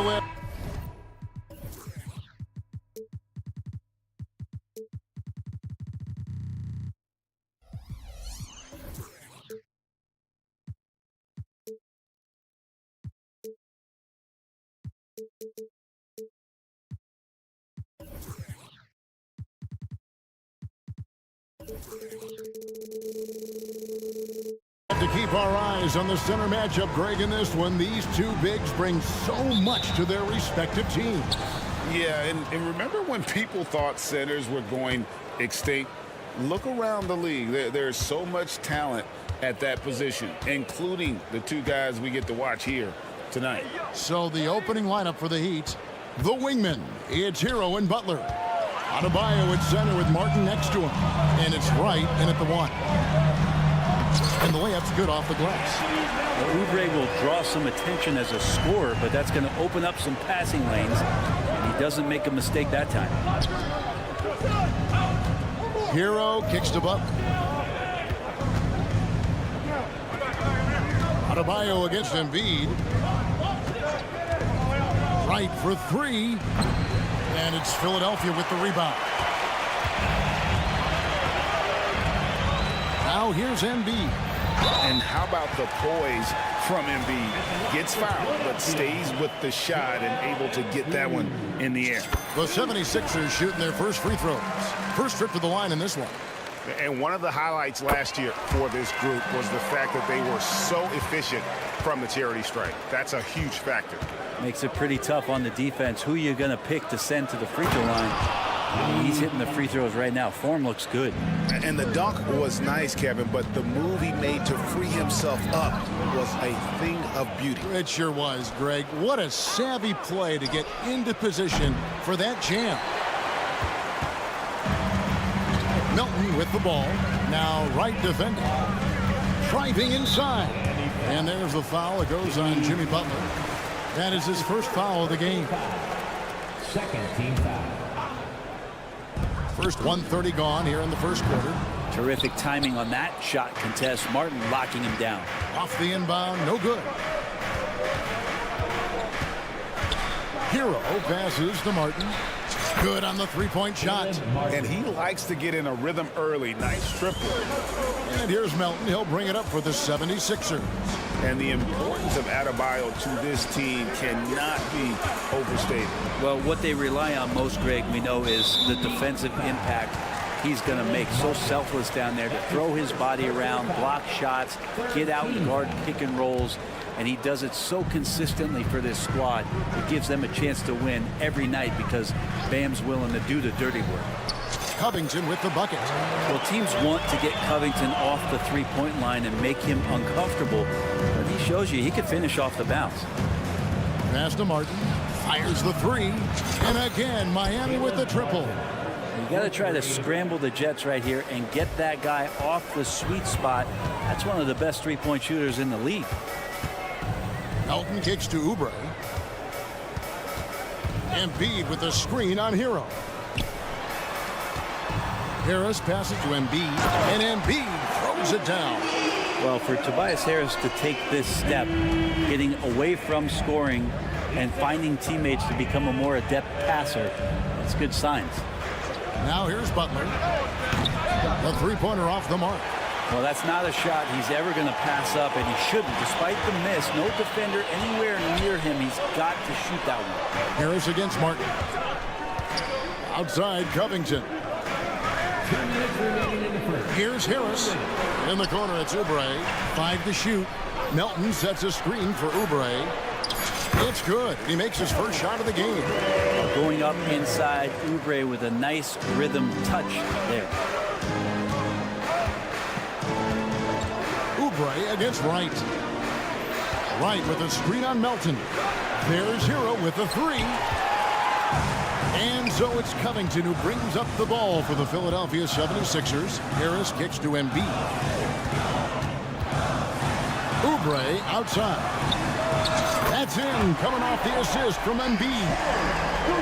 lift. To keep our eyes on the center matchup, Greg, in this one, these two bigs bring so much to their respective teams. Yeah, and remember when people thought centers were going extinct? Look around the league. There's so much talent at that position, including the two guys we get to watch here tonight. So the opening lineup for the Heat, the wingmen, it's Hero and Butler. Adebayo at center with Martin next to him, and it's Wright in at the one. And the layup's good off the glass. Well, Oubre will draw some attention as a scorer, but that's going to open up some passing lanes, and he doesn't make a mistake that time. Hero kicks to Butler. Adebayo against Embiid. Wright for three, and it's Philadelphia with the rebound. Now here's Embiid. And how about the poise from Embiid? Gets fouled, but stays with the shot and able to get that one in the air. The 76ers shooting their first free throws. First trip to the line in this one. And one of the highlights last year for this group was the fact that they were so efficient from the charity stripe. That's a huge factor. Makes it pretty tough on the defense. Who you're going to pick to send to the free throw line? He's hitting the free throws right now. Form looks good. And the dunk was nice, Kevin, but the move he made to free himself up was a thing of beauty. It sure was, Greg. What a savvy play to get into position for that jam. Milton with the ball. Now Wright defending. Driving inside. And there's the foul. It goes on Jimmy Butler. That is his first foul of the game. Second team foul. First 1:30 gone here in the first quarter. Terrific timing on that shot contest. Martin locking him down. Off the inbound, no good. Hero passes to Martin. Good on the three-point shot. And he likes to get in a rhythm early. Nice triple. And here's Melton. He'll bring it up for the 76ers. And the importance of Adebayo to this team cannot be overstated. Well, what they rely on most, Greg, we know, is the defensive impact he's going to make. So selfless down there to throw his body around, block shots, get out and guard pick and rolls. And he does it so consistently for this squad. It gives them a chance to win every night because Bam's willing to do the dirty work. Covington with the bucket. Well, teams want to get Covington off the three-point line and make him uncomfortable. But he shows you he can finish off the bounce. Pass to Martin. Fires the three. And again, Miami with the triple. You got to try to scramble the Jets right here and get that guy off the sweet spot. That's one of the best three-point shooters in the league. Melton kicks to Oubre. Embiid with the screen on Hero. Harris passes to Embiid, and Embiid throws it down. Well, for Tobias Harris to take this step, getting away from scoring and finding teammates to become a more adept passer, that's good signs. Now here's Butler. The three-pointer off the mark. Well, that's not a shot he's ever going to pass up, and he shouldn't. Despite the miss, no defender anywhere near him. He's got to shoot that one. Harris against Martin. Outside, Covington. Here's Harris. In the corner, it's Oubre. 5 to shoot. Melton sets a screen for Oubre. It's good. He makes his first shot of the game. Going up inside, Oubre with a nice rhythm touch there. Oubre against Wright. Wright with a screen on Melton. There's Hero with a three. And so it's Covington who brings up the ball for the Philadelphia 76ers. Harris kicks to Embiid. Oubre outside. That's in, coming off the assist from Embiid.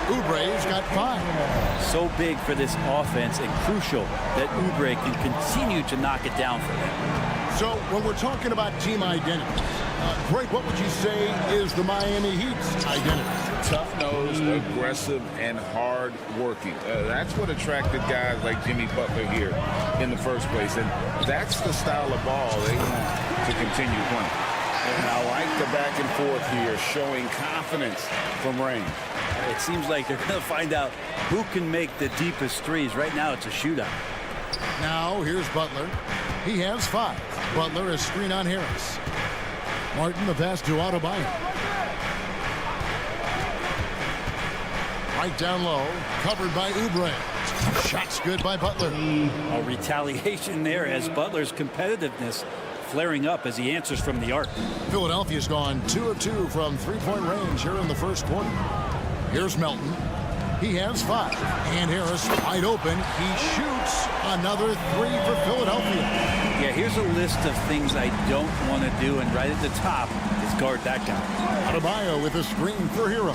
Oubre's got 5. So big for this offense and crucial that Oubre can continue to knock it down for them. So when we're talking about team identity, Greg, what would you say is the Miami Heat's identity? Tough-nosed, aggressive, and hard-working. That's what attracted guys like Jimmy Butler here in the first place. And that's the style of ball they want to continue playing. And I like the back and forth here, showing confidence from Rain. It seems like they're going to find out who can make the deepest threes. Right now, it's a shootout. Now, here's Butler. He has 5. Butler is screen on Harris. Martin, the pass to Adebayo. Right down low, covered by Oubre. Shots good by Butler. A retaliation there as Butler's competitiveness flaring up as he answers from the arc. Philadelphia's gone 2 of 2 from three-point range here in the first quarter. Here's Melton. He has 5. And Harris wide open. He shoots another 3 for Philadelphia. Yeah, here's a list of things I don't want to do, and right at the top is guard that guy. Adebayo with a screen for Hero.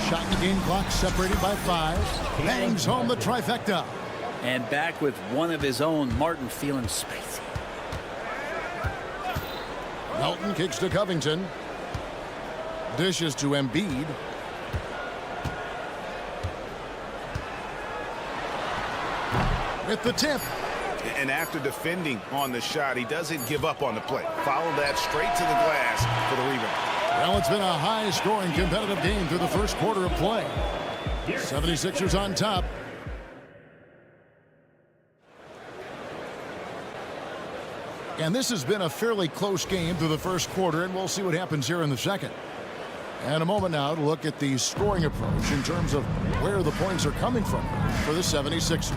Shot and game clock separated by 5. Bangs home the trifecta. And back with one of his own, Martin feeling spicy. Melton kicks to Covington. Dishes to Embiid. With the tip. And after defending on the shot, he doesn't give up on the play. Follow that straight to the glass for the rebound. Well, it's been a high-scoring competitive game through the first quarter of play. 76ers on top. And this has been a fairly close game through the first quarter, and we'll see what happens here in the second. And a moment now to look at the scoring approach in terms of where the points are coming from for the 76ers.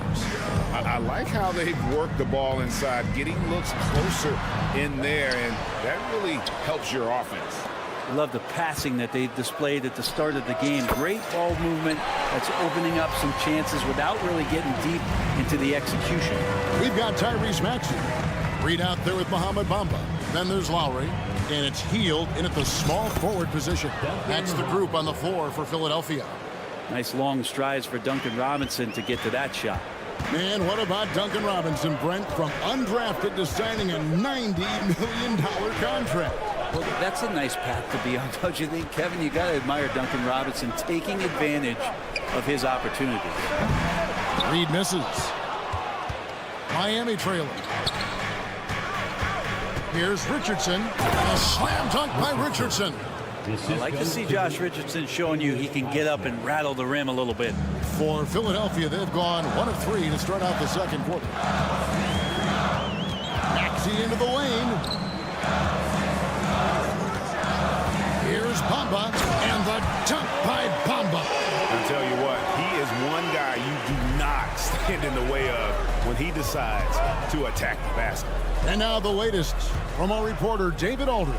I like how they've worked the ball inside, getting looks closer in there, and that really helps your offense. I love the passing that they displayed at the start of the game. Great ball movement that's opening up some chances without really getting deep into the execution. We've got Tyrese Maxey. Reed out there with Mohamed Bamba. Then there's Lowry. And it's Hield in at the small forward position. That's the group on the floor for Philadelphia. Nice long strides for Duncan Robinson to get to that shot. Man, what about Duncan Robinson, Brent, from undrafted to signing a $90 million contract? Well, that's a nice path to be on, don't you think, Kevin? You got to admire Duncan Robinson taking advantage of his opportunities. Reed misses. Miami trailing. Here's Richardson. A slam dunk by Richardson. I like to see Josh Richardson showing you he can get up and rattle the rim a little bit. For Philadelphia, they've gone 1 of 3 to start out the second quarter. Maxey into the lane. Here's Bamba, and the dunk by Bamba. I'll tell you what, he is one guy you do not stand in the way of when he decides to attack the basket. And now the latest from our reporter, David Aldridge.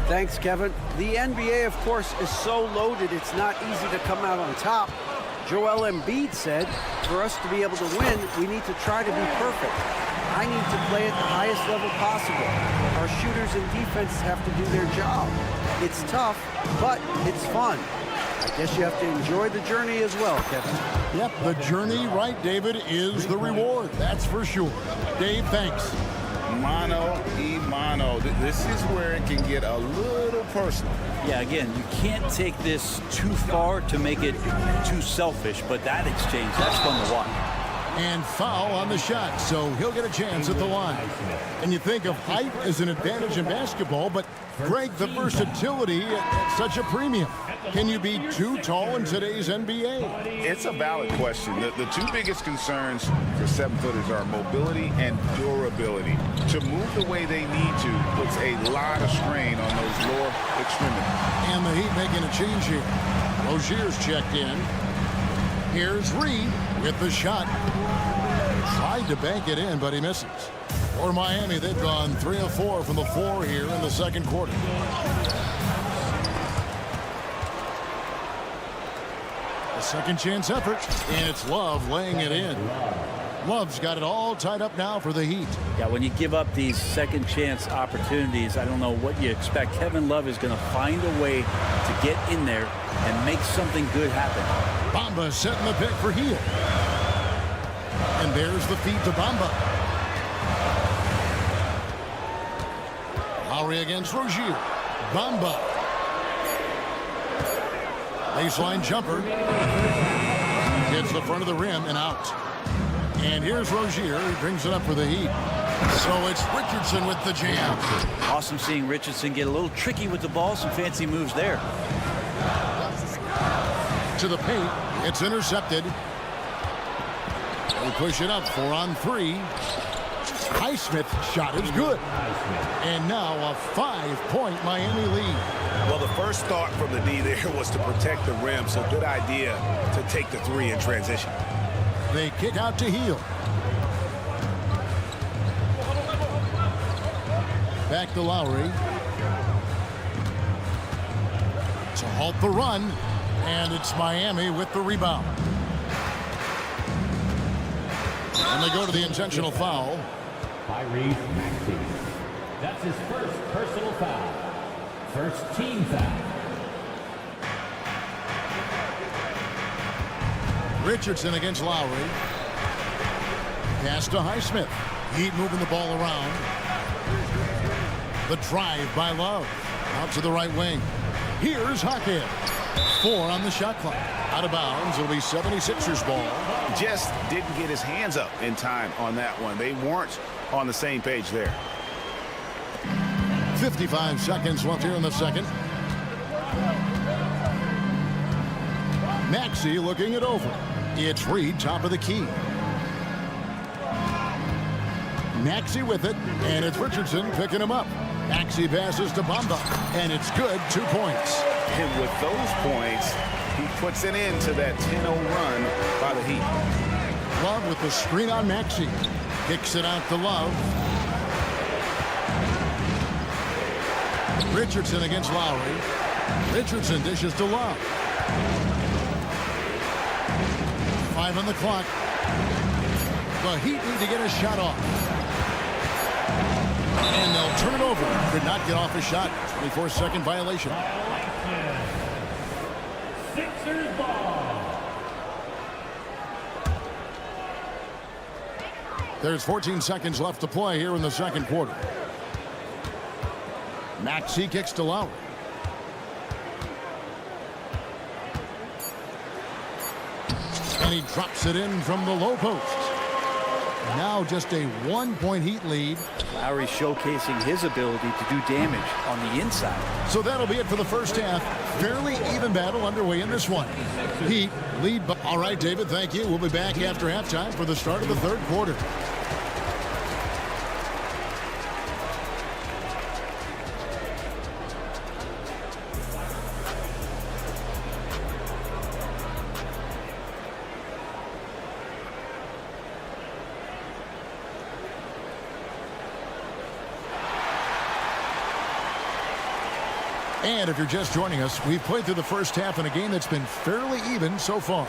Thanks, Kevin. The NBA, of course, is so loaded, it's not easy to come out on top. Joel Embiid said, for us to be able to win, we need to try to be perfect. I need to play at the highest level possible. Our shooters and defense have to do their job. It's tough, but it's fun. I guess you have to enjoy the journey as well, Kevin. Yep, the journey, right, David, is the reward. That's for sure. Dave, thanks. Mano y mano. This is where it can get a little personal. Yeah, again, you can't take this too far to make it too selfish, but that exchange, that's fun to watch. And foul on the shot, so he'll get a chance at the line. And you think of height as an advantage in basketball, but Greg, the versatility at such a premium. Can you be too tall in today's NBA? It's a valid question. The two biggest concerns for 7-footers are mobility and durability. To move the way they need to puts a lot of strain on those lower extremities. And the Heat making a change here. Rozier's checked in. Here's Reed with the shot. Tried to bank it in, but he misses. For Miami, they've gone 3 of 4 from the floor here in the second quarter. A second chance effort, and it's Love laying it in. Love's got it all tied up now for the Heat. Yeah, when you give up these second chance opportunities, I don't know what you expect. Kevin Love is going to find a way to get in there and make something good happen. Bamba setting the pick for Hield. And there's the feed to Bamba. Lowry against Rozier. Bamba. Baseline jumper. Hits the front of the rim and out. And here's Rozier. He brings it up for the Heat. So it's Richardson with the jam. Awesome seeing Richardson get a little tricky with the ball. Some fancy moves there. To the paint. It's intercepted. They push it up. 4 on 3. Highsmith's shot is good. And now a 5-point Miami lead. Well, the first thought from the D there was to protect the rim, so good idea to take the 3 in transition. They kick out to Heel. Back to Lowry. To halt the run. And it's Miami with the rebound. And they go to the intentional foul. Tyrese Maxey. That's his first personal foul. First team foul. Richardson against Lowry. Pass to Highsmith. Heat moving the ball around. The drive by Love. Out to the right wing. Here's Hackett. 4 on the shot clock. Out of bounds. It'll be 76ers ball. Just didn't get his hands up in time on that one. They weren't on the same page there. 55 seconds left here in the second. Maxey looking it over. It's Reed, top of the key. Maxey with it, and it's Richardson picking him up. Maxey passes to Bamba, and it's good. 2 points. And with those points, he puts an end to that 10-0 run by the Heat. Love with the screen on Maxey. Kicks it out to Love. Richardson against Lowry. Richardson dishes to Love. 5 on the clock. The Heat need to get a shot off. And they'll turn it over. Could not get off a shot. 24-second violation. Sixers ball. There's 14 seconds left to play here in the second quarter. Maxey kicks to Lowry. And he drops it in from the low post. Now just a 1-point Heat lead. Lowry showcasing his ability to do damage on the inside. So that'll be it for the first half. Fairly even battle underway in this one. Heat lead. All right, David, thank you. We'll be back after halftime for the start of the third quarter. And if you're just joining us, we've played through the first half in a game that's been fairly even so far.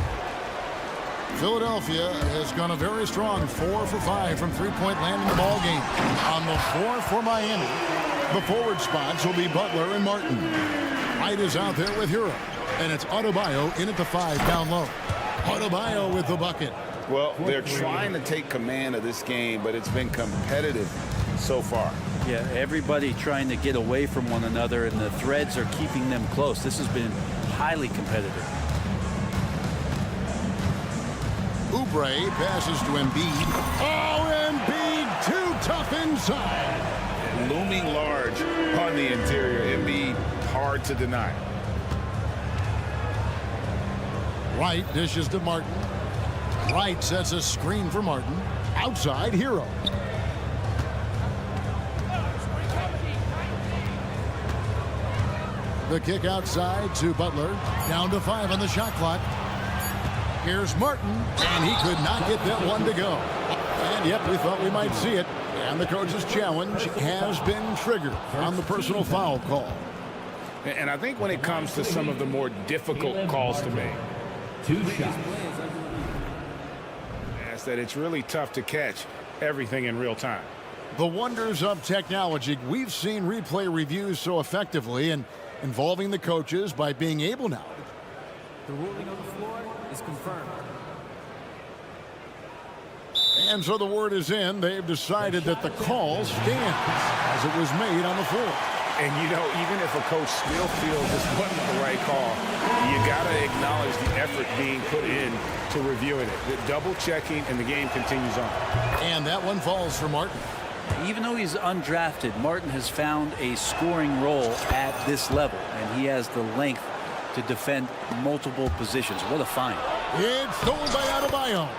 Philadelphia has gone a very strong 4 for 5 from three-point land in the ball game. On the floor for Miami, the forward spots will be Butler and Martin. White is out there with Hero, and it's Adebayo in at the 5 down low. Adebayo with the bucket. Well, they're trying to take command of this game, but it's been competitive so far. Yeah, everybody trying to get away from one another, and the threads are keeping them close. This has been highly competitive. Oubre passes to Embiid. Oh, Embiid, too tough inside. Looming large on the interior. Embiid, hard to deny. Wright dishes to Martin. Wright sets a screen for Martin. Outside, Hero. The kick outside to Butler. Down to 5 on the shot clock. Here's Martin, and he could not get that one to go. And yep, we thought we might see it. And the coach's challenge has been triggered on the personal foul call. And I think when it comes to some of the more difficult calls to make, 2 shots. is that it's really tough to catch everything in real time. The wonders of technology. We've seen replay reviews so effectively and involving the coaches by being able now. The ruling on the floor is confirmed. And so the word is in. They've decided that the call stands as it was made on the floor. And, you know, even if a coach still feels this wasn't the right call, you got to acknowledge the effort being put in to reviewing it. The double checking, and the game continues on. And that one falls for Martin. Even though he's undrafted, Martin has found a scoring role at this level, and he has the length to defend multiple positions. What a find. It's stolen by Adebayo.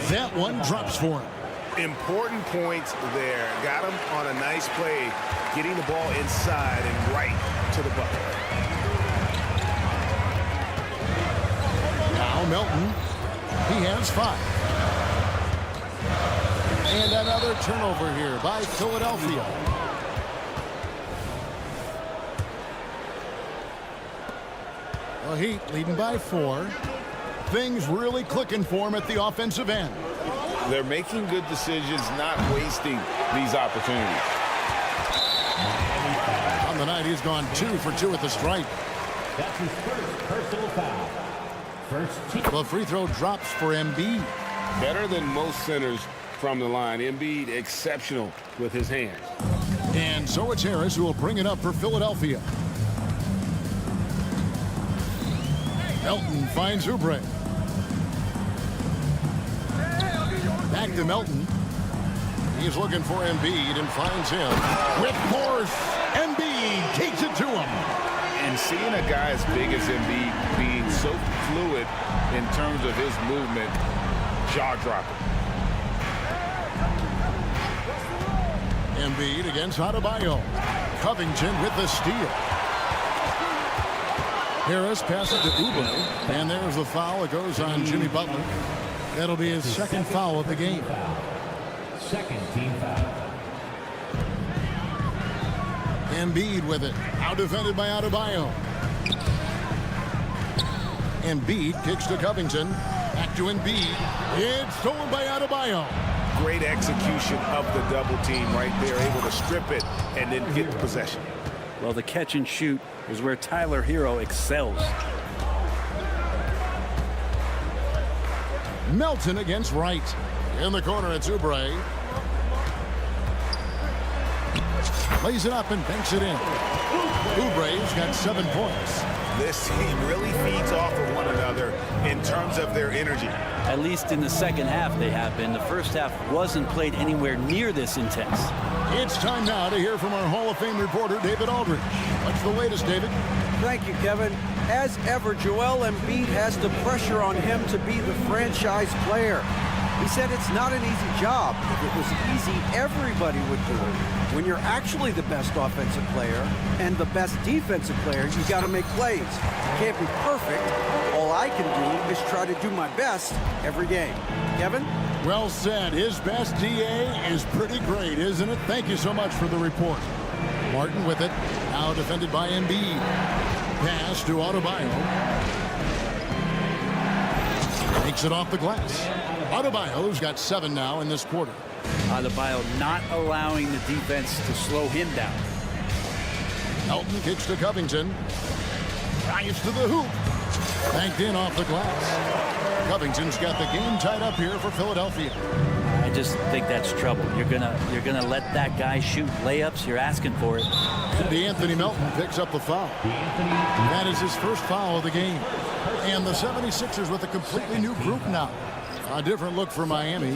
That one drops for him. Important points there. Got him on a nice play, getting the ball inside and right to the bucket. Now Melton. He has 5. And another turnover here by Philadelphia. The Heat leading by 4. Things really clicking for him at the offensive end. They're making good decisions, not wasting these opportunities. On the night, he's gone 2 for 2 at the stripe. That's his first personal foul. First team. The free throw drops for Embiid. Better than most centers from the line. Embiid exceptional with his hands. And so it's Harris who will bring it up for Philadelphia. Melton finds Oubre. Back to Melton. He's looking for Embiid and finds him. With force, Embiid takes it to him. And seeing a guy as big as Embiid being so fluid in terms of his movement, jaw-dropping. Embiid against Adebayo. Covington with the steal. Harris passes to Oubre, and there's the foul. It goes on Jimmy Butler. That'll be his second foul of the game. Second team foul. Embiid with it. Out defended by Adebayo. Embiid kicks to Covington. Back to Embiid. It's stolen by Adebayo. Great execution of the double team right there, able to strip it and then get the possession. Well, the catch and shoot is where Tyler Hero excels. Melton against Wright. In the corner, it's Oubre. Lays it up and banks it in. Oubre's got 7 points. This team really feeds off of one another in terms of their energy. At least in the second half they have been. The first half wasn't played anywhere near this intense. It's time now to hear from our Hall of Fame reporter, David Aldridge. What's the latest, David? Thank you, Kevin. As ever, Joel Embiid has the pressure on him to be the franchise player. He said it's not an easy job. If it was easy, everybody would do it. When you're actually the best offensive player and the best defensive player, you got to make plays. You can't be perfect. All I can do is try to do my best every game. Kevin? Well said. His best DA is pretty great, isn't it? Thank you so much for the report. Martin with it. Now defended by Embiid. Pass to Adebayo. Takes it off the glass. Adebayo's got 7 now in this quarter. Adebayo not allowing the defense to slow him down. Melton kicks to Covington. Drives to the hoop. Banked in off the glass. Covington's got the game tied up here for Philadelphia. I just think that's trouble. You're gonna let that guy shoot layups. You're asking for it. And DeAnthony Melton picks up the foul. That is his first foul of the game. And the 76ers with a completely new group now. A different look for Miami.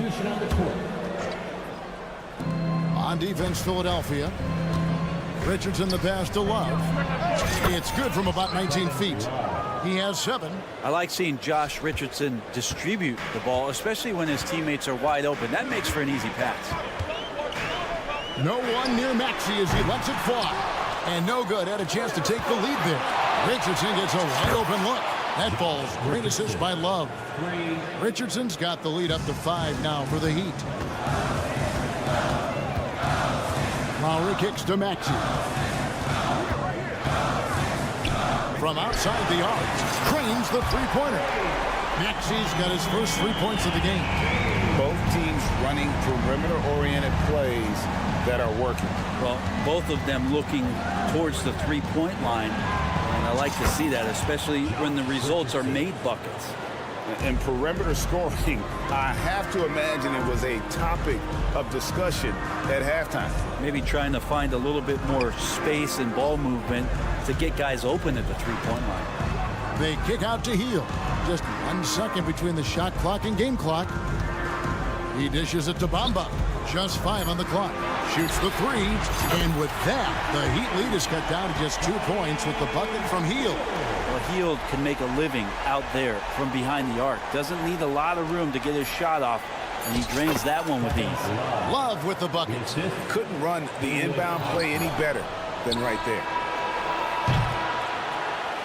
On defense, Philadelphia. Richardson the pass to Love. It's good from about 19 feet. He has 7. I like seeing Josh Richardson distribute the ball, especially when his teammates are wide open. That makes for an easy pass. No one near Maxey as he lets it fly. And no good. Had a chance to take the lead there. Richardson gets a wide open look. That falls. Great assist by Love. Richardson's got the lead up to 5 now for the Heat. Lowry kicks to Maxey. From outside the arc, cranes the three-pointer. Maxey's got his first 3 points of the game. Both teams running perimeter-oriented plays that are working. Well, both of them looking towards the three-point line. And I like to see that, especially when the results are made buckets. And perimeter scoring, I have to imagine it was a topic of discussion at halftime. Maybe trying to find a little bit more space and ball movement to get guys open at the three-point line. They kick out to Heel. Just 1 second between the shot clock and game clock. He dishes it to Bamba. Just 5 on the clock. Shoots the 3. And with that, the Heat lead is cut down to just 2 points with the bucket from Heel. Well, Heel can make a living out there from behind the arc. Doesn't need a lot of room to get his shot off. And he drains that one with ease. Love with the bucket. Couldn't run the inbound play any better than right there.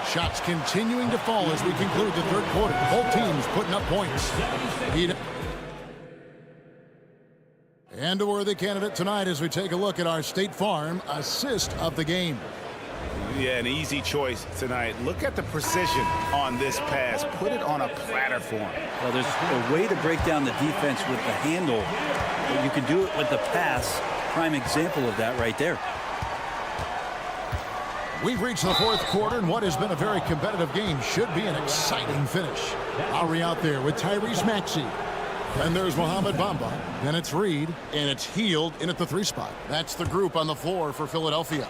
Shots continuing to fall as we conclude the third quarter. Both teams putting up points. And a worthy candidate tonight as we take a look at our State Farm assist of the game. Yeah, an easy choice tonight. Look at the precision on this pass. Put it on a platter for him. Well, there's a way to break down the defense with the handle, but you can do it with the pass. Prime example of that right there. We've reached the fourth quarter, and what has been a very competitive game should be an exciting finish. Lowry out there with Tyrese Maxey. Then there's Mohamed Bamba. Then it's Reed, and it's Healed in at the 3 spot. That's the group on the floor for Philadelphia.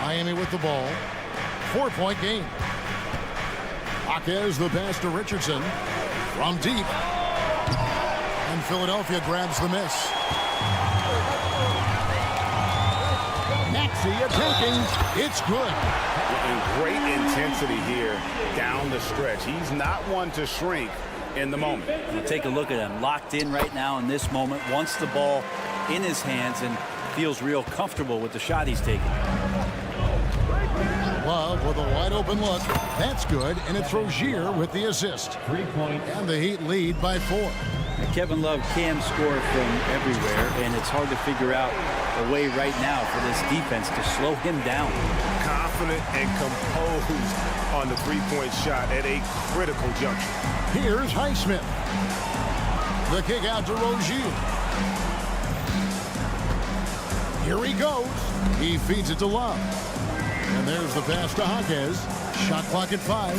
Miami with the ball. 4-point game. Jaquez the pass to Richardson. From deep. And Philadelphia grabs the miss. Maxey attacking. It's good. And great intensity here down the stretch. He's not one to shrink in the moment. Well, take a look at him. Locked in right now in this moment. Wants the ball in his hands and feels real comfortable with the shot he's taking. Love with a wide open look. That's good. And it's Rozier with the assist. 3 points. And the Heat lead by 4. Kevin Love can score from everywhere, and it's hard to figure out a way right now for this defense to slow him down. Confident and composed on the 3-point shot at a critical juncture. Here's Highsmith. The kick out to Rozier. Here he goes. He feeds it to Love. And there's the pass to Jaquez. Shot clock at 5.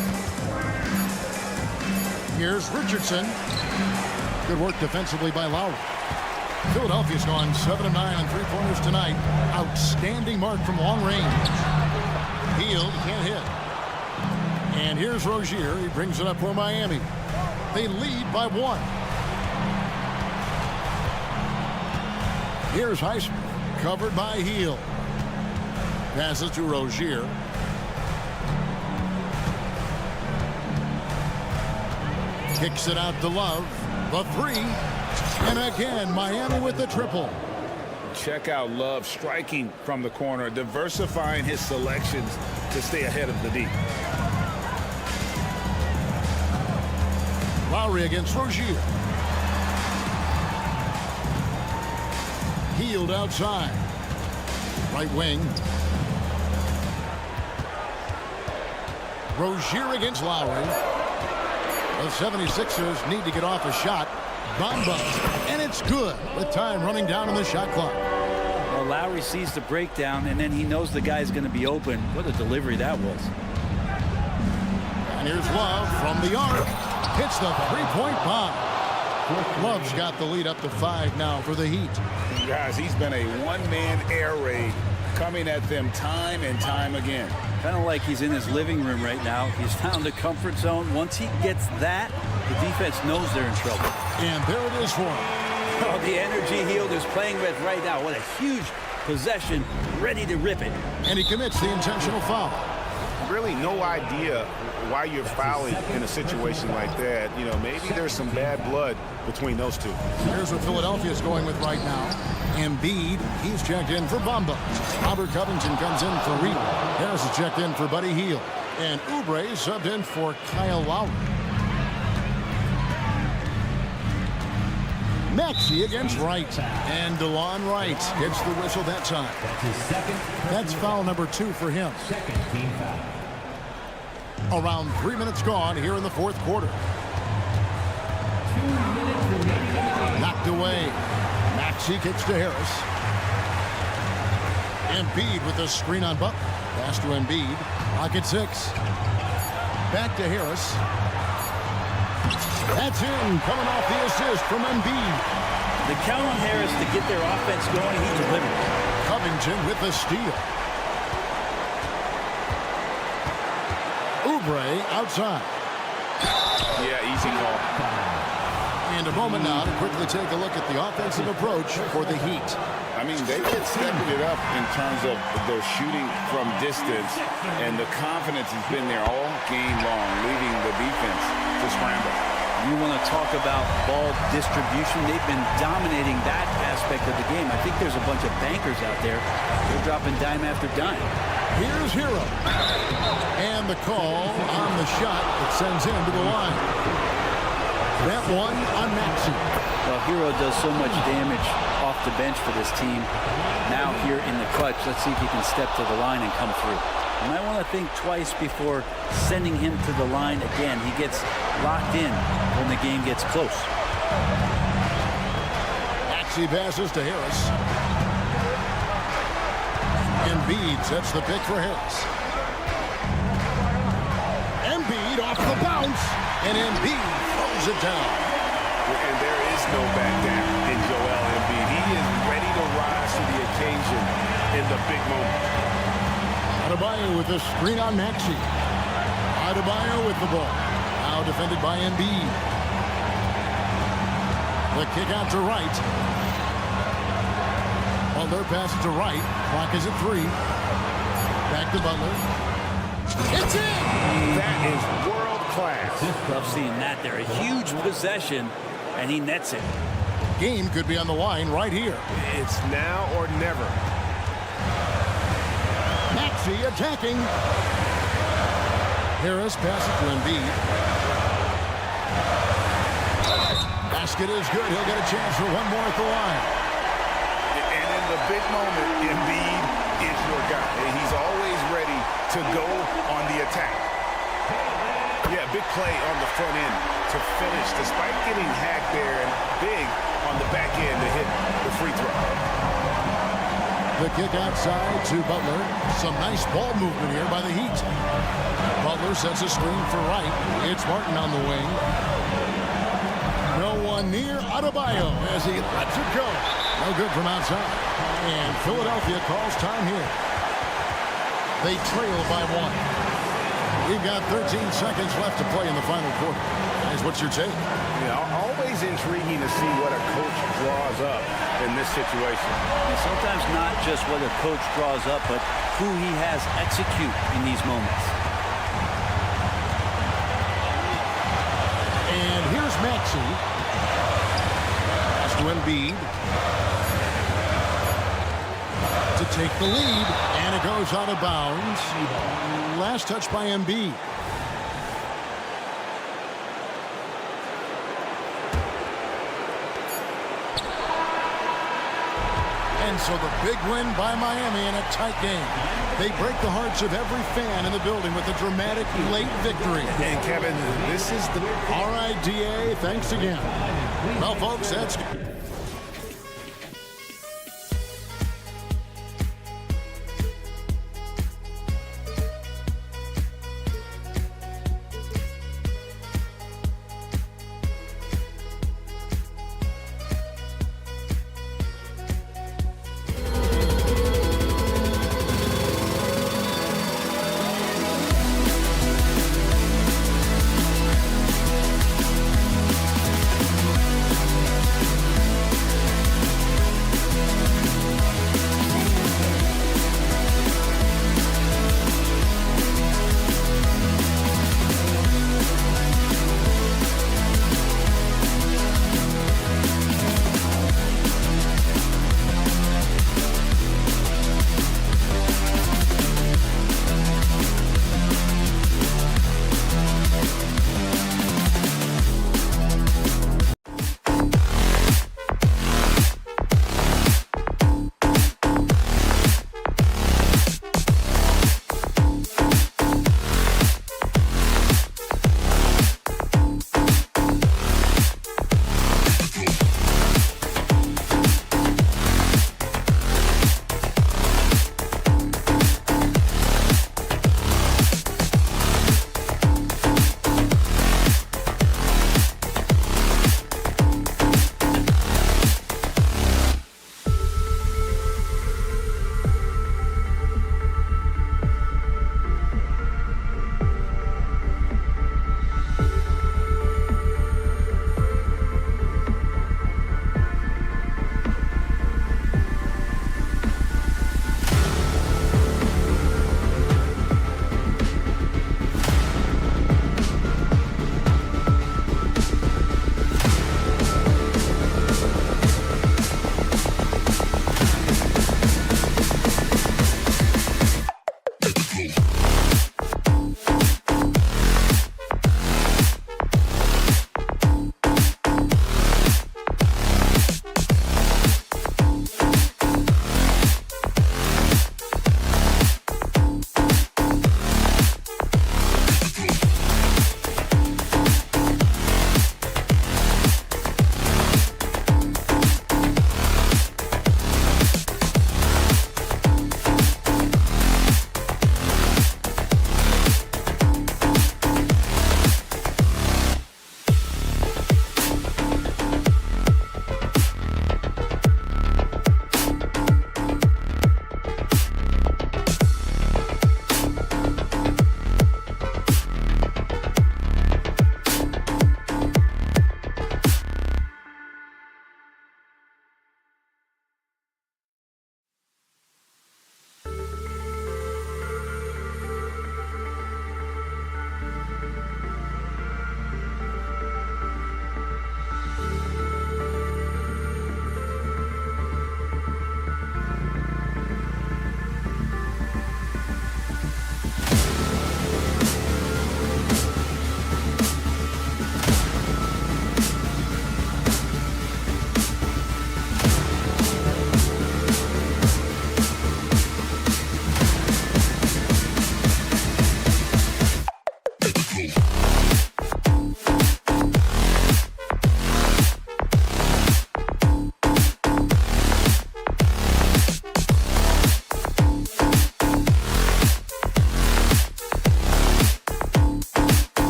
Here's Richardson. Good work defensively by Lowry. Philadelphia's gone 7 of 9 on 3-pointers tonight. Outstanding mark from long range. Healed, can't hit. And here's Rozier. He brings it up for Miami. They lead by 1. Here's Highsmith, covered by Heel. Passes to Rozier. Kicks it out to Love. The 3. And again, Miami with the triple. Check out Love striking from the corner, diversifying his selections to stay ahead of the D. Lowry against Rozier. Healed outside. Right wing. Rozier against Lowry. The 76ers need to get off a shot. Bamba, and it's good with time running down on the shot clock. Well, Lowry sees the breakdown, and then he knows the guy's going to be open. What a delivery that was. And here's Love from the arc. Hits the 3-point bomb. Love's got the lead up to 5 now for the Heat. Guys, he's been a one-man air raid coming at them time and time again. Kind of like he's in his living room right now. He's found a comfort zone. Once he gets that, the defense knows they're in trouble. And there it is for him. Oh, the energy Healed is playing with right now. What a huge possession, ready to rip it. And he commits the intentional foul. Really no idea why you're fouling in a situation like that. You know, maybe there's some bad blood between those two. Here's what Philadelphia's going with right now. Embiid, he's checked in for Bamba. Robert Covington comes in for Reed. Harris is checked in for Buddy Hield. And Oubre subbed in for Kyle Lowry. Maxey against Wright. And DeLon Wright gets the whistle that time. That's his second. That's foul number 2 for him. Second team foul. Around 3 minutes gone here in the fourth quarter. 2 minutes remaining. Knocked away. Maxey kicks to Harris. Embiid with the screen on Butler. Pass to Embiid. Clock at 6. Back to Harris. That's in. Coming off the assist from Embiid. The count on Harris to get their offense going, he delivered. Covington with the steal. outside. Yeah, easy call. And a moment now to quickly take a look at the offensive approach for the Heat. I mean, they've been stepping it up in terms of their shooting from distance, and the confidence has been there all game long, leaving the defense to scramble. You want to talk about ball distribution. They've been dominating that aspect of the game. I think there's a bunch of bankers out there. They're dropping dime after dime. Here's Hero. And the call on the shot that sends him to the line. That one on Maxey. Well, Hero does so much damage off the bench for this team. Now here in the clutch, let's see if he can step to the line and come through. You might want to think twice before sending him to the line again. He gets locked in when the game gets close. Maxey passes to Harris. Embiid sets the pick for Harris. Embiid off the bounce, and Embiid throws it down. And there is no back down in Joel Embiid. He is ready to rise to the occasion in the big moment. Adebayo with a screen on Maxey. Adebayo with the ball. Now defended by Embiid. The kick out to Wright. Butler passes to Wright. Clock is at 3. Back to Butler. It's in! That is world class. Love seeing that there. A huge possession, and he nets it. Game could be on the line right here. It's now or never. Maxey attacking. Harris passes to Embiid. Basket is good. He'll get a chance for one more at the line. And in the big moment, Embiid is your guy. He's always ready to go on the attack. Yeah, big play on the front end to finish, despite getting hacked there, and big on the back end to hit the free throw. The kick outside to Butler. Some nice ball movement here by the Heat. Butler sets a screen for Wright. It's Martin on the wing. No one near Adebayo as he lets it go. No good from outside. And Philadelphia calls time here. They trail by 1. We've got 13 seconds left to play in the final quarter. Guys, what's your take? Yeah, always intriguing to see what a coach draws up in this situation. And sometimes not just what a coach draws up, but who he has execute in these moments. And here's Maxey. Pass to Embiid. To take the lead, and it goes out of bounds. Last touch by Embiid. And so the big win by Miami in a tight game. They break the hearts of every fan in the building with a dramatic late victory. And Kevin, this is the... All right, DA, thanks again. Well, folks, that's...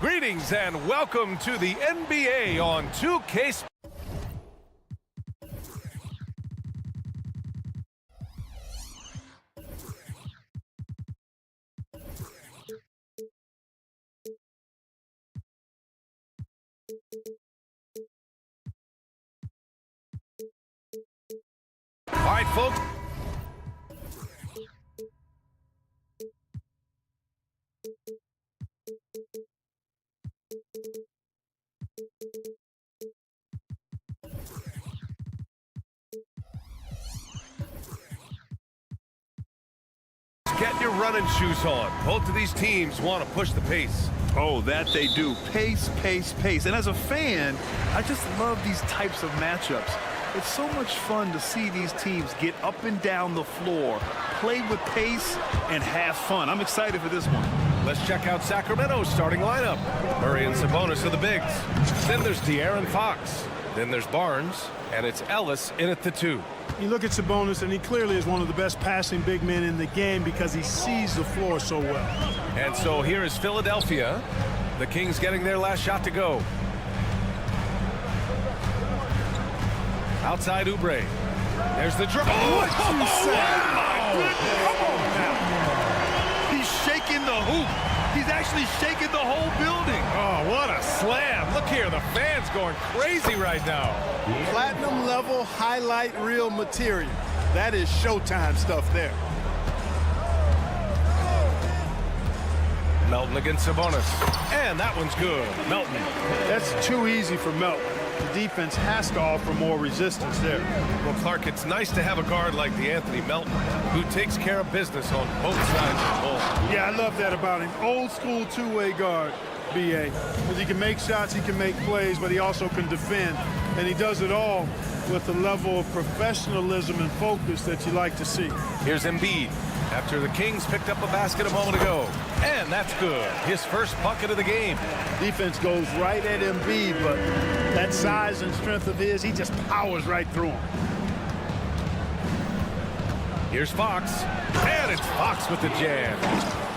Greetings and welcome to the NBA on 2K. All right, folks. Get your running shoes on. Both of these teams want to push the pace. Oh, that they do. Pace, pace, pace. And as a fan, I just love these types of matchups. It's so much fun to see these teams get up and down the floor, play with pace, and have fun. I'm excited for this one. Let's check out Sacramento's starting lineup. Murray and Sabonis are the bigs. Then there's De'Aaron Fox. Then there's Barnes, and it's Ellis in at the 2. You look at Sabonis, and he clearly is one of the best passing big men in the game because he sees the floor so well. And so here is Philadelphia. The Kings getting their last shot to go. Outside Oubre. There's the dribble. What you say? Oh, my goodness. Come on now. He's shaking the hoop. He's actually shaking the whole building. Oh, what a slam. Look here, the fans going crazy right now. Platinum level highlight reel material. That is Showtime stuff there. Melton against Sabonis. And that one's good. Melton. That's too easy for Melton. The defense has to offer more resistance there. Well, Clark, it's nice to have a guard like the Anthony Melton who takes care of business on both sides of the ball. Yeah, I love that about him. Old school two-way guard, B.A. Because he can make shots, he can make plays, but he also can defend. And he does it all with the level of professionalism and focus that you like to see. Here's Embiid after the Kings picked up a basket a moment ago. And that's good. His first bucket of the game. Defense goes right at Embiid, but that size and strength of his, he just powers right through him. Here's Fox. And it's Fox with the jam.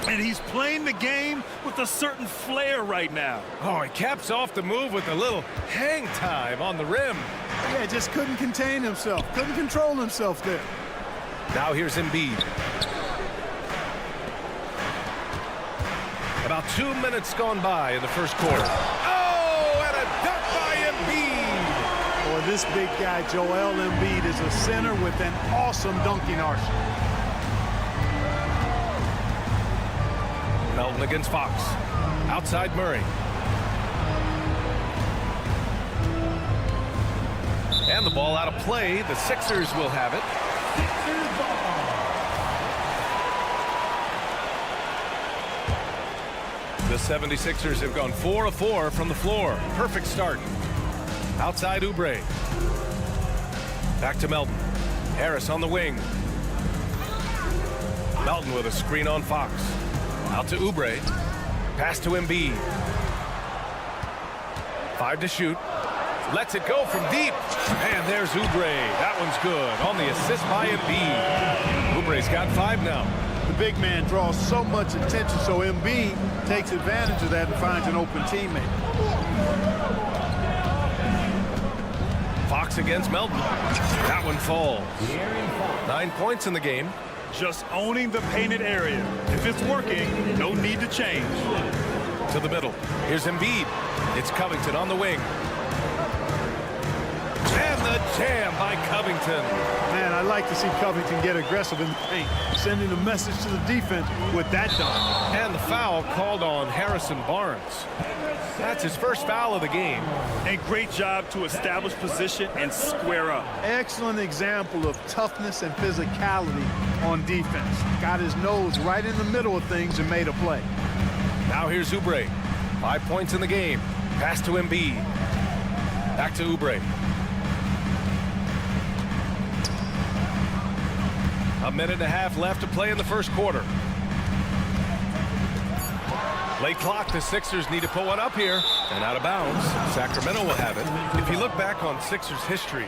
And he's playing the game with a certain flair right now. Oh, he caps off the move with a little hang time on the rim. Yeah, just couldn't contain himself, couldn't control himself there. Now here's Embiid. About 2 minutes gone by in the first quarter. Oh, and a dunk by Embiid. Boy, this big guy, Joel Embiid, is a center with an awesome dunking arsenal. Melton against Fox. Outside Murray. And the ball out of play. The Sixers will have it. The 76ers have gone 4 of 4 from the floor. Perfect start. Outside Oubre. Back to Melton. Harris on the wing. Melton with a screen on Fox. Out to Oubre. Pass to Embiid. 5 to shoot. Lets it go from deep. And there's Oubre. That one's good. On the assist by Embiid. Oubre's got 5 now. The big man draws so much attention, so Embiid takes advantage of that and finds an open teammate. Fox against Melton. That one falls. 9 points in the game. Just owning the painted area. If it's working, no need to change. To the middle. Here's Embiid. It's Covington on the wing. And the jam by Covington. Man, I like to see Covington get aggressive in the paint, sending a message to the defense with that dunk. And the foul called on Harrison Barnes. That's his first foul of the game. A great job to establish position and square up. Excellent example of toughness and physicality on defense. Got his nose right in the middle of things and made a play. Now here's Oubre. 5 points in the game. Pass to Embiid. Back to Oubre. A minute and a half left to play in the first quarter. Late clock, the Sixers need to put one up here. And out of bounds, Sacramento will have it. If you look back on Sixers history,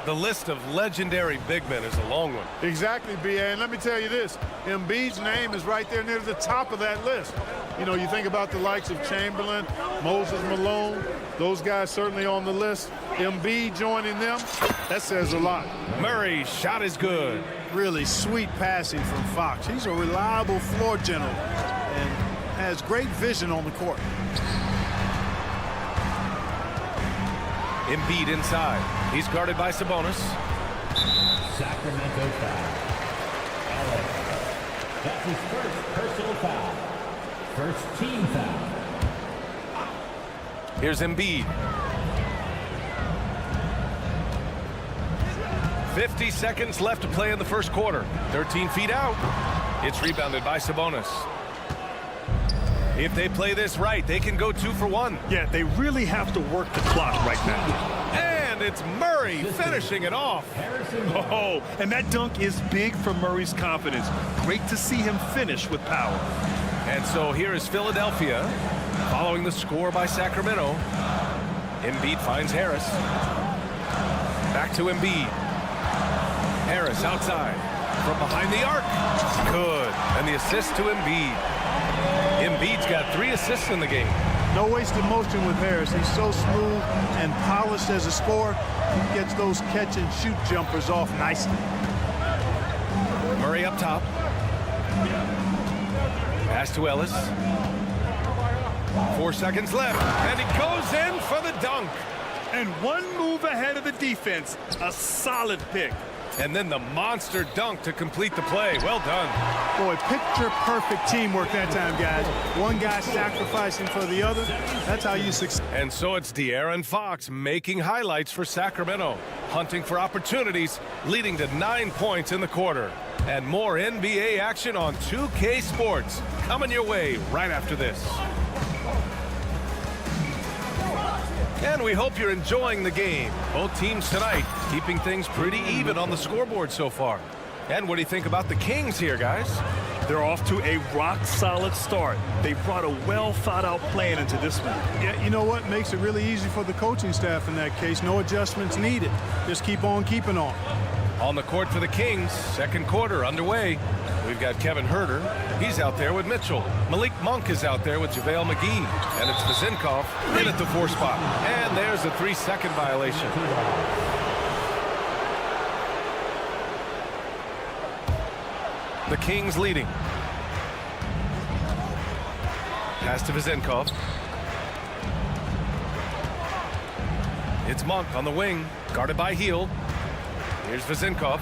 The list of legendary big men is a long one. Exactly, B.A. And let me tell you this, Embiid's name is right there near the top of that list. You know, you think about the likes of Chamberlain, Moses Malone, those guys certainly on the list. Embiid joining them, that says a lot. Murray's shot is good. Really sweet passing from Fox. He's a reliable floor general and has great vision on the court. Embiid inside. He's guarded by Sabonis. Sacramento foul. LA. That's his first personal foul. First team foul. Here's Embiid. 50 seconds left to play in the first quarter. 13 feet out. It's rebounded by Sabonis. If they play this right, they can go 2 for 1. Yeah, they really have to work the clock right now. And it's Murray finishing it off. Oh, and that dunk is big for Murray's confidence. Great to see him finish with power. And so here is Philadelphia following the score by Sacramento. Embiid finds Harris. Back to Embiid. Harris outside from behind the arc. Good. And the assist to Embiid. Embiid's got 3 assists in the game. No wasted motion with Harris. He's so smooth and polished as a scorer. He gets those catch and shoot jumpers off nicely. Murray up top. Pass to Ellis. 4 seconds left. And he goes in for the dunk. And 1 move ahead of the defense. A solid pick. And then the monster dunk to complete the play. Well done. Boy, picture-perfect teamwork that time, guys. One guy sacrificing for the other. That's how you succeed. And so it's De'Aaron Fox making highlights for Sacramento, hunting for opportunities, leading to 9 points in the quarter. And more NBA action on 2K Sports coming your way right after this. And we hope you're enjoying the game. Both teams tonight keeping things pretty even on the scoreboard so far. And what do you think about the Kings here, guys? They're off to a rock-solid start. They brought a well-thought-out plan into this one. Yeah, you know what? Makes it really easy for the coaching staff in that case. No adjustments needed. Just keep on keeping on. On the court for the Kings, second quarter underway. We've got Kevin Huerter. He's out there with Mitchell. Malik Monk is out there with JaVale McGee. And it's Vizinkov in at the 4 spot. And there's a 3-second violation. The Kings leading. Pass to Vizinkov. It's Monk on the wing, guarded by Hield. Here's Vizinkov.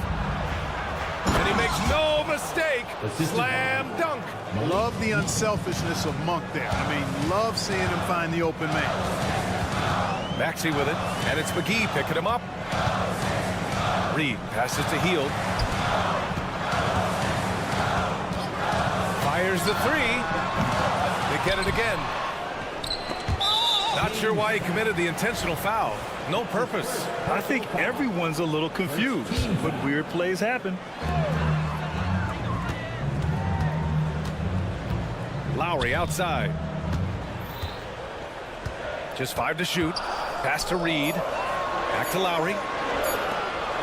And he makes no mistake. Slam dunk. Love the unselfishness of Monk there. I mean, love seeing him find the open man. Maxey with it, and it's McGee picking him up. Reed passes to Hield. Fires the 3. They get it again. Not sure why he committed the intentional foul. No purpose. I think everyone's a little confused, but weird plays happen. Lowry outside. Just 5 to shoot. Pass to Reed. Back to Lowry.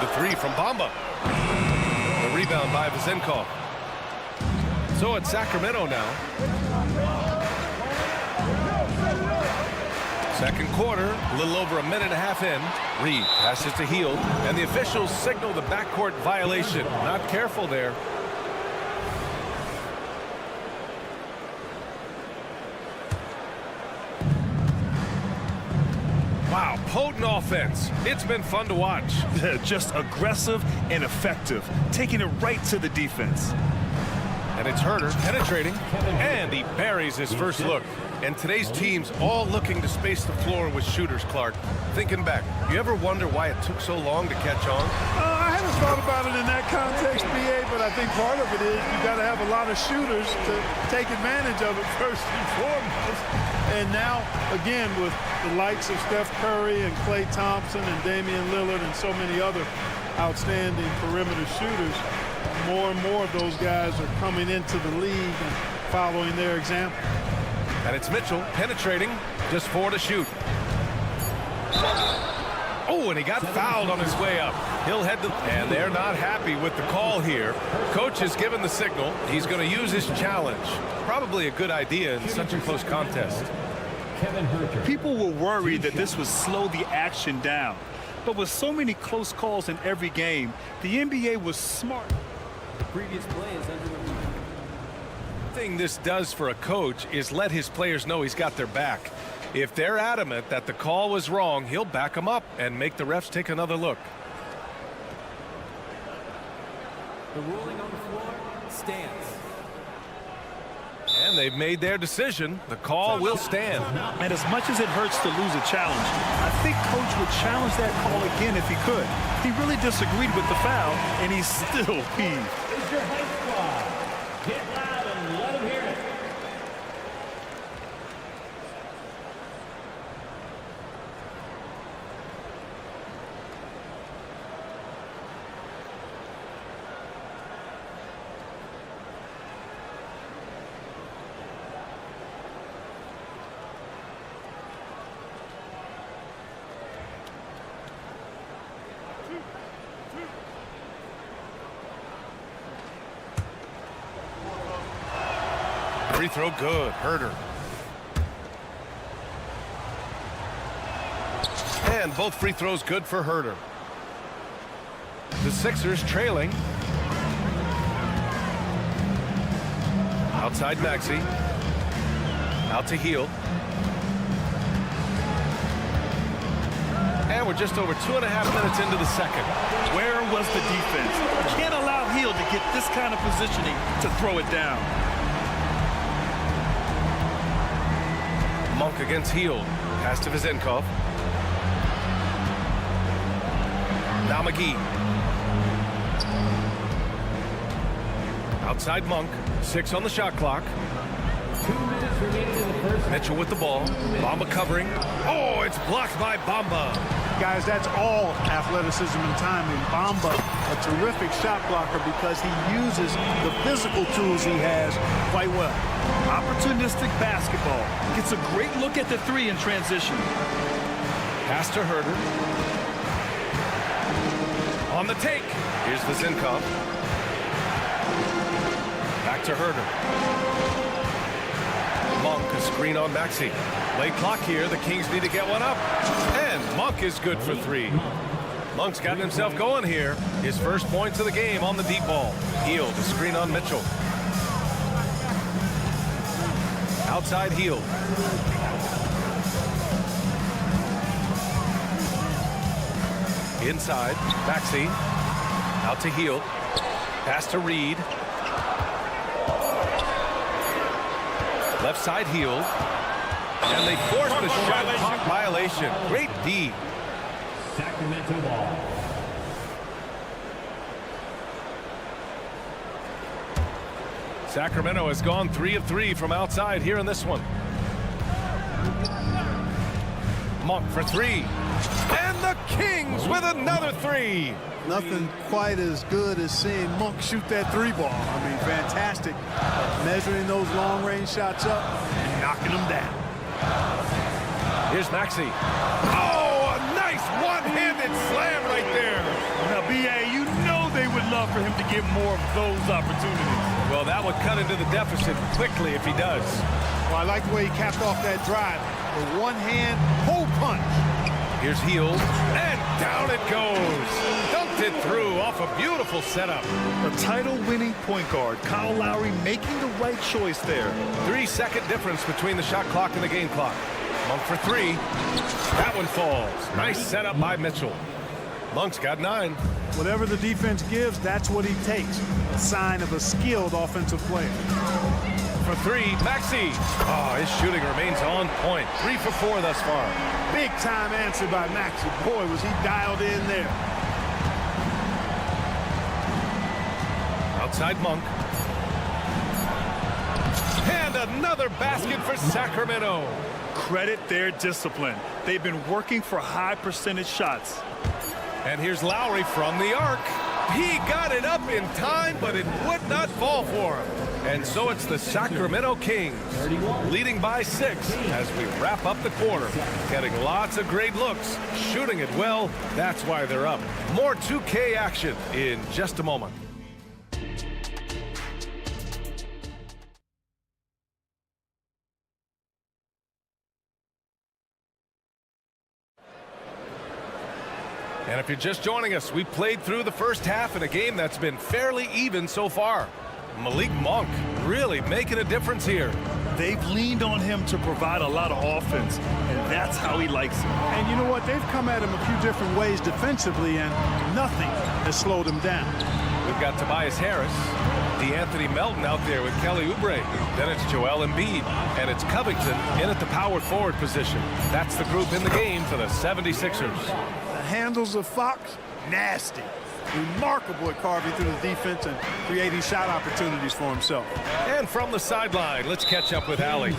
The 3 from Bamba. The rebound by Vizinkov. So it's Sacramento now. Second quarter, a little over a minute and a half in. Reed passes to Hield, and the officials signal the backcourt violation. Not careful there. Wow, potent offense. It's been fun to watch. Just aggressive and effective, taking it right to the defense. And it's Huerter penetrating, and he buries his first look. And today's team's all looking to space the floor with shooters, Clark. Thinking back, you ever wonder why it took so long to catch on? I haven't thought about it in that context, B.A., but I think part of it is you got to have a lot of shooters to take advantage of it first and foremost. And now, again, with the likes of Steph Curry and Klay Thompson and Damian Lillard and so many other outstanding perimeter shooters, more and more of those guys are coming into the league and following their example. And it's Mitchell penetrating, just 4 to shoot. Oh, and he got fouled on his way up. He'll head to, and they're not happy with the call here. Coach has given the signal. He's going to use his challenge. Probably a good idea in such a close contest. People were worried that this would slow the action down. But with so many close calls in every game, the NBA was smart. The previous play is under review. The thing this does for a coach is let his players know he's got their back. If they're adamant that the call was wrong, he'll back them up and make the refs take another look. The ruling on the floor stands. And they've made their decision. The call will stand. And as much as it hurts to lose a challenge, I think Coach would challenge that call again if he could. He really disagreed with the foul, and he's still peeved. Is your high squad. Get loud and let them hear it. Free throw good. Herter. And both free throws good for Herter. The Sixers trailing. Outside Maxey. Out to Hield. And we're just over 2.5 minutes into the second. Where was the defense? You can't allow Hield to get this kind of positioning to throw it down. Monk against Hield. Pass to Vizenkov. Now McGee. Outside Monk. 6 on the shot clock. 2 minutes remaining in the first. Mitchell with the ball. Bamba covering. Oh, it's blocked by Bamba. Guys, that's all athleticism and timing. Bamba, a terrific shot blocker because he uses the physical tools he has quite well. Opportunistic basketball. Gets a great look at the three in transition. Pass to Herter. On the take. Here's Vizenkov. Back to Herter. Monk, a screen on Maxey. Late clock here. The Kings need to get one up. And Monk is good for 3. Monk's gotten himself going here. His first points of the game on the deep ball. Hield, a screen on Mitchell. Outside Hield. Inside, Maxey. Out to Hield. Pass to Reed. Left side Hield. And they force the shot clock violation. Great D. Sacramento ball. Sacramento has gone 3 of 3 from outside here in this one. Monk for 3. And the Kings with another 3. Nothing quite as good as seeing Monk shoot that 3 ball. I mean, fantastic. Measuring those long-range shots up and knocking them down. Here's Maxey. Oh, a nice one-handed slam right there. Now, B.A., you know they would love for him to get more of those opportunities. Well, that would cut into the deficit quickly if he does. Well, I like the way he capped off that drive. With one hand, hole punch. Here's Hield, and down it goes. Dunked it through off a beautiful setup. A title-winning point guard, Kyle Lowry, making the right choice there. 3-second difference between the shot clock and the game clock. Monk for 3. That one falls. Nice setup by Mitchell. Monk's got 9. Whatever the defense gives, that's what he takes. A sign of a skilled offensive player. For 3, Maxey. Oh, his shooting remains on point. 3 for 4 thus far. Big time answer by Maxey. Boy, was he dialed in there. Outside Monk. And another basket for Sacramento. Credit their discipline. They've been working for high percentage shots. And here's Lowry from the arc. He got it up in time, but it would not fall for him. And so it's the Sacramento Kings leading by 6 as we wrap up the quarter. Getting lots of great looks, shooting it well. That's why they're up. More 2K action in just a moment. And if you're just joining us, we played through the first half in a game that's been fairly even so far. Malik Monk really making a difference here. They've leaned on him to provide a lot of offense, and that's how he likes it. And you know what? They've come at him a few different ways defensively, and nothing has slowed him down. We've got Tobias Harris, DeAnthony Melton out there with Kelly Oubre. Then it's Joel Embiid, and it's Covington in at the power forward position. That's the group in the game for the 76ers. The handles of Fox, nasty. Remarkable at carving through the defense and creating shot opportunities for himself. And from the sideline, let's catch up with Allie.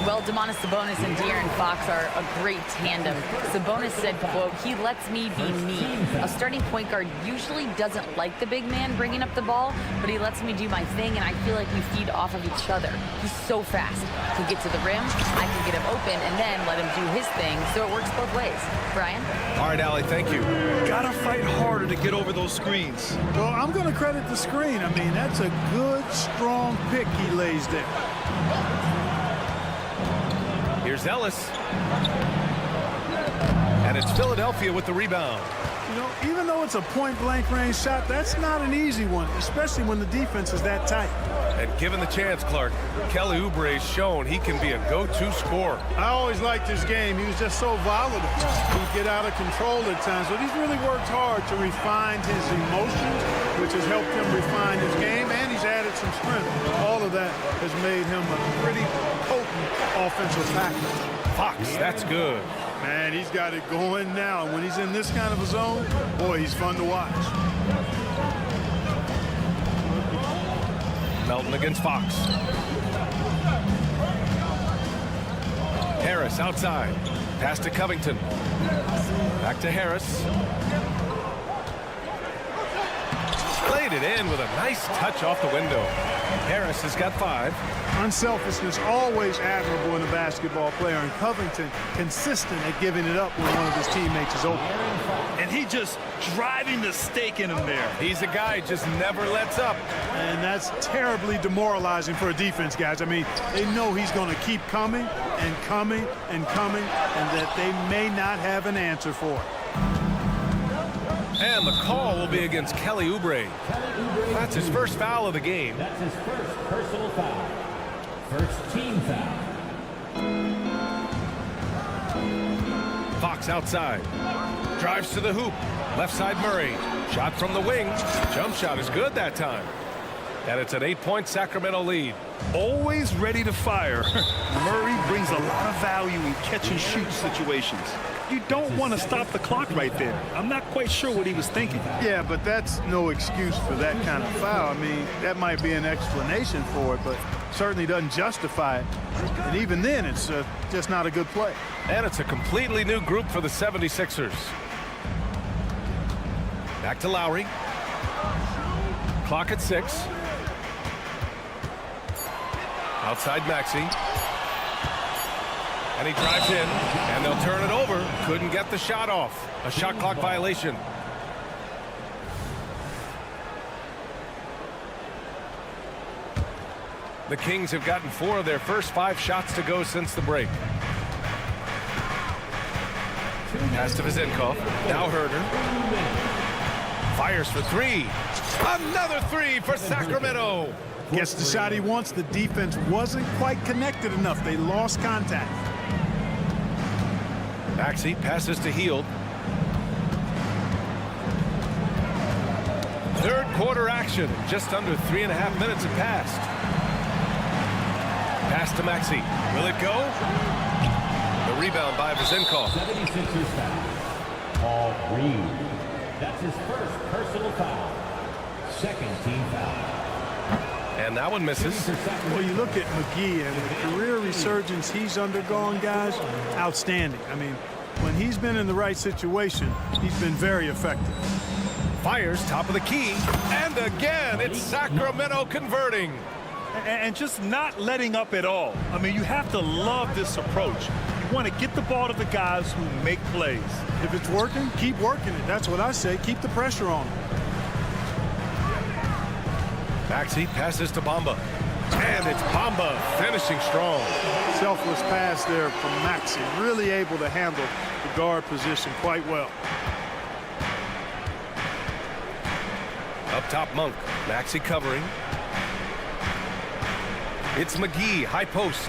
Well, Domantas Sabonis and De'Aaron Fox are a great tandem. Sabonis said, quote, "He lets me be me." A starting point guard usually doesn't like the big man bringing up the ball, but he lets me do my thing, and I feel like we feed off of each other. He's so fast. He'll get to the rim, I can get him open, and then let him do his thing, so it works both ways. Brian? All right, Allie, thank you. Gotta fight harder to get over those screens. Well, I'm going to credit the screen. I mean, that's a good, strong pick he lays there. Here's Ellis. And it's Philadelphia with the rebound. You know, even though it's a point-blank range shot, that's not an easy one, especially when the defense is that tight. And given the chance, Clark, Kelly Oubre's shown he can be a go-to scorer. I always liked his game. He was just so volatile. He'd get out of control at times, but he's really worked hard to refine his emotions, which has helped him refine his game, and he's added some strength. All of that has made him a pretty potent offensive package. Fox, that's good. Man, he's got it going now. When he's in this kind of a zone, boy, he's fun to watch. Melton against Fox. Harris outside. Pass to Covington. Back to Harris. Played it in with a nice touch off the window. Harris has got 5. Unselfishness always admirable in a basketball player, and Covington consistent at giving it up when one of his teammates is open. And he just driving the stake in him there. He's a guy just never lets up. And that's terribly demoralizing for a defense, guys. I mean, they know he's going to keep coming and coming and coming, and that they may not have an answer for it. And the call will be against Kelly Oubre. That's his first foul of the game. That's his first personal foul. First team foul. Fox outside. Drives to the hoop. Left side Murray. Shot from the wing. Jump shot is good that time. And it's an 8-point Sacramento lead. Always ready to fire. Murray brings a lot of value in catch-and-shoot situations. You don't want to stop the clock right there. I'm not quite sure what he was thinking. Yeah, but that's no excuse for that kind of foul. I mean, that might be an explanation for it, but certainly doesn't justify it. And even then, it's just not a good play. And it's a completely new group for the 76ers. Back to Lowry. Clock at 6. Outside Maxey. And he drives in, and they'll turn it over. Couldn't get the shot off. A shot clock violation. The Kings have gotten 4 of their first 5 shots to go since the break. Pass to Vezenkov. Now Herder. Fires for 3. Another 3 for Sacramento. Gets the shot he wants. The defense wasn't quite connected enough. They lost contact. Maxey passes to Hield. Third quarter action. Just under 3.5 minutes have passed. Pass to Maxey. Will it go? The rebound by Vezenkov. 76ers foul. Paul Reed. That's his first personal foul. Second team foul. And that one misses. Well, you look at McGee and the career resurgence he's undergone, guys, outstanding. I mean, when he's been in the right situation, he's been very effective. Fires top of the key. And again, it's Sacramento converting. And just not letting up at all. I mean, you have to love this approach. You want to get the ball to the guys who make plays. If it's working, keep working it. That's what I say. Keep the pressure on them. Maxey passes to Bamba. And it's Bamba finishing strong. Selfless pass there from Maxey. Really able to handle the guard position quite well. Up top, Monk. Maxey covering. It's McGee, high post.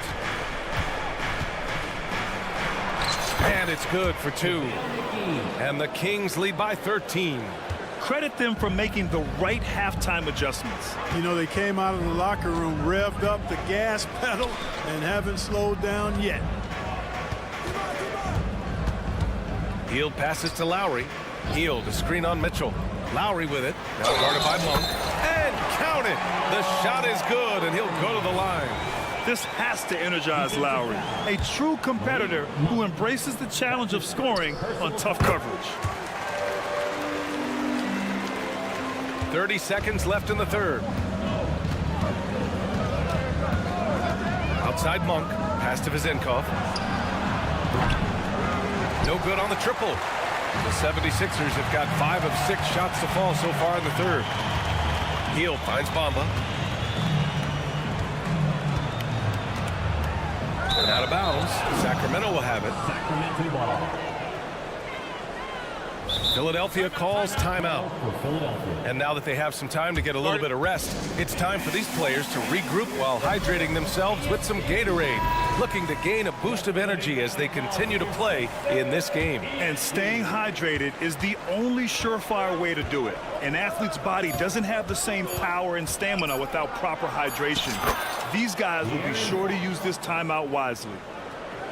And it's good for 2. And the Kings lead by 13. Credit them for making the right halftime adjustments. You know, they came out of the locker room, revved up the gas pedal, and haven't slowed down yet. Hield passes to Lowry. Hield, a screen on Mitchell. Lowry with it. Now guarded by Monk. And count it. The shot is good, and he'll go to the line. This has to energize Lowry, a true competitor who embraces the challenge of scoring on tough coverage. 30 seconds left in the third. Outside Monk. Pass to Vizenkov. No good on the triple. The 76ers have got 5 of 6 shots to fall so far in the third. Hield finds Bamba. And out of bounds. Sacramento will have it. Sacramento ball. Philadelphia calls timeout. And now that they have some time to get a little bit of rest, it's time for these players to regroup while hydrating themselves with some Gatorade, looking to gain a boost of energy as they continue to play in this game. And staying hydrated is the only surefire way to do it. An athlete's body doesn't have the same power and stamina without proper hydration. These guys will be sure to use this timeout wisely.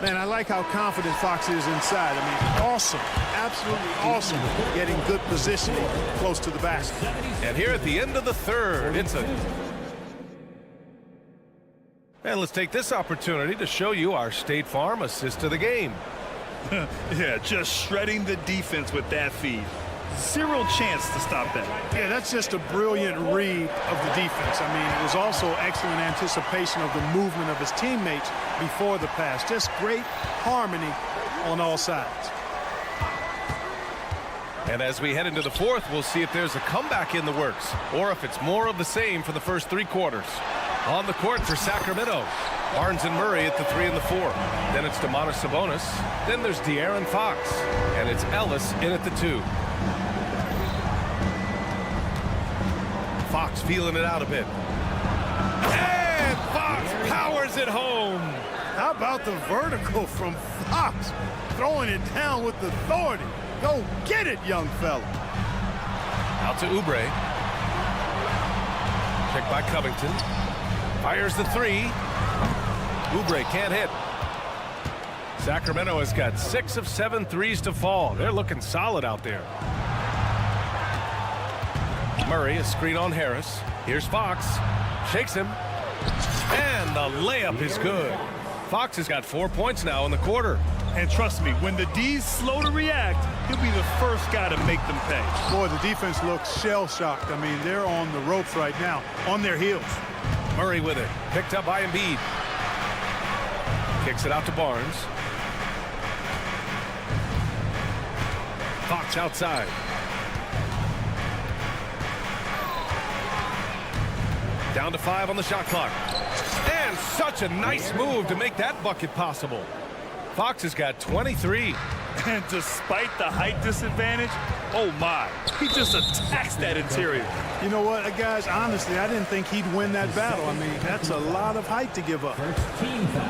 Man, I like how confident Fox is inside. I mean, awesome. Absolutely awesome. Getting good positioning close to the basket. And here at the end of the third, it's a... And let's take this opportunity to show you our State Farm assist of the game. Yeah, just shredding the defense with that feed. Zero chance to stop that. Yeah, that's just a brilliant read of the defense. I mean, it was also excellent anticipation of the movement of his teammates before the pass. Just great harmony on all sides. And as we head into the fourth, we'll see if there's a comeback in the works or if it's more of the same for the first 3 quarters. On the court for Sacramento, Barnes and Murray at the 3 and the 4. Then it's Domantas Sabonis. Then there's De'Aaron Fox. And it's Ellis in at the 2. Fox feeling it out a bit. And Fox powers it home. How about the vertical from Fox? Throwing it down with authority. Go get it, young fella. Out to Oubre. Checked by Covington. Fires the 3. Oubre can't hit. Sacramento has got 6 of 7 threes to fall. They're looking solid out there. Murray, a screen on Harris. Here's Fox. Shakes him. And the layup is good. Fox has got 4 points now in the quarter. And trust me, when the D's slow to react, he'll be the first guy to make them pay. Boy, the defense looks shell-shocked. I mean, they're on the ropes right now, on their heels. Murray with it. Picked up by Embiid. Kicks it out to Barnes. Fox outside. Down to 5 on the shot clock. And such a nice move to make that bucket possible. Fox has got 23. And despite the height disadvantage, oh my, he just attacks that interior. You know what, guys, honestly, I didn't think he'd win that battle. I mean, that's a lot of height to give up. First team foul.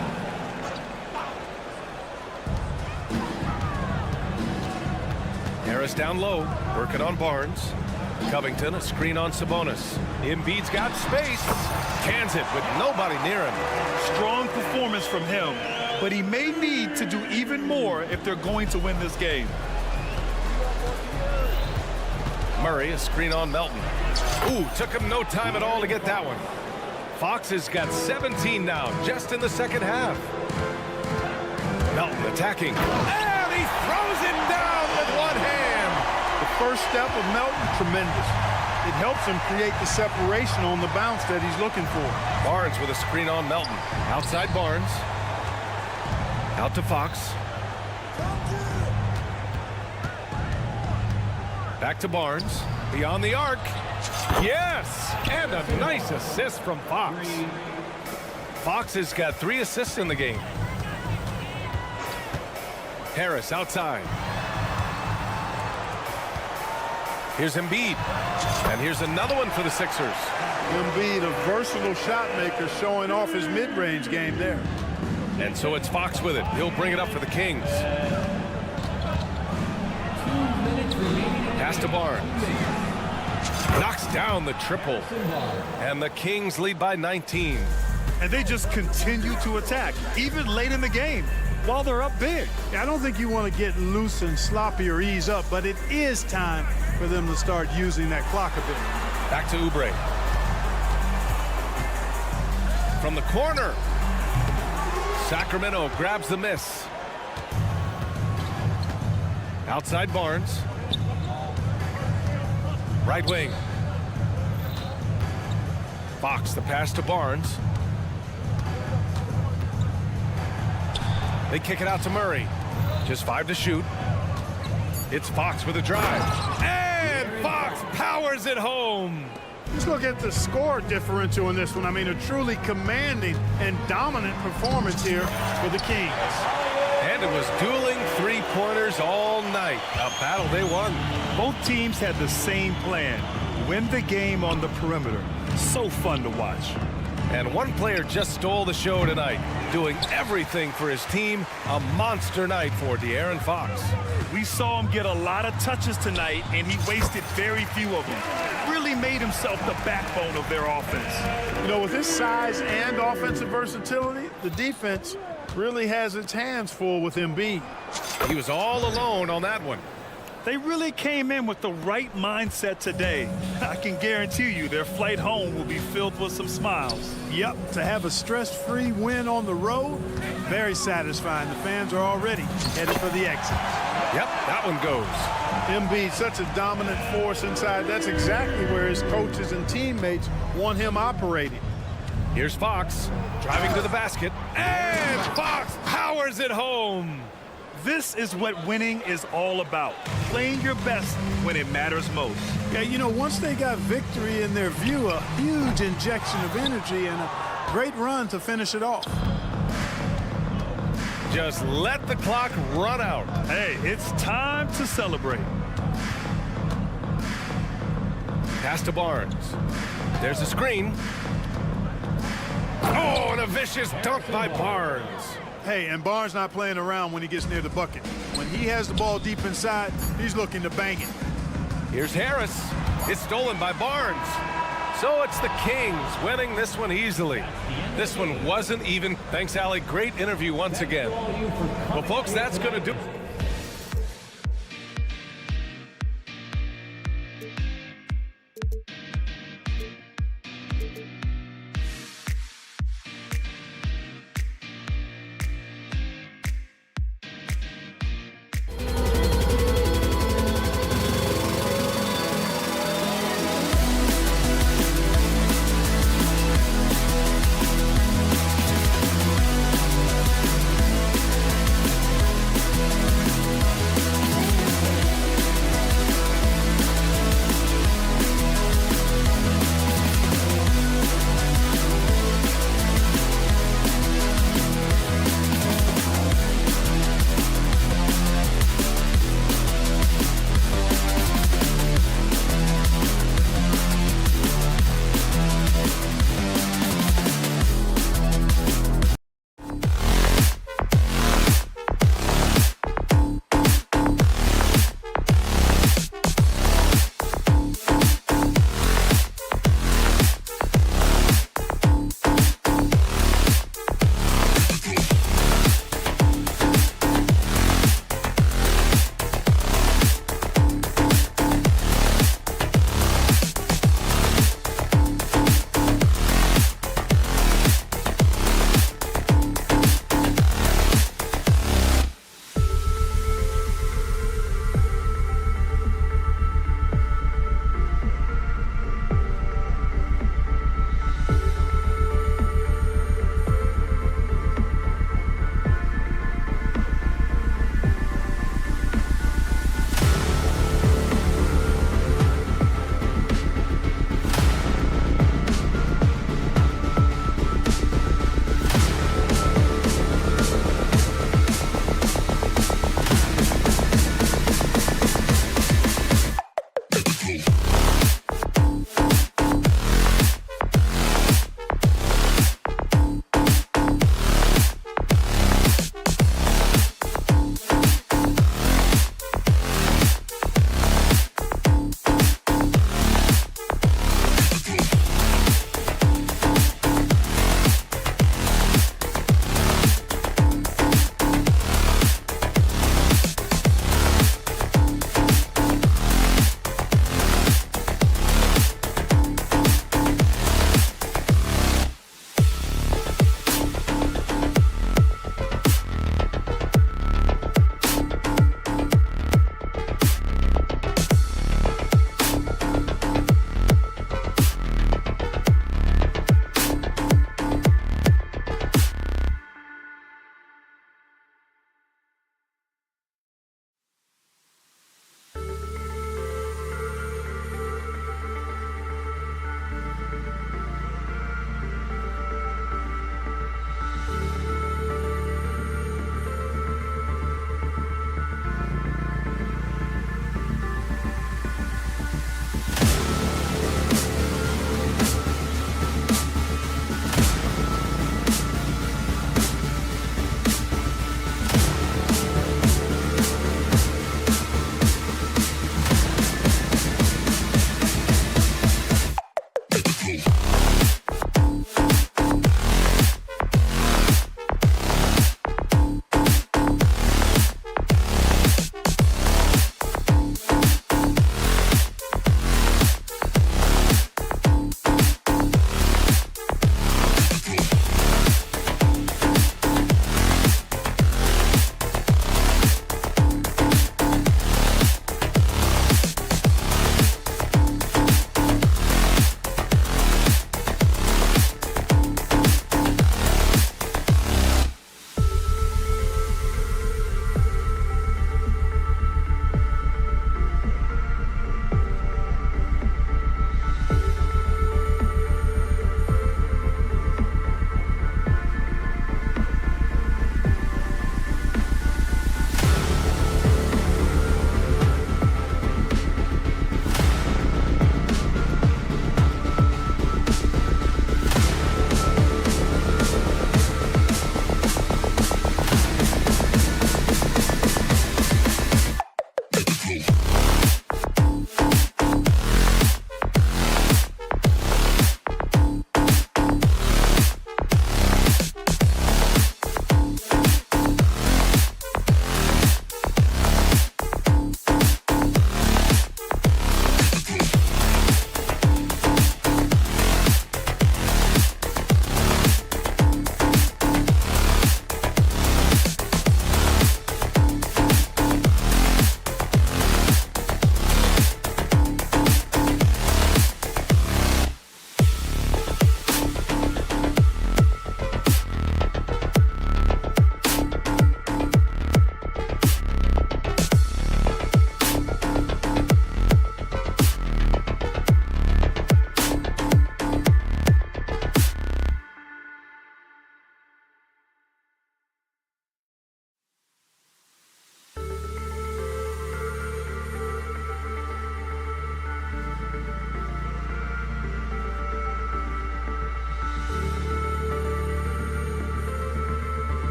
Harris down low, working on Barnes. Covington, a screen on Sabonis. Embiid's got space. Cans it with nobody near him. Strong performance from him, but he may need to do even more if they're going to win this game. Murray, a screen on Melton. Ooh, took him no time at all to get that one. Fox has got 17 now, just in the second half. Melton attacking. And he throws it down with one hand. The first step of Melton, tremendous. It helps him create the separation on the bounce that he's looking for. Barnes with a screen on Melton. Outside Barnes. Out to Fox. Back to Barnes. Beyond the arc. Yes! And a nice assist from Fox. Fox has got 3 assists in the game. Harris outside. Here's Embiid. And here's another one for the Sixers. Embiid, a versatile shot maker, showing off his mid-range game there. And so it's Fox with it. He'll bring it up for the Kings. Pass to Barnes. Knocks down the triple. And the Kings lead by 19. And they just continue to attack, even late in the game, while they're up big. I don't think you want to get loose and sloppy or ease up, but it is time for them to start using that clock a bit. Back to Oubre. From the corner. Sacramento grabs the miss. Outside Barnes. Right wing. Fox, the pass to Barnes. They kick it out to Murray. Just 5 to shoot. It's Fox with a drive. And Fox powers it home. Just look at the score differential in this one. I mean, a truly commanding and dominant performance here for the Kings. And it was dueling three-pointers all night. A battle they won. Both teams had the same plan. Win the game on the perimeter. So fun to watch. And one player just stole the show tonight, doing everything for his team. A monster night for De'Aaron Fox. We saw him get a lot of touches tonight, and he wasted very few of them. Really made himself the backbone of their offense. You know, with his size and offensive versatility, the defense really has its hands full with Embiid. He was all alone on that one. They really came in with the right mindset today. I can guarantee you their flight home will be filled with some smiles. Yep, to have a stress-free win on the road, very satisfying. The fans are already headed for the exit. Yep, that one goes. Embiid, such a dominant force inside. That's exactly where his coaches and teammates want him operating. Here's Fox, driving to the basket, and Fox powers it home. This is what winning is all about. Playing your best when it matters most. Yeah, you know, once they got victory in their view, a huge injection of energy and a great run to finish it off. Just let the clock run out. Hey, it's time to celebrate. Pass to Barnes. There's a screen. Oh, and a vicious dunk by Barnes. Hey, and Barnes not playing around when he gets near the bucket. When he has the ball deep inside, he's looking to bang it. Here's Harris. It's stolen by Barnes. So it's the Kings winning this one easily. This one wasn't even. Thanks, Allie. Great interview once again. Well, folks, that's going to do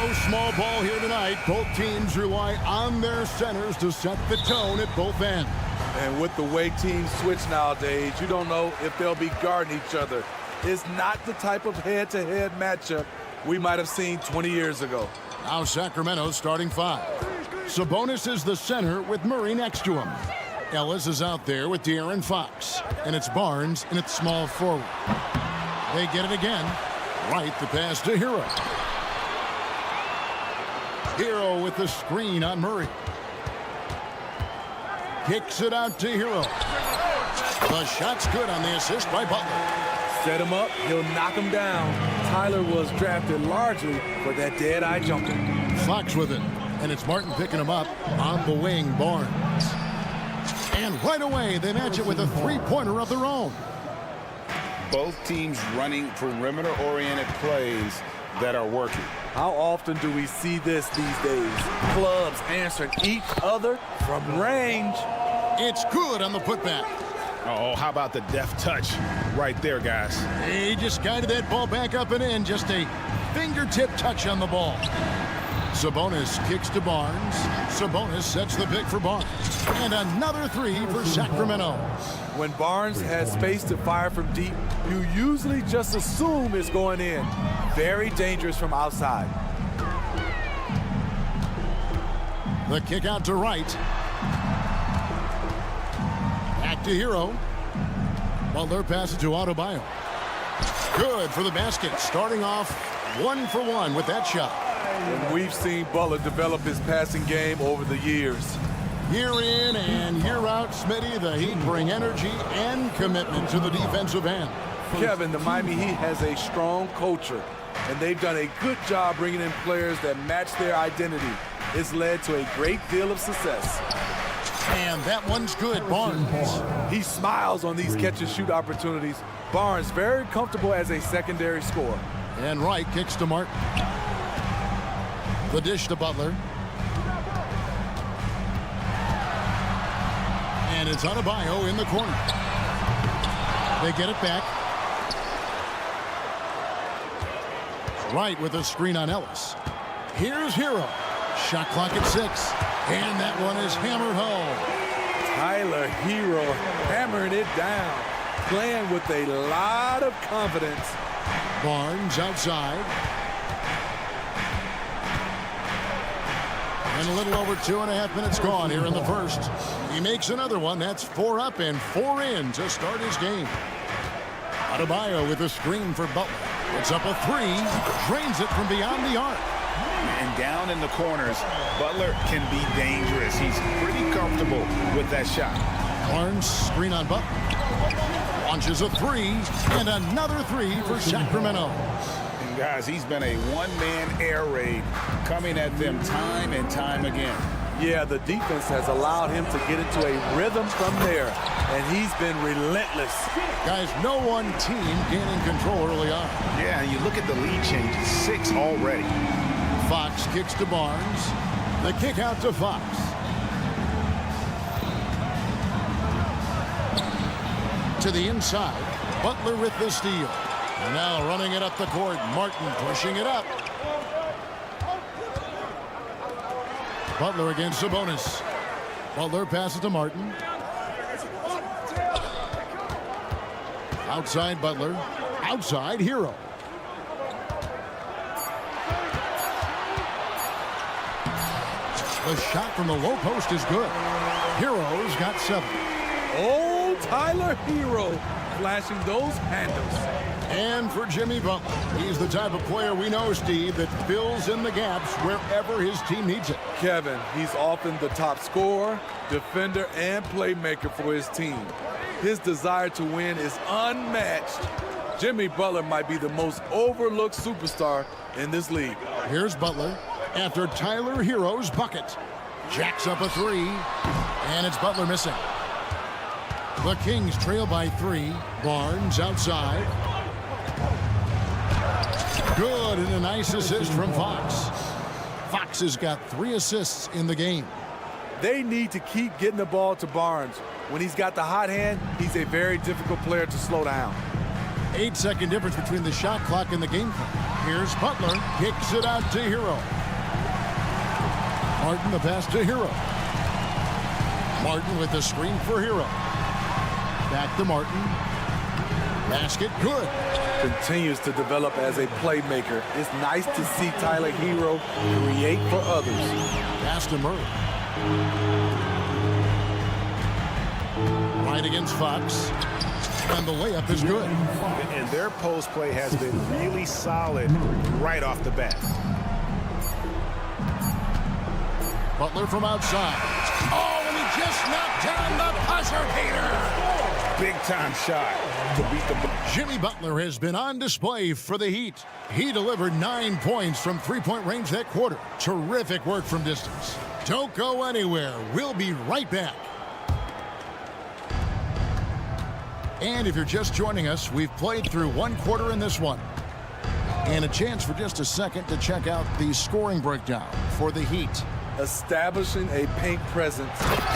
No small ball here tonight. Both teams rely on their centers to set the tone at both ends. And with the way teams switch nowadays, you don't know if they'll be guarding each other. It's not the type of head-to-head matchup we might have seen 20 years ago. Now Sacramento starting 5. Sabonis is the center with Murray next to him. Ellis is out there with De'Aaron Fox. And it's Barnes and it's small forward. They get it again. Right, the pass to Hero. Hero with the screen on Murray. Kicks it out to Hero. The shot's good on the assist by Butler. Set him up, he'll knock him down. Tyler was drafted largely for that dead-eye jumper. Fox with it, and it's Martin picking him up on the wing, Barnes. And right away, they match it with a three-pointer of their own. Both teams running perimeter-oriented plays that are working. How often do we see this these days? Clubs answering each other from range. It's good on the putback. Oh, how about the deft touch right there, guys? He just guided that ball back up and in. Just a fingertip touch on the ball. Sabonis kicks to Barnes. Sabonis sets the pick for Barnes. And another three for Sacramento. When Barnes has space to fire from deep, you usually just assume it's going in. Very dangerous from outside. The kick out to Wright. Back to Hero. Butler passes to Adebayo. Good for the basket. Starting off 1 for 1 with that shot. And we've seen Butler develop his passing game over the years. Year in and year out, Smitty, the Heat bring energy and commitment to the defensive end. Kevin, the Miami Heat has a strong culture, and they've done a good job bringing in players that match their identity. It's led to a great deal of success. And that one's good, Barnes. He smiles on these catch-and-shoot opportunities. Barnes very comfortable as a secondary scorer. And Wright kicks to Martin. The dish to Butler. And it's Adebayo in the corner. They get it back. Wright with a screen on Ellis. Here's Hero. Shot clock at 6. And that one is hammered home. Tyler Hero hammering it down. Playing with a lot of confidence. Barnes outside. And a little over 2.5 minutes gone here in the first. He makes another one. That's 4 up and 4 in to start his game. Adebayo with a screen for Butler. It's up a 3. Drains it from beyond the arc. And down in the corners, Butler can be dangerous. He's pretty comfortable with that shot. Barnes screen on Butler. Launches a 3. And another 3 for Sacramento. Guys, he's been a one-man air raid coming at them time and time again. Yeah, the defense has allowed him to get into a rhythm from there, and he's been relentless. Guys, no one team gaining control early on. Yeah, and you look at the lead changes, 6 already. Fox kicks to Barnes. The kick out to Fox. To the inside, Butler with the steal. And now running it up the court, Martin pushing it up. Butler against Sabonis. Butler passes to Martin. Outside Butler. Outside Hero. The shot from the low post is good. Hero's got 7. Oh, Tyler Hero flashing those handles. And for Jimmy Butler, he's the type of player we know, Steve, that fills in the gaps wherever his team needs it. Kevin, he's often the top scorer, defender, and playmaker for his team. His desire to win is unmatched. Jimmy Butler might be the most overlooked superstar in this league. Here's Butler after Tyler Hero's bucket. Jacks up a 3, and it's Butler missing. The Kings trail by 3. Barnes outside. Good, and a nice assist from Fox. Fox has got 3 assists in the game. They need to keep getting the ball to Barnes. When he's got the hot hand, he's a very difficult player to slow down. 8-second difference between the shot clock and the game clock. Here's Butler. Kicks it out to Hero. Martin the pass to Hero. Martin with the screen for Hero. Back to Martin. Basket good. Continues to develop as a playmaker. It's nice to see Tyler Hero create for others. Pass to Murray. Right against Fox. And the layup is good. And their post play has been really solid right off the bat. Butler from outside. Oh, and he just knocked down the buzzer beater. Big time shot to beat the... Jimmy Butler has been on display for the Heat. He delivered 9 points from three-point range that quarter. Terrific work from distance. Don't go anywhere. We'll be right back. And if you're just joining us, we've played through one quarter in this one. And a chance for just a second to check out the scoring breakdown for the Heat. Establishing a paint presence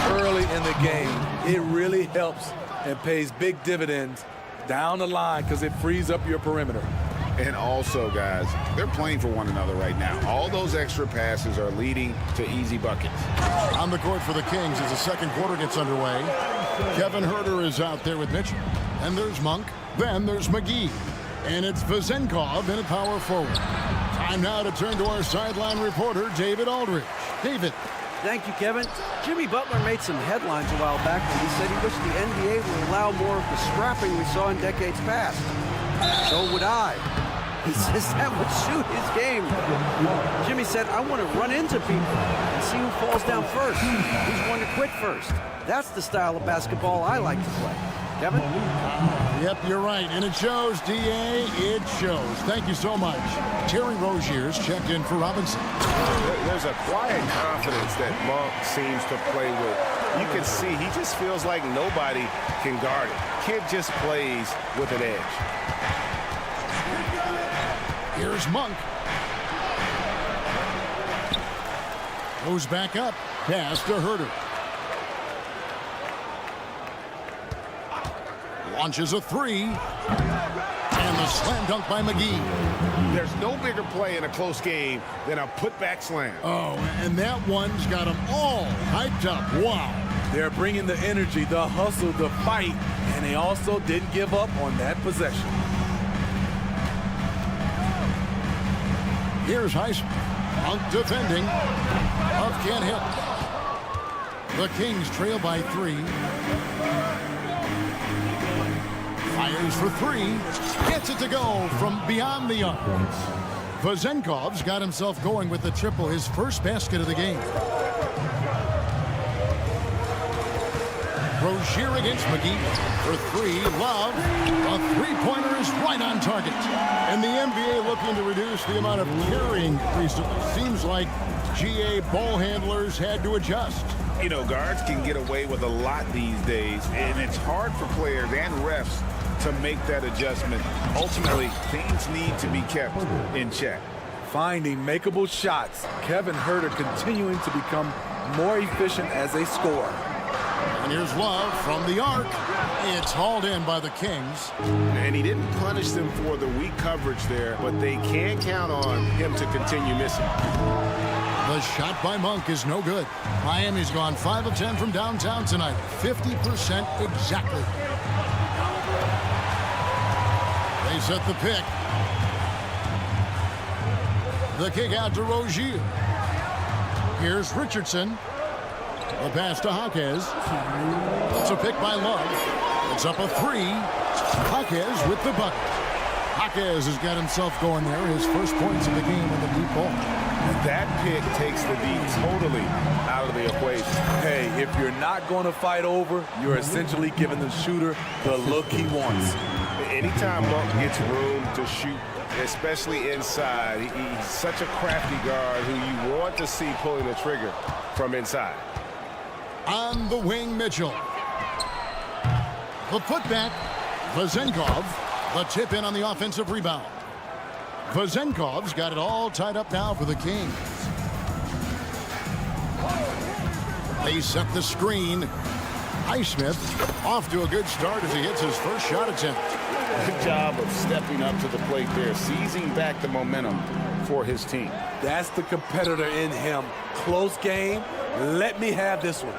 early in the game, it really helps and pays big dividends down the line because it frees up your perimeter. And also, guys, they're playing for one another right now. All those extra passes are leading to easy buckets. On the court for the Kings as the second quarter gets underway. Kevin Huerter is out there with Mitchell. And there's Monk. Then there's McGee. And it's Vezenkov in at power forward. Time now to turn to our sideline reporter, David Aldridge. David. Thank you, Kevin. Jimmy Butler made some headlines a while back when he said he wished the NBA would allow more of the scrapping we saw in decades past. So would I. He says that would suit his game. Jimmy said, I want to run into people and see who falls down first, who's going to quit first. That's the style of basketball I like to play. Kevin? Yep, you're right. And it shows, D.A. It shows. Thank you so much. Terry Rozier's checked in for Robinson. There's a quiet confidence that Monk seems to play with. You can see he just feels like nobody can guard it. Kid just plays with an edge. Here's Monk. Goes back up. Pass to Huerter. Launches a three. And the slam dunk by McGee. There's no bigger play in a close game than a putback slam. Oh, and that one's got them all hyped up. Wow. They're bringing the energy, the hustle, the fight, and they also didn't give up on that possession. Here's Heisman. Monk defending. Love can't hit. The Kings trail by 3. Fires for 3. Gets it to go from beyond the arc. Vezenkov's got himself going with the triple, his first basket of the game. Rozier against McGee for 3. Love. A three-pointer is right on target. And the NBA looking to reduce the amount of carrying recently. Seems like GA ball handlers had to adjust. You know, guards can get away with a lot these days, and it's hard for players and refs to make that adjustment. Ultimately, things need to be kept in check. Finding makeable shots. Kevin Huerter continuing to become more efficient as a scorer. And here's Love from the arc. It's hauled in by the Kings. And he didn't punish them for the weak coverage there, but they can count on him to continue missing. The shot by Monk is no good. Miami's gone 5 of 10 from downtown tonight. 50% exactly. They set the pick. The kick out to Rozier. Here's Richardson. The pass to Jaquez. It's a pick by Love. It's up a 3. Jaquez with the bucket. Jaquez has got himself going there. His first points of the game on the deep ball. That pick takes the D totally out of the equation. Hey, if you're not going to fight over, you're essentially giving the shooter the look he wants. Anytime Monk gets room to shoot, especially inside, he's such a crafty guard who you want to see pulling the trigger from inside. On the wing, Mitchell. The putback, Vezenkov. The tip in on the offensive rebound. Vezenkov's got it all tied up now for the Kings. They set the screen. Highsmith off to a good start as he hits his first shot attempt. Good job of stepping up to the plate there, seizing back the momentum for his team. That's the competitor in him. Close game. Let me have this one.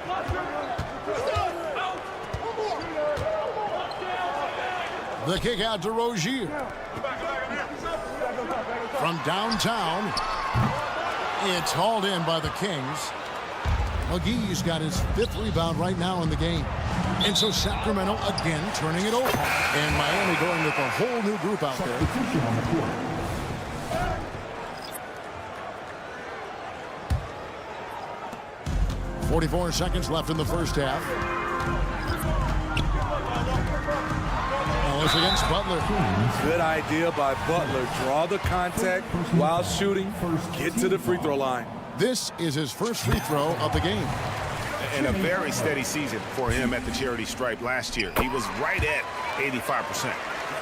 The kick out to Rozier. From downtown, it's hauled in by the Kings. McGee's got his 5th rebound right now in the game. And so Sacramento again turning it over. And Miami going with a whole new group out there. 44 seconds left in the first half. Ellis against Butler. Good idea by Butler. Draw the contact while shooting. Get to the free throw line. This is his first free throw of the game. And a very steady season for him at the charity stripe last year. He was right at 85%.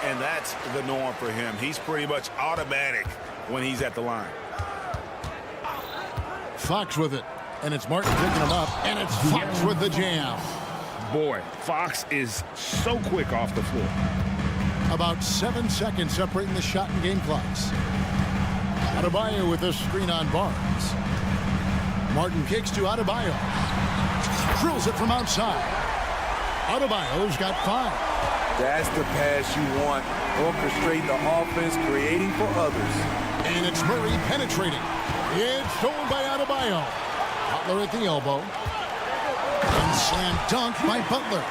And that's the norm for him. He's pretty much automatic when he's at the line. Fox with it. And it's Martin picking him up. And it's Fox with the jam. Boy, Fox is so quick off the floor. About 7 seconds separating the shot and game clocks. Adebayo with a screen on Barnes. Martin kicks to Adebayo. Drills it from outside. Adebayo's got 5. That's the pass you want. Orchestrating the offense, creating for others. And it's Murray penetrating. It's stolen by Adebayo. Butler at the elbow. And slam dunk by Butler.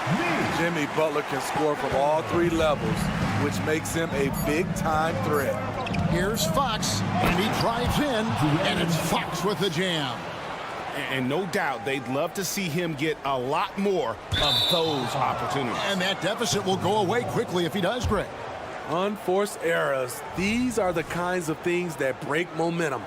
Jimmy Butler can score from all 3 levels, which makes him a big-time threat. Here's Fox, and he drives in, and it's Fox with the jam. And no doubt they'd love to see him get a lot more of those opportunities. And that deficit will go away quickly if he does, Greg. Unforced errors. These are the kinds of things that break momentum.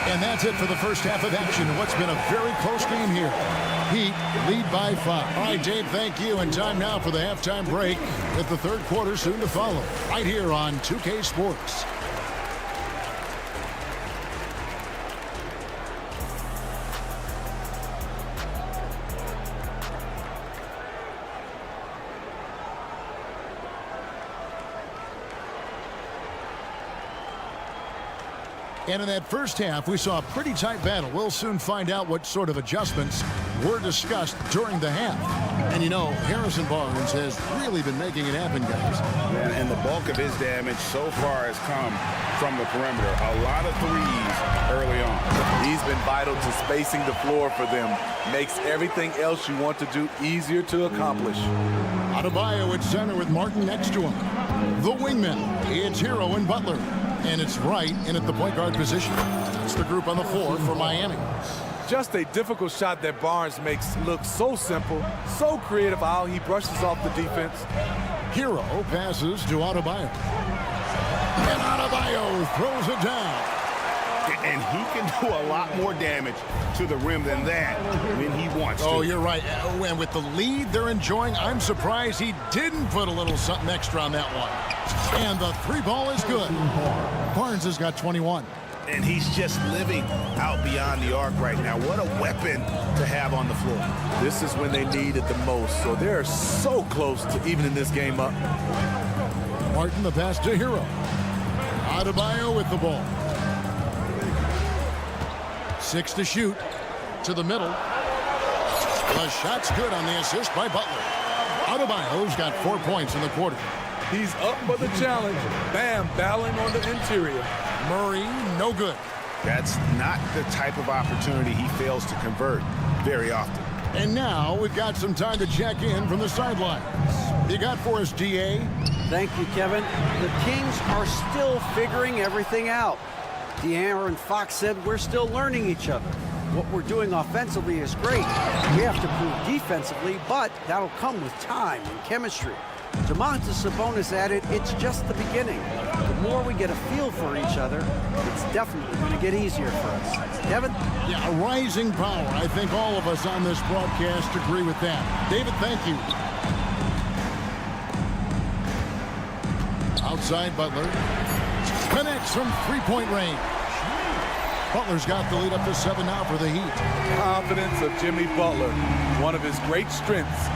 And that's it for the first half of action in what's been a very close game here. Heat lead by 5. All right, Dave, thank you. And time now for the halftime break with the third quarter soon to follow. Right here on 2K Sports. And in that first half, we saw a pretty tight battle. We'll soon find out what sort of adjustments were discussed during the half. And you know, Harrison Barnes has really been making it happen, guys. Yeah, and the bulk of his damage so far has come from the perimeter. A lot of threes early on. He's been vital to spacing the floor for them. Makes everything else you want to do easier to accomplish. Adebayo at center with Martin next to him. The wingman, it's Hero and Butler. And it's Wright in at the point guard position. That's the group on the floor for Miami. Just a difficult shot that Barnes makes look so simple, so creative how he brushes off the defense. Hero passes to Adebayo. And Adebayo throws it down. And he can do a lot more damage to the rim than that when he wants to. Oh, you're right. And with the lead they're enjoying, I'm surprised he didn't put a little something extra on that one. And the 3 ball is good. Barnes has got 21. And he's just living out beyond the arc right now. What a weapon to have on the floor. This is when they need it the most, so they're so close to evening this game up. Martin the pass to Hero. Adebayo with the ball. 6 to shoot. To the middle. The shot's good on the assist by Butler. Adebayo's got 4 points in the quarter. He's up for the challenge. Bam, battling on the interior. Murray, no good. That's not the type of opportunity he fails to convert very often. And now we've got some time to check in from the sidelines. You got for us, DA? Thank you, Kevin. The Kings are still figuring everything out. De'Aaron Fox said we're still learning each other. What we're doing offensively is great. We have to prove defensively, but that'll come with time and chemistry. Domantas Sabonis added, it's just the beginning. The more we get a feel for each other, it's definitely going to get easier for us. Kevin? Yeah, a rising power. I think all of us on this broadcast agree with that. David, thank you. Outside Butler. Connects from 3-point range. Butler's got the lead up to 7 now for the Heat. Confidence of Jimmy Butler, one of his great strengths.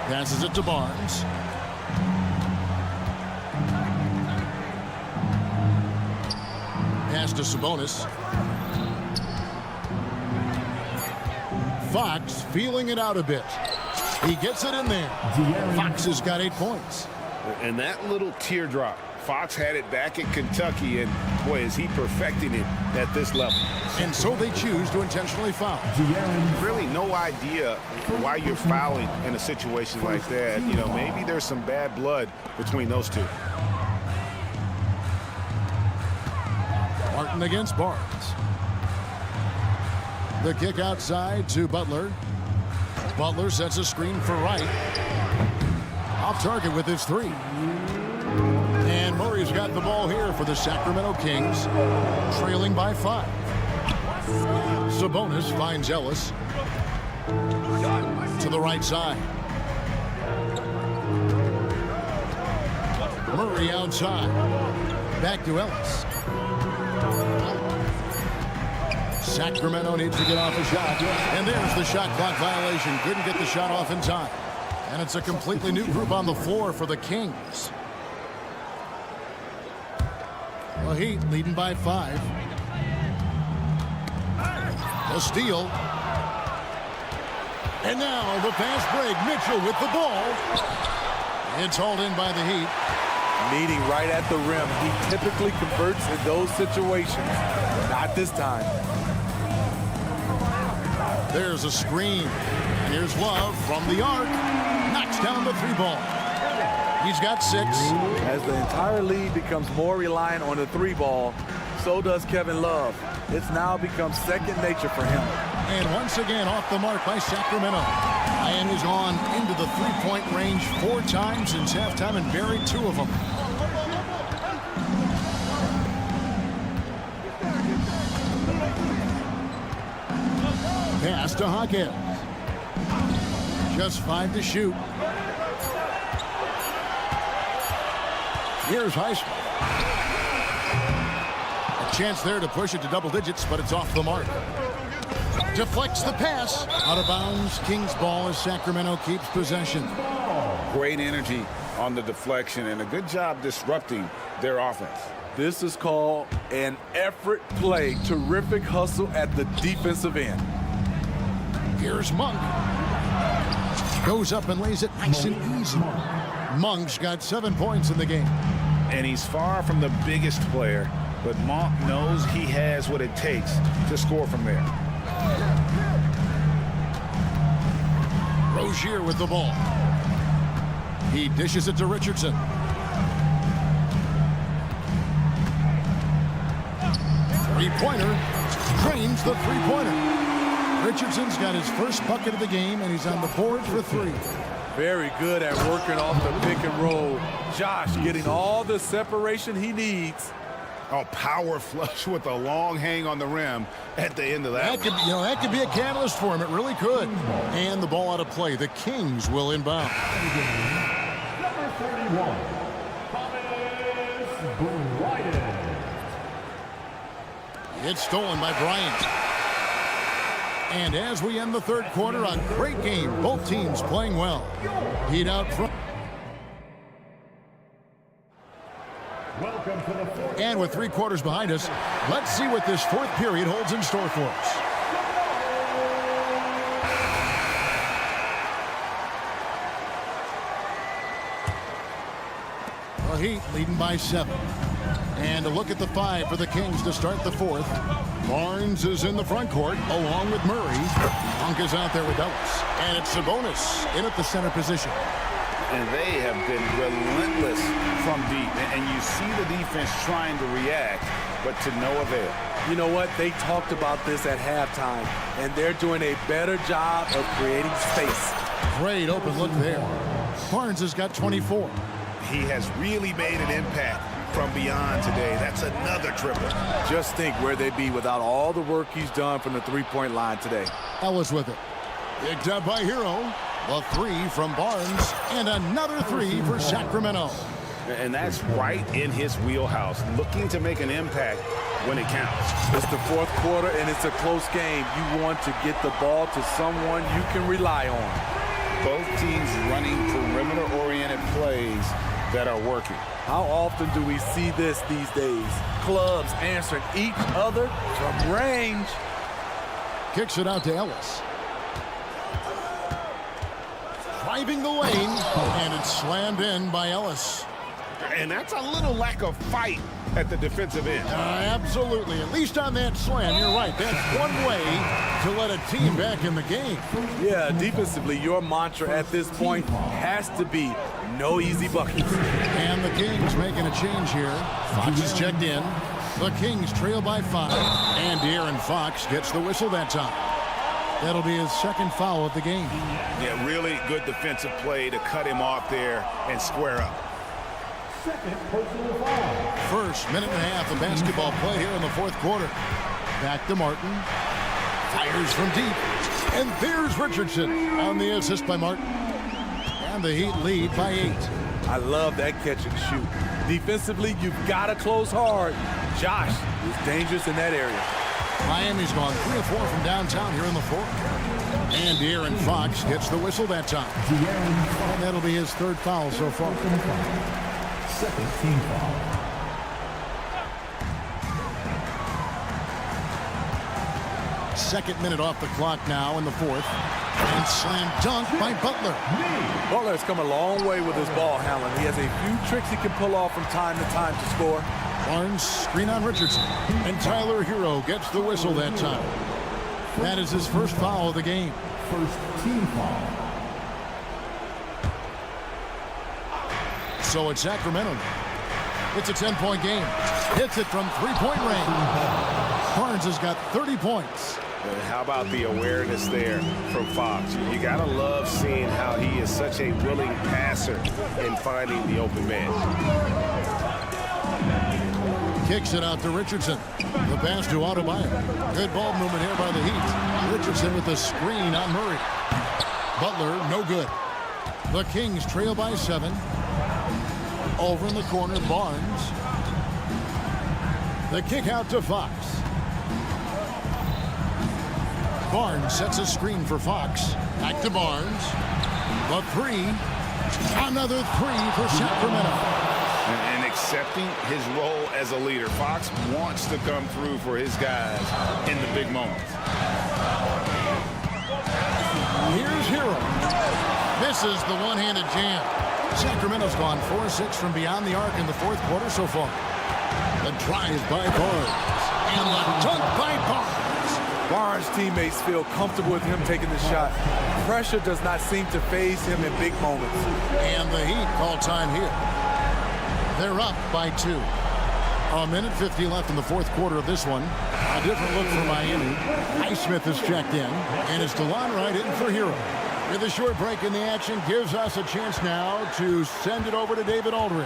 Passes it to Barnes. Pass to Sabonis. Fox feeling it out a bit. He gets it in there. Fox has got 8 points. And that little teardrop, Fox had it back in Kentucky, and boy, is he perfecting it at this level. And so they choose to intentionally foul. Really no idea why you're fouling in a situation like that. You know, maybe there's some bad blood between those two. Martin against Barnes. The kick outside to Butler. Butler sets a screen for Wright. Off target with his 3. And Murray's got the ball here for the Sacramento Kings, trailing by 5. Sabonis finds Ellis to the right side. Murray outside. Back to Ellis. Sacramento needs to get off a shot. And there's the shot clock violation. Couldn't get the shot off in time. And it's a completely new group on the floor for the Kings. The Heat leading by 5. The steal. And now the fast break. Mitchell with the ball. It's hauled in by the Heat. Meeting right at the rim. He typically converts in those situations. Not this time. There's a screen. And here's Love from the arc. Knocks down the 3 ball. He's got 6. As the entire league becomes more reliant on the 3 ball, so does Kevin Love. It's now become second nature for him. And once again off the mark by Sacramento. And has gone into the 3-point range 4 times since halftime and buried 2 of them. Pass to Hawkins. Just 5 to shoot. Here's Heisman. A chance there to push it to double digits, but it's off the mark. Deflects the pass. Out of bounds. Kings ball as Sacramento keeps possession. Great energy on the deflection and a good job disrupting their offense. This is called an effort play. Terrific hustle at the defensive end. Here's Monk. Goes up and lays it nice and easy. Monk's got 7 points in the game. And he's far from the biggest player, but Monk knows he has what it takes to score from there. Rozier with the ball. He dishes it to Richardson. Three-pointer. Drains the three-pointer. Richardson's got his first bucket of the game, and he's on the board for 3. Very good at working off the pick and roll. Josh getting all the separation he needs. Oh, power flush with a long hang on the rim at the end of that. That could be a catalyst for him. It really could. And the ball out of play. The Kings will inbound. Number 31, Thomas Bryant. It's stolen by Bryant. And as we end the 3rd quarter, a great game. Both teams playing well. Heat out front. Welcome to the 4th. And with 3 quarters behind us, let's see what this 4th period holds in store for us. The Heat leading by 7. And a look at the 5 for the Kings to start the 4th. Barnes is in the front court along with Murray. Monk is out there with Ellis. And it's Sabonis in at the center position. And they have been relentless from deep. And you see the defense trying to react, but to no avail. You know what? They talked about this at halftime, and they're doing a better job of creating space. Great open look there. Barnes has got 24. He has really made an impact from beyond today. That's another triple. Just think where they'd be without all the work he's done from the three-point line today. Ellis with it. Picked up by Hero. A 3 from Barnes. And another 3 for Sacramento. And that's right in his wheelhouse, looking to make an impact when it counts. It's the fourth quarter, and it's a close game. You want to get the ball to someone you can rely on. Both teams running perimeter-oriented plays that are working. How often do we see this these days? Clubs answering each other from range. Kicks it out to Ellis. Driving the lane, and it's slammed in by Ellis. And that's a little lack of fight at the defensive end. Absolutely. At least on that slam, you're right. That's one way to let a team back in the game. Yeah, defensively, your mantra at this point has to be no easy buckets. And the Kings making a change here. Fox is checked in. The Kings trail by 5. And De'Aaron Fox gets the whistle that time. That'll be his second foul of the game. Yeah, really good defensive play to cut him off there and square up. First minute and a half of basketball play here in the fourth quarter. Back to Martin. Fires from deep. And there's Richardson on the assist by Martin. And the Heat lead by 8. I love that catch and shoot. Defensively, you've got to close hard. Josh is dangerous in that area. Miami's gone 3 of 4 from downtown here in the fourth. And De'Aaron Fox gets the whistle that time. And that'll be his third foul so far. Second team foul. Second minute off the clock now in the fourth. And slam dunk by Butler. Butler has come a long way with his ball handling. He has a few tricks he can pull off from time to time to score. Barnes screen on Richardson. And Tyler Hero gets the whistle that time. That is his first foul of the game. First team foul. So it's Sacramento. It's a 10-point game. Hits it from three-point range. Barnes has got 30 points. And how about the awareness there from Fox? You got to love seeing how he is such a willing passer in finding the open man. Kicks it out to Richardson. The pass to Adebayo. Good ball movement here by the Heat. Richardson with the screen on Murray. Butler, no good. The Kings trail by 7. Over in the corner, Barnes. The kick out to Fox. Barnes sets a screen for Fox. Back to Barnes. The 3. Another 3 for Sacramento. And accepting his role as a leader. Fox wants to come through for his guys in the big moments. Here's Hero. Misses the one-handed jam. Sacramento's gone 4-6 from beyond the arc in the fourth quarter so far. The drive by Barnes. And the dunk by Barnes. Barnes' teammates feel comfortable with him taking the shot. Pressure does not seem to faze him in big moments. And the Heat call time here. They're up by 2. A minute 50 left in the fourth quarter of this one. A different look for Miami. Highsmith is checked in. And it's DeLon Wright in for Hero. With a short break in the action, gives us a chance now to send it over to David Aldridge.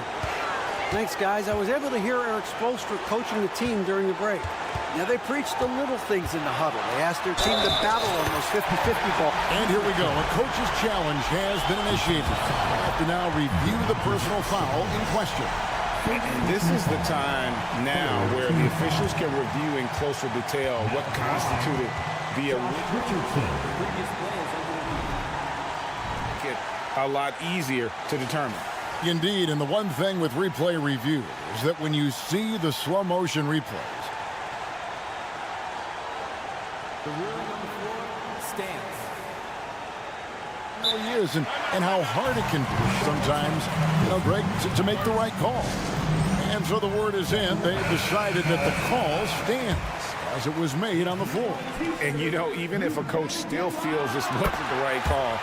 Thanks, guys. I was able to hear Eric Spoelstra coaching the team during the break. Now, they preached the little things in the huddle. They asked their team to battle on those 50-50 balls. And here we go. A coach's challenge has been initiated. We have to now review the personal foul in question. And this is the time now where the officials can review in closer detail what constituted the Richardson. A lot easier to determine. Indeed, and the one thing with replay review is that when you see the slow motion replays, The ruling on the floor stands. it really is, and how hard it can be sometimes, Greg, to make the right call. And so the word is in. They've decided that the call stands as it was made on the floor. And even if a coach still feels this wasn't the right call,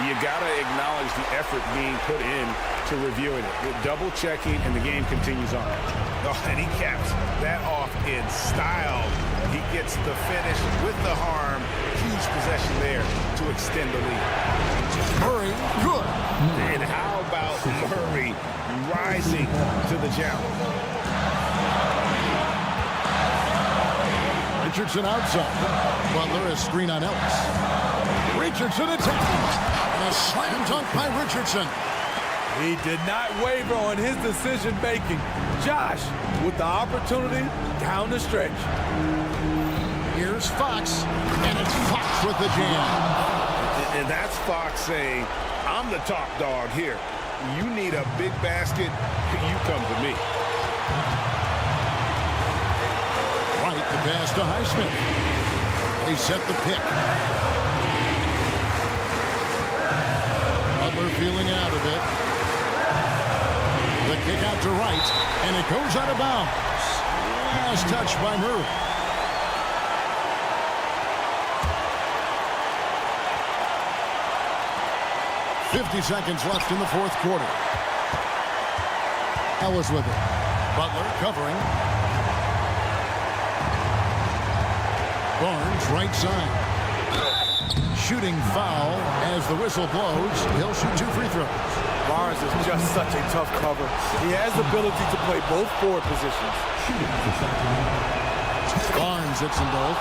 you got to acknowledge the effort being put in to reviewing it. Double checking, and the game continues on. Oh, and he caps that off in style. He gets the finish with the harm. Huge possession there to extend the lead. Murray, good. And how about Murray rising to the challenge? Richardson outside. Butler a screen on Ellis. Richardson attacking. And a slam dunk by Richardson. He did not waver on his decision-making. Josh with the opportunity down the stretch. Here's Fox, and it's Fox with the jam. And that's Fox saying, I'm the top dog here. You need a big basket, you come to me. Right, the pass to Highsmith. They set the pick. Butler feeling out of it. The kick out to Wright, and it goes out of bounds. Last touch by Murray. .50 seconds left in the fourth quarter. Ellis with it. Butler covering. Barnes right side. Shooting foul as the whistle blows. He'll shoot 2 free throws. Barnes is just such a tough cover. He has the ability to play both forward positions. Barnes hits them both.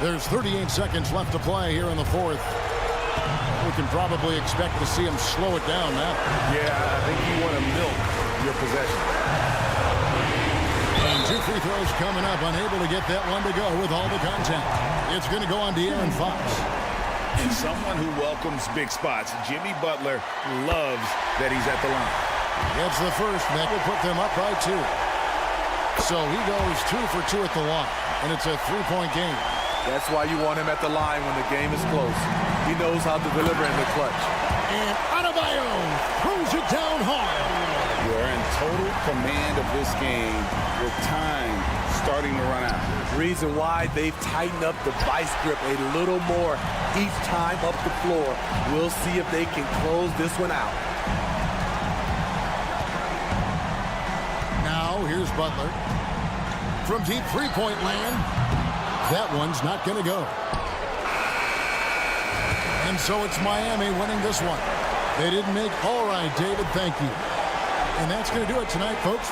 There's 38 seconds left to play here in the fourth. We can probably expect to see him slow it down now. Yeah, I think you want to milk your possession. And 2 free throws coming up, unable to get that one to go with all the contact. It's going to go on De'Aaron Fox. And someone who welcomes big spots, Jimmy Butler loves that he's at the line. Gets the first, that will put them up by 2. So he goes 2 for 2 at the line, and it's a 3-point game. That's why you want him at the line when the game is close. He knows how to deliver in the clutch. And Adebayo throws it down hard. You're in total command of this game with time starting to run out. Reason why they've tightened up the vice grip a little more each time up the floor. We'll see if they can close this one out. Now here's Butler. From deep three-point land. That one's not going to go. And so it's Miami winning this one. They didn't make... All right, David, thank you. And that's going to do it tonight, folks.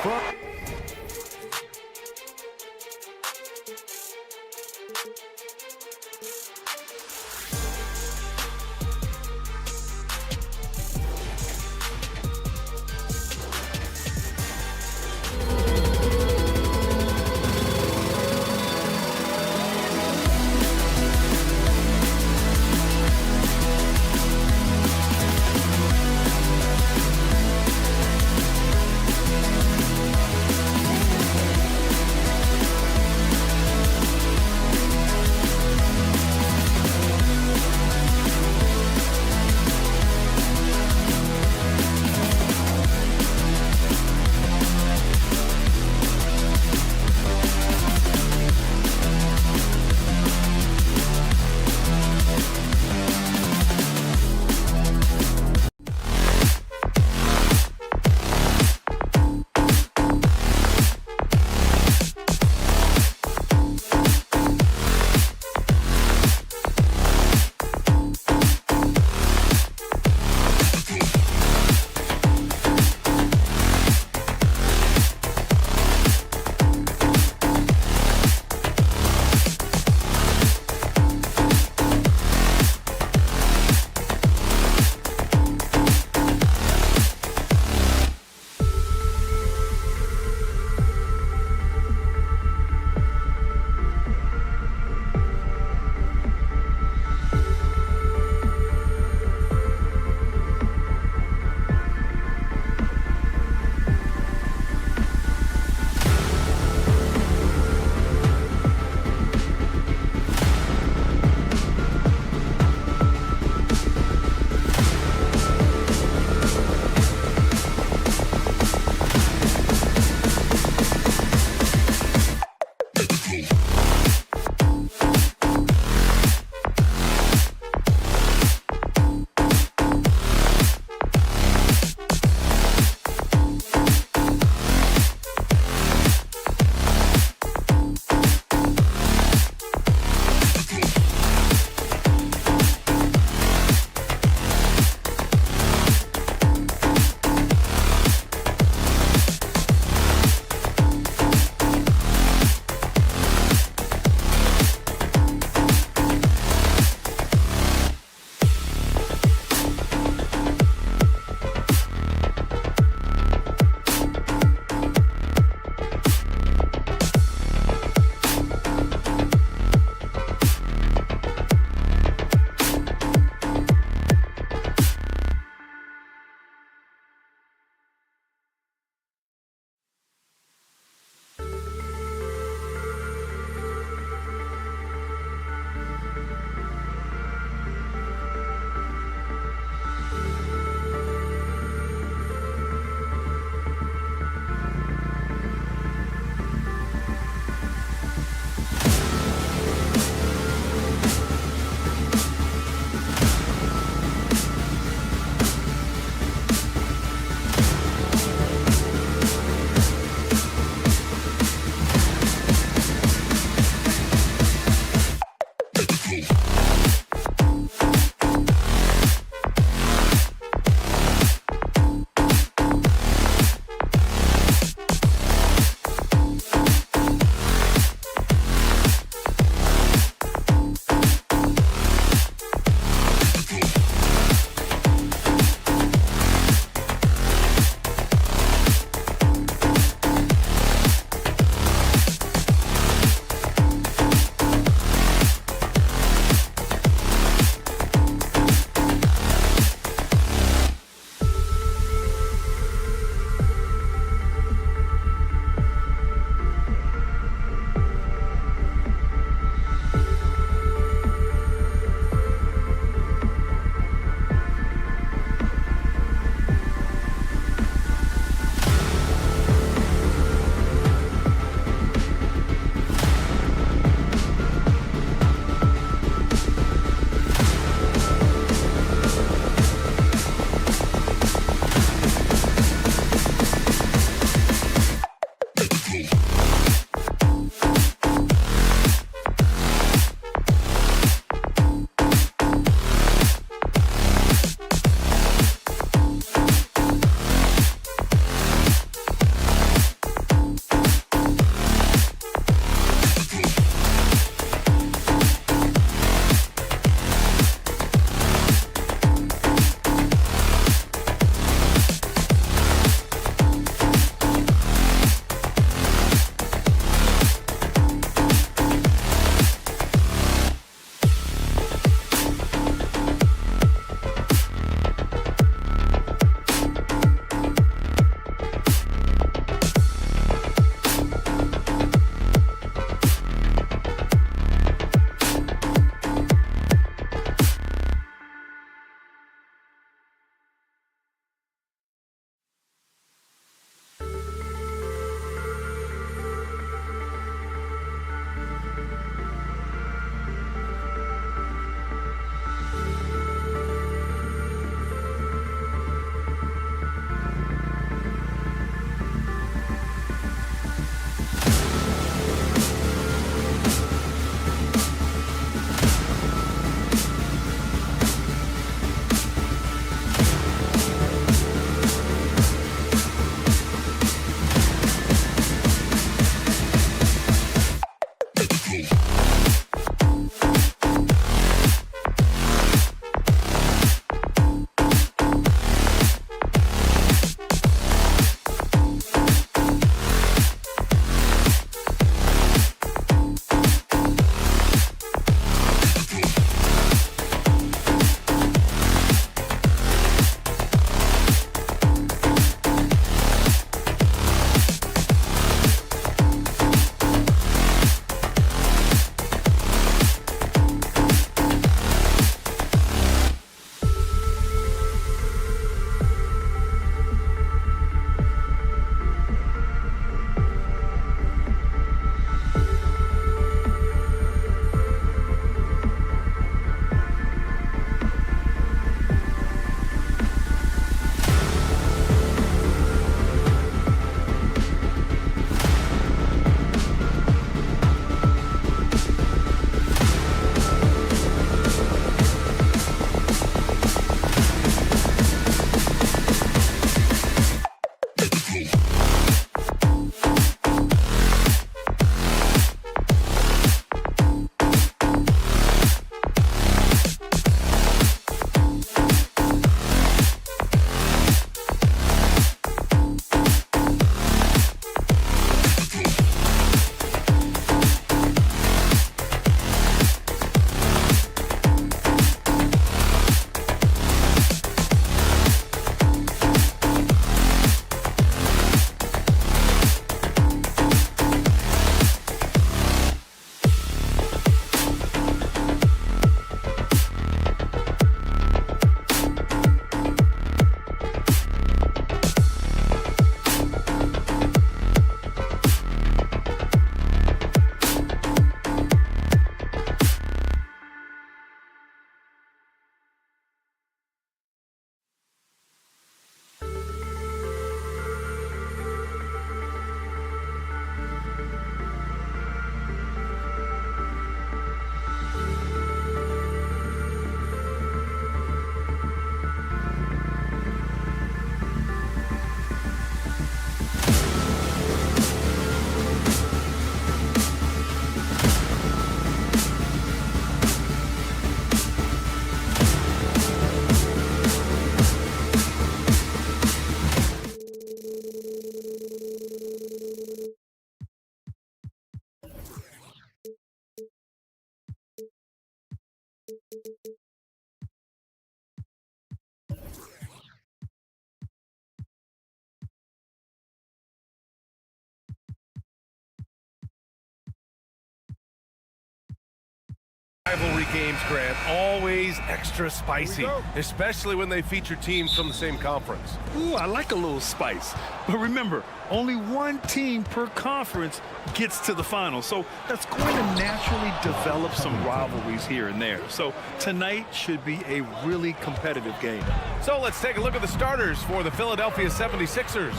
Rivalry games, Grant, always extra spicy, especially when they feature teams from the same conference. Ooh, I like a little spice. But remember, only one team per conference gets to the final. So that's going to naturally develop some rivalries here and there. So tonight should be a really competitive game. So let's take a look at the starters for the Philadelphia 76ers.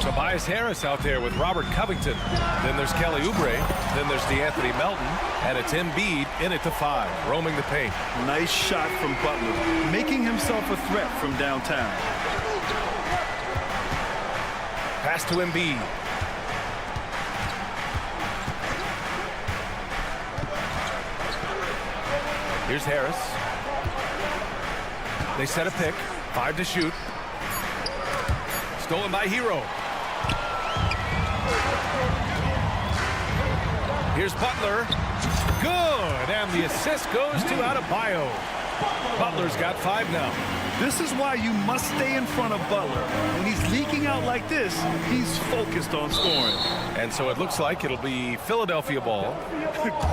Tobias Harris out there with Robert Covington. Then there's Kelly Oubre. Then there's DeAnthony Melton. And it's Embiid in at the 5, roaming the paint. Nice shot from Butler, making himself a threat from downtown. Pass to Embiid. Here's Harris. They set a pick. 5 to shoot. Stolen by Hero. Here's Butler. Good. And the assist goes to Adebayo. Butler's got 5 now. This is why you must stay in front of Butler. When he's leaking out like this, he's focused on scoring. And so it looks like it'll be Philadelphia ball.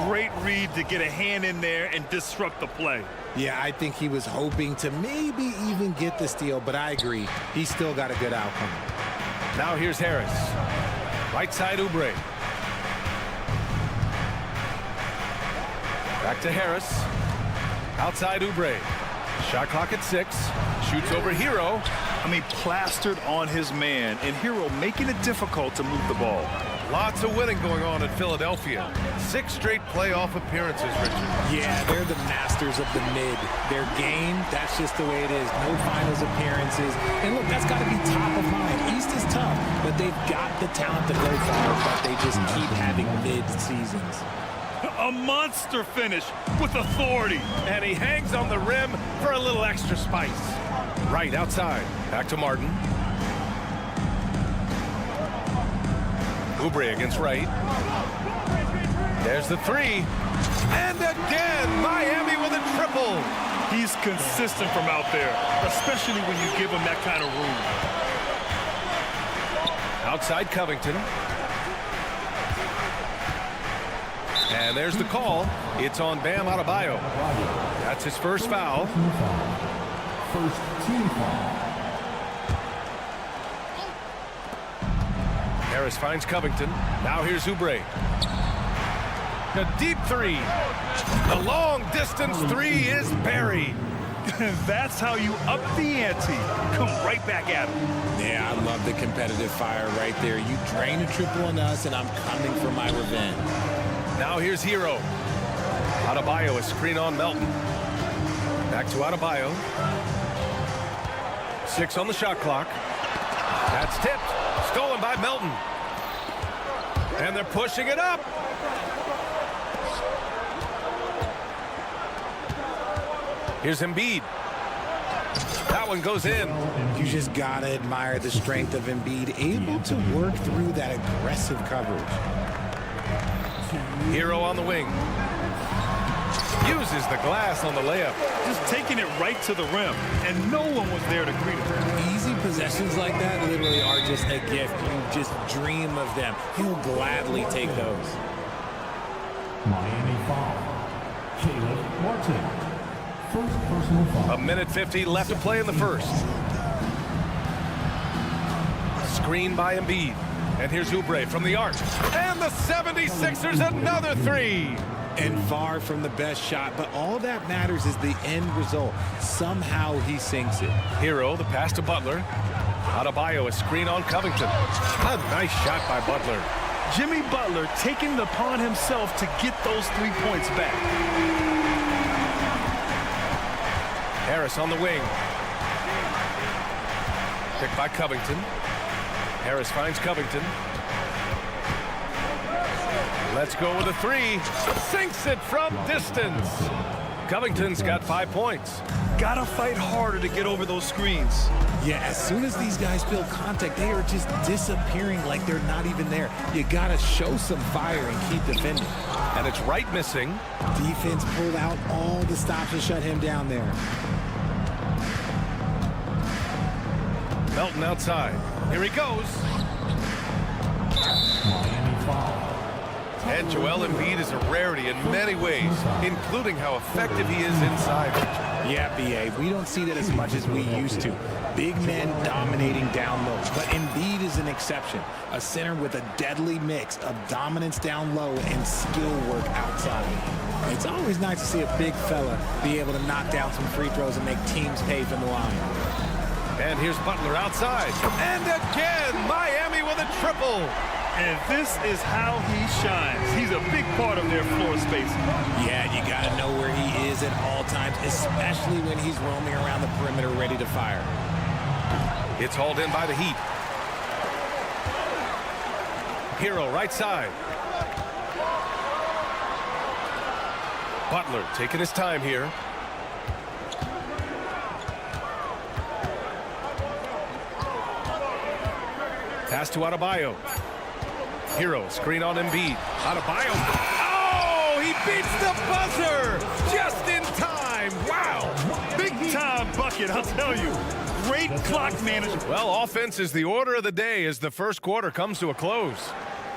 Great read to get a hand in there and disrupt the play. Yeah, I think he was hoping to maybe even get the steal, but I agree. He still got a good outcome. Now here's Harris. Right side Oubre. Back to Harris. Outside Oubre. Shot clock at 6. Shoots over Hero. I mean, plastered on his man, and Hero making it difficult to move the ball. Lots of winning going on in Philadelphia. 6 straight playoff appearances, Richard. Yeah, they're the masters of the mid. Their game, that's just the way it is. No finals appearances. And look, that's got to be top of mind. East is tough, but they've got the talent to go far, but they just keep having mid seasons. A monster finish with authority. And he hangs on the rim for a little extra spice. Right outside. Back to Martin. Oubre against Wright. There's the 3. And again, Miami with a triple. He's consistent from out there, especially when you give him that kind of room. Outside Covington. And there's the call. It's on Bam Adebayo. That's his first foul. First team foul. Harris finds Covington. Now here's Oubre. A deep 3. The long distance 3 is buried. That's how you up the ante. Come right back at him. Yeah, I love the competitive fire right there. You drain a triple on us, and I'm coming for my revenge. Now here's Hero. Adebayo, a screen on Melton. Back to Adebayo. 6 on the shot clock. That's tipped. Stolen by Melton. And they're pushing it up. Here's Embiid. That one goes in. You just gotta admire the strength of Embiid, able to work through that aggressive coverage. Hero on the wing. Uses the glass on the layup. Just taking it right to the rim, and no one was there to greet him. Easy possessions like that literally are just a gift. You just dream of them. He'll gladly take those. Miami foul. Caleb Martin. First personal foul. 1:50 left to play in the first. Screen by Embiid. And here's Oubre from the arc. And the 76ers another 3. And far from the best shot, but all that matters is the end result. Somehow he sinks it. Hero, the pass to Butler. Adebayo, a screen on Covington. A nice shot by Butler. Jimmy Butler taking it upon himself to get those 3 points back. Harris on the wing. Picked by Covington. Harris finds Covington. Let's go with a 3. Sinks it from distance. Covington's got 5 points. Gotta fight harder to get over those screens. Yeah, as soon as these guys feel contact, they are just disappearing like they're not even there. You gotta show some fire and keep defending. And it's Wright missing. Defense pulled out all the stops to shut him down there. Melton outside. Here he goes. Miami foul. And Joel Embiid is a rarity in many ways, including how effective he is inside. Yeah, B.A., we don't see that as much as we used to. Big men dominating down low, but Embiid is an exception. A center with a deadly mix of dominance down low and skill work outside. It's always nice to see a big fella be able to knock down some free throws and make teams pay from the line. And here's Butler outside. And again, Miami with a triple. And this is how he shines. He's a big part of their floor space. Yeah, you got to know where he is at all times, especially when he's roaming around the perimeter ready to fire. It's hauled in by the Heat. Hero right side. Butler taking his time here. Pass to Adebayo. Hero screen on Embiid. Adebayo. Oh, he beats the buzzer just in time. Wow. Big time bucket, I'll tell you. Great clock management. Well, offense is the order of the day as the first quarter comes to a close.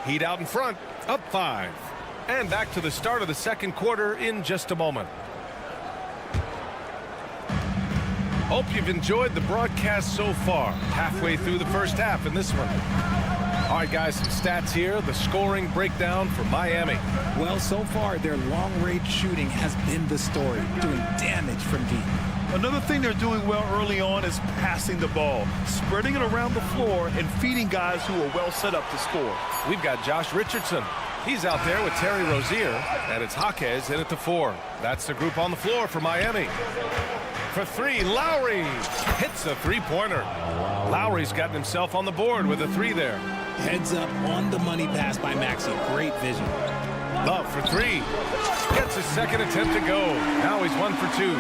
Heat out in front, up 5. And back to the start of the second quarter in just a moment. Hope you've enjoyed the broadcast so far. Halfway through the first half in this one. All right, guys, some stats here. The scoring breakdown for Miami. Well, so far, their long-range shooting has been the story, doing damage from deep. Another thing they're doing well early on is passing the ball, spreading it around the floor and feeding guys who are well set up to score. We've got Josh Richardson. He's out there with Terry Rozier, and it's Jaquez in at the 4. That's the group on the floor for Miami. For 3, Lowry hits a three-pointer. Lowry's gotten himself on the board with a 3 there. Heads up on the money pass by Maxey. Great vision. Love for 3. Gets his second attempt to go. Now he's 1 for 2.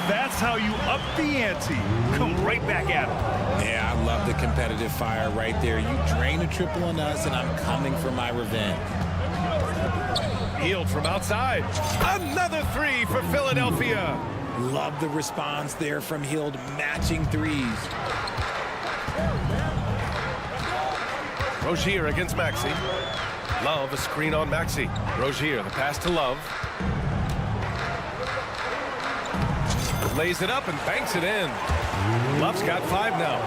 That's how you up the ante. Come right back at him. Yeah, I love the competitive fire right there. You drain a triple on us, and I'm coming for my revenge. Healed from outside. Another 3 for Philadelphia. Love the response there from Hield, matching threes. Rozier against Maxey. Love a screen on Maxey. Rozier, the pass to Love. Lays it up and banks it in. Love's got 5 now.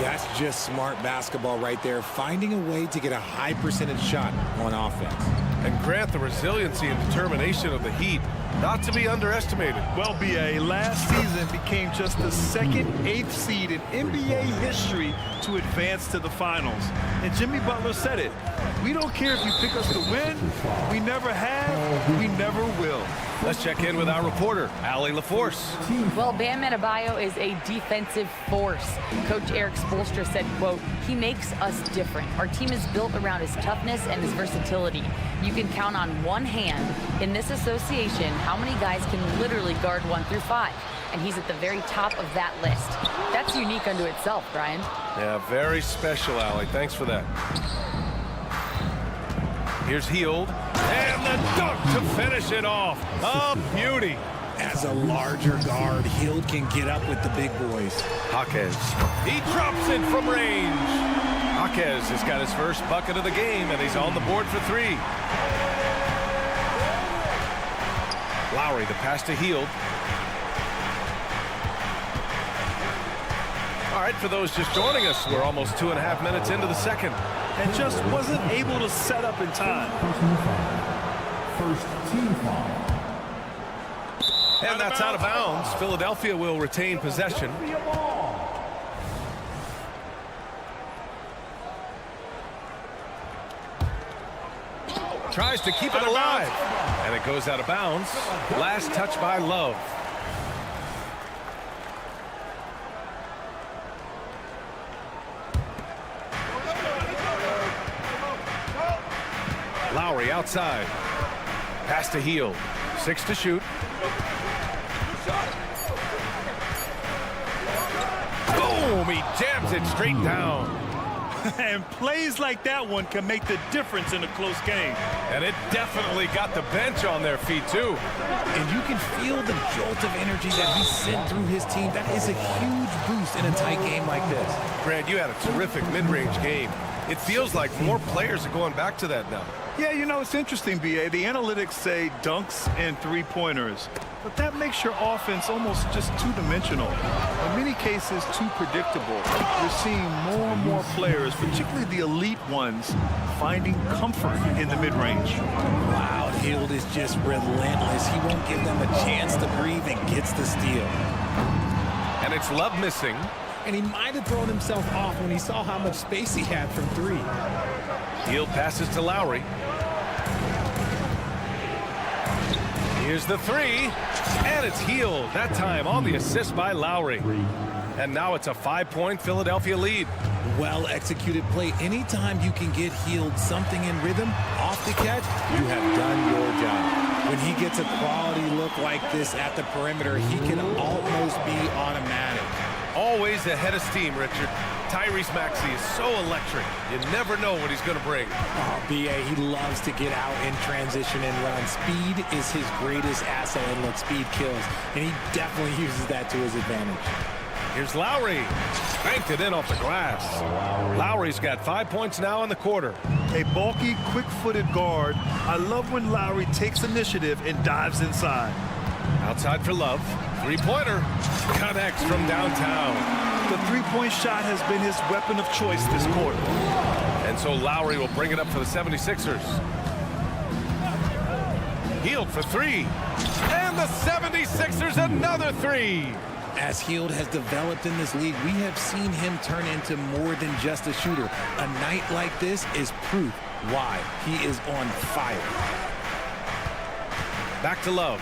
That's just smart basketball right there, finding a way to get a high percentage shot on offense. And Grant, the resiliency and determination of the Heat, not to be underestimated. Well, B.A., last season became just the second 8th seed in NBA history to advance to the finals. And Jimmy Butler said it. We don't care if you pick us to win. We never have. We never will. Let's check in with our reporter, Allie LaForce. Well, Bam Adebayo is a defensive force. Coach Eric Spoelstra said, quote, "He makes us different. Our team is built around his toughness and his versatility. You can count on one hand in this association how many guys can literally guard 1 through 5. And he's at the very top of that list. That's unique unto itself, Brian." Yeah, very special, Allie. Thanks for that. Here's Hield. And the dunk to finish it off. A beauty. As a larger guard, Hield can get up with the big boys. Jaquez. He drops it from range. Jaquez has got his first bucket of the game, and he's on the board for 3. Lowry, the pass to Hield. All right, for those just joining us, we're almost 2.5 minutes into the second. And just wasn't able to set up in time. First team foul. And that's out of bounds. Philadelphia will retain possession. Tries to keep it alive. And it goes out of bounds. Last touch by Love. Lowry outside. Pass to Hield. 6 to shoot. Boom! He jams it straight down. And plays like that one can make the difference in a close game. And it definitely got the bench on their feet, too. And you can feel the jolt of energy that he sent through his team. That is a huge boost in a tight game like this. Grant, you had a terrific mid-range game. It feels like more players are going back to that now. Yeah, you know, it's interesting, B.A. The analytics say dunks and three-pointers, but that makes your offense almost just two-dimensional. In many cases, too predictable. You're seeing more and more players, particularly the elite ones, finding comfort in the mid-range. Wow, Hield is just relentless. He won't give them a chance to breathe and gets the steal. And it's Love missing. And he might have thrown himself off when he saw how much space he had from three. Hield passes to Lowry. Here's the three, and it's Hield. That time on the assist by Lowry. And now it's a 5-point Philadelphia lead. Well-executed play. Anytime you can get Hield something in rhythm off the catch, you have done your job. When he gets a quality look like this at the perimeter, he can almost be automatic. Always ahead of steam, Richard. Tyrese Maxey is so electric. You never know what he's going to bring. Oh, B.A., he loves to get out in transition and run. Speed is his greatest asset, and look, speed kills. And he definitely uses that to his advantage. Here's Lowry. Banked it in off the glass. Lowry's got 5 points now in the quarter. A bulky, quick-footed guard. I love when Lowry takes initiative and dives inside. Outside for Love. Three-pointer. Connects from downtown. The three-point shot has been his weapon of choice this quarter. And so Lowry will bring it up for the 76ers. Hield for three. And the 76ers another three. As Hield has developed in this league, we have seen him turn into more than just a shooter. A night like this is proof why he is on fire. Back to Love.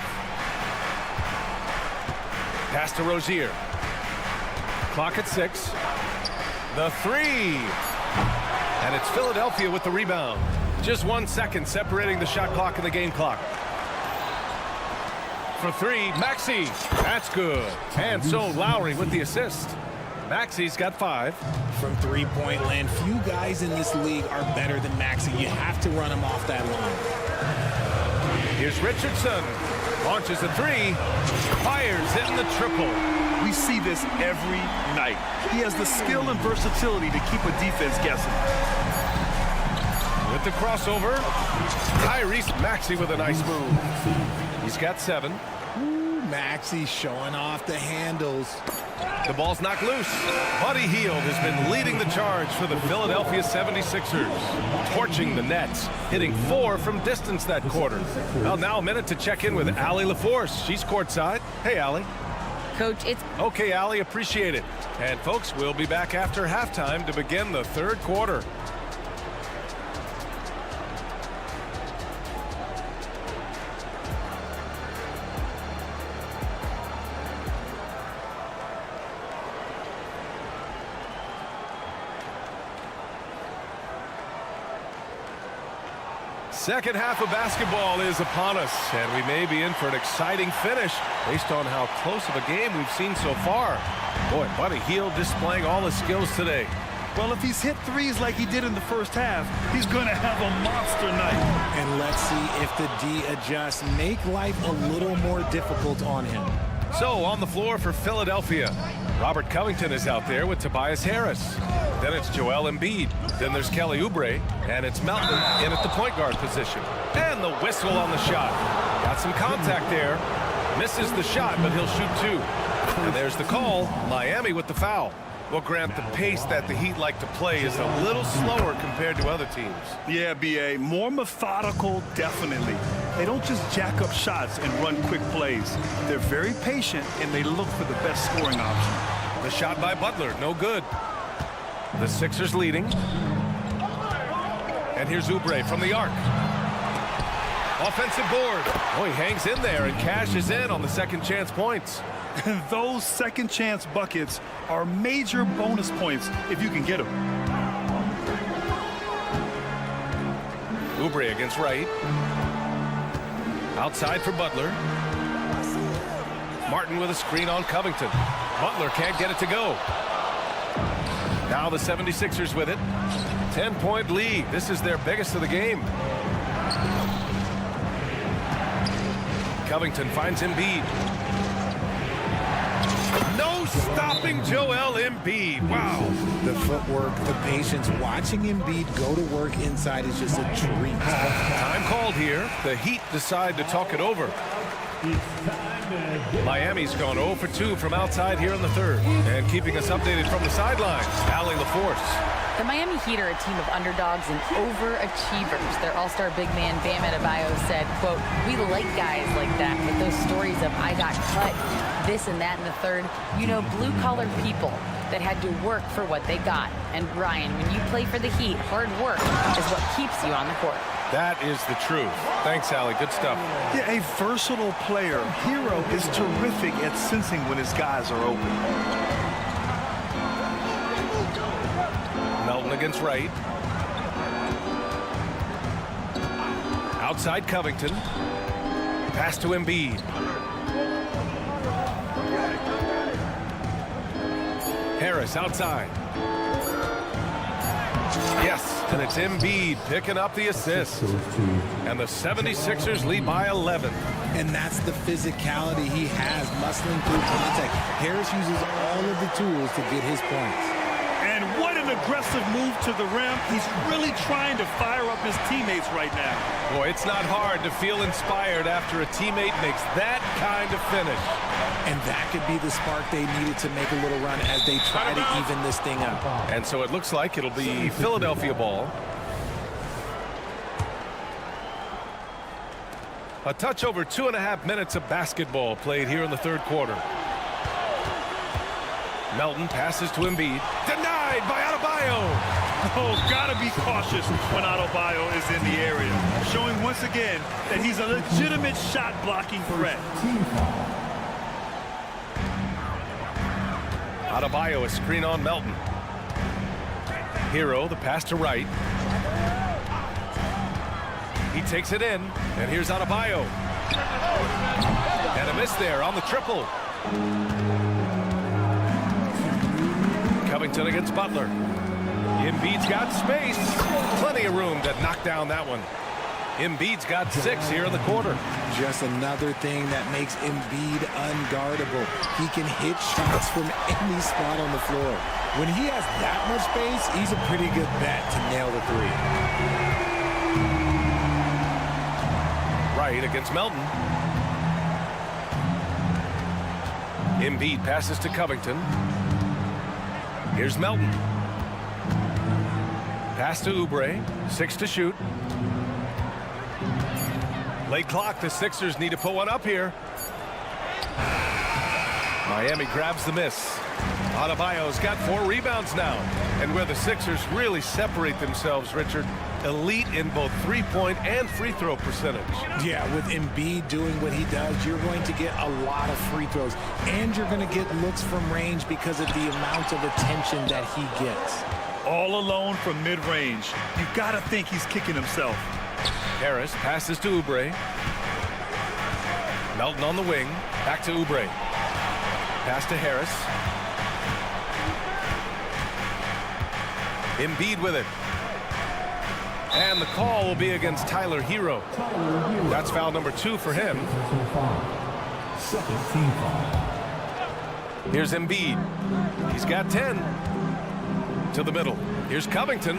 Pass to Rozier. Clock at 6. The three. And it's Philadelphia with the rebound. Just 1 second separating the shot clock and the game clock. For three, Maxey. That's good. And so Lowry with the assist. Maxey's got 5. From three-point land, few guys in this league are better than Maxey. You have to run him off that line. Here's Richardson. Launches a three. Fires in the triple. We see this every night. He has the skill and versatility to keep a defense guessing. With the crossover, Tyrese Maxey with a nice move. He's got 7. Ooh, Maxey showing off the handles. The ball's knocked loose. Buddy Hield has been leading the charge for the Philadelphia 76ers. Torching the Nets, hitting 4 from distance that quarter. Well, now a minute to check in with Allie LaForce. She's courtside. Hey, Allie. Coach, it's... Okay, Allie, appreciate it. And, folks, we'll be back after halftime to begin the third quarter. Second half of basketball is upon us, and we may be in for an exciting finish based on how close of a game we've seen so far. Boy, Buddy Hield displaying all his skills today. Well, if he's hit threes like he did in the first half, he's going to have a monster night. And let's see if the D adjusts, make life a little more difficult on him. So, on the floor for Philadelphia, Robert Covington is out there with Tobias Harris. Then it's Joel Embiid. Then there's Kelly Oubre. And it's Melton in at the point guard position. And the whistle on the shot. Got some contact there. Misses the shot, but he'll shoot 2. And there's the call. Miami with the foul. Well, Grant, the pace that the Heat like to play is a little slower compared to other teams. Yeah, B.A. More methodical, definitely. They don't just jack up shots and run quick plays. They're very patient, and they look for the best scoring option. The shot by Butler, no good. The Sixers leading. And here's Oubre from the arc. Offensive board. Oh, he hangs in there and cashes in on the second chance points. Those second chance buckets are major bonus points if you can get them. Oubre against Wright. Outside for Butler. Martin with a screen on Covington. Butler can't get it to go. Now the 76ers with it. 10-point lead. This is their biggest of the game. Covington finds Embiid. No stopping Joel Embiid. Wow. The footwork, the patience, watching Embiid go to work inside is just a treat. Time called here. The Heat decide to talk it over. Miami's gone 0 for 2 from outside here in the third. And keeping us updated from the sidelines, Allie LaForce. The Miami Heat are a team of underdogs and overachievers. Their all-star big man, Bam Adebayo, said, quote, "We like guys like that, but those stories of I got cut, this and that in the third, you know, blue-collar people that had to work for what they got. And Ryan, when you play for the Heat, hard work is what keeps you on the court." That is the truth. Thanks, Allie. Good stuff. Yeah, a versatile player. Hero is terrific at sensing when his guys are open. Melton against Wright. Outside Covington. Pass to Embiid. Harris outside. Yes, and it's Embiid picking up the assist. And the 76ers lead by 11. And that's the physicality he has, muscling through contact. Harris uses all of the tools to get his points. And what an aggressive move to the rim. He's really trying to fire up his teammates right now. Boy, it's not hard to feel inspired after a teammate makes that kind of finish. And that could be the spark they needed to make a little run as they try to even this thing up. And so it looks like it'll be Philadelphia ball. A touch over 2.5 minutes of basketball played here in the third quarter. Melton passes to Embiid. Denied by Adebayo. Oh, gotta be cautious when Adebayo is in the area. Showing once again that he's a legitimate shot blocking threat. Adebayo, a screen on Melton. Hero, the pass to Wright. He takes it in, and here's Adebayo. And a miss there on the triple. Covington against Butler. Embiid's got space. Plenty of room to knock down that one. Embiid's got 6 here in the quarter. Just another thing that makes Embiid unguardable. He can hit shots from any spot on the floor. When he has that much space, he's a pretty good bet to nail the three. Wright against Melton. Embiid passes to Covington. Here's Melton. Pass to Oubre. 6 to shoot. Late clock. The Sixers need to put one up here. Miami grabs the miss. Adebayo's got 4 rebounds now. And where the Sixers really separate themselves, Richard, elite in both three-point and free throw percentage. Yeah, with Embiid doing what he does, you're going to get a lot of free throws. And you're going to get looks from range because of the amount of attention that he gets. All alone from mid-range. You've got to think he's kicking himself. Harris passes to Oubre. Melton on the wing. Back to Oubre. Pass to Harris. Embiid with it. And the call will be against Tyler Hero. That's foul number 2 for him. Here's Embiid. He's got 10. To the middle. Here's Covington.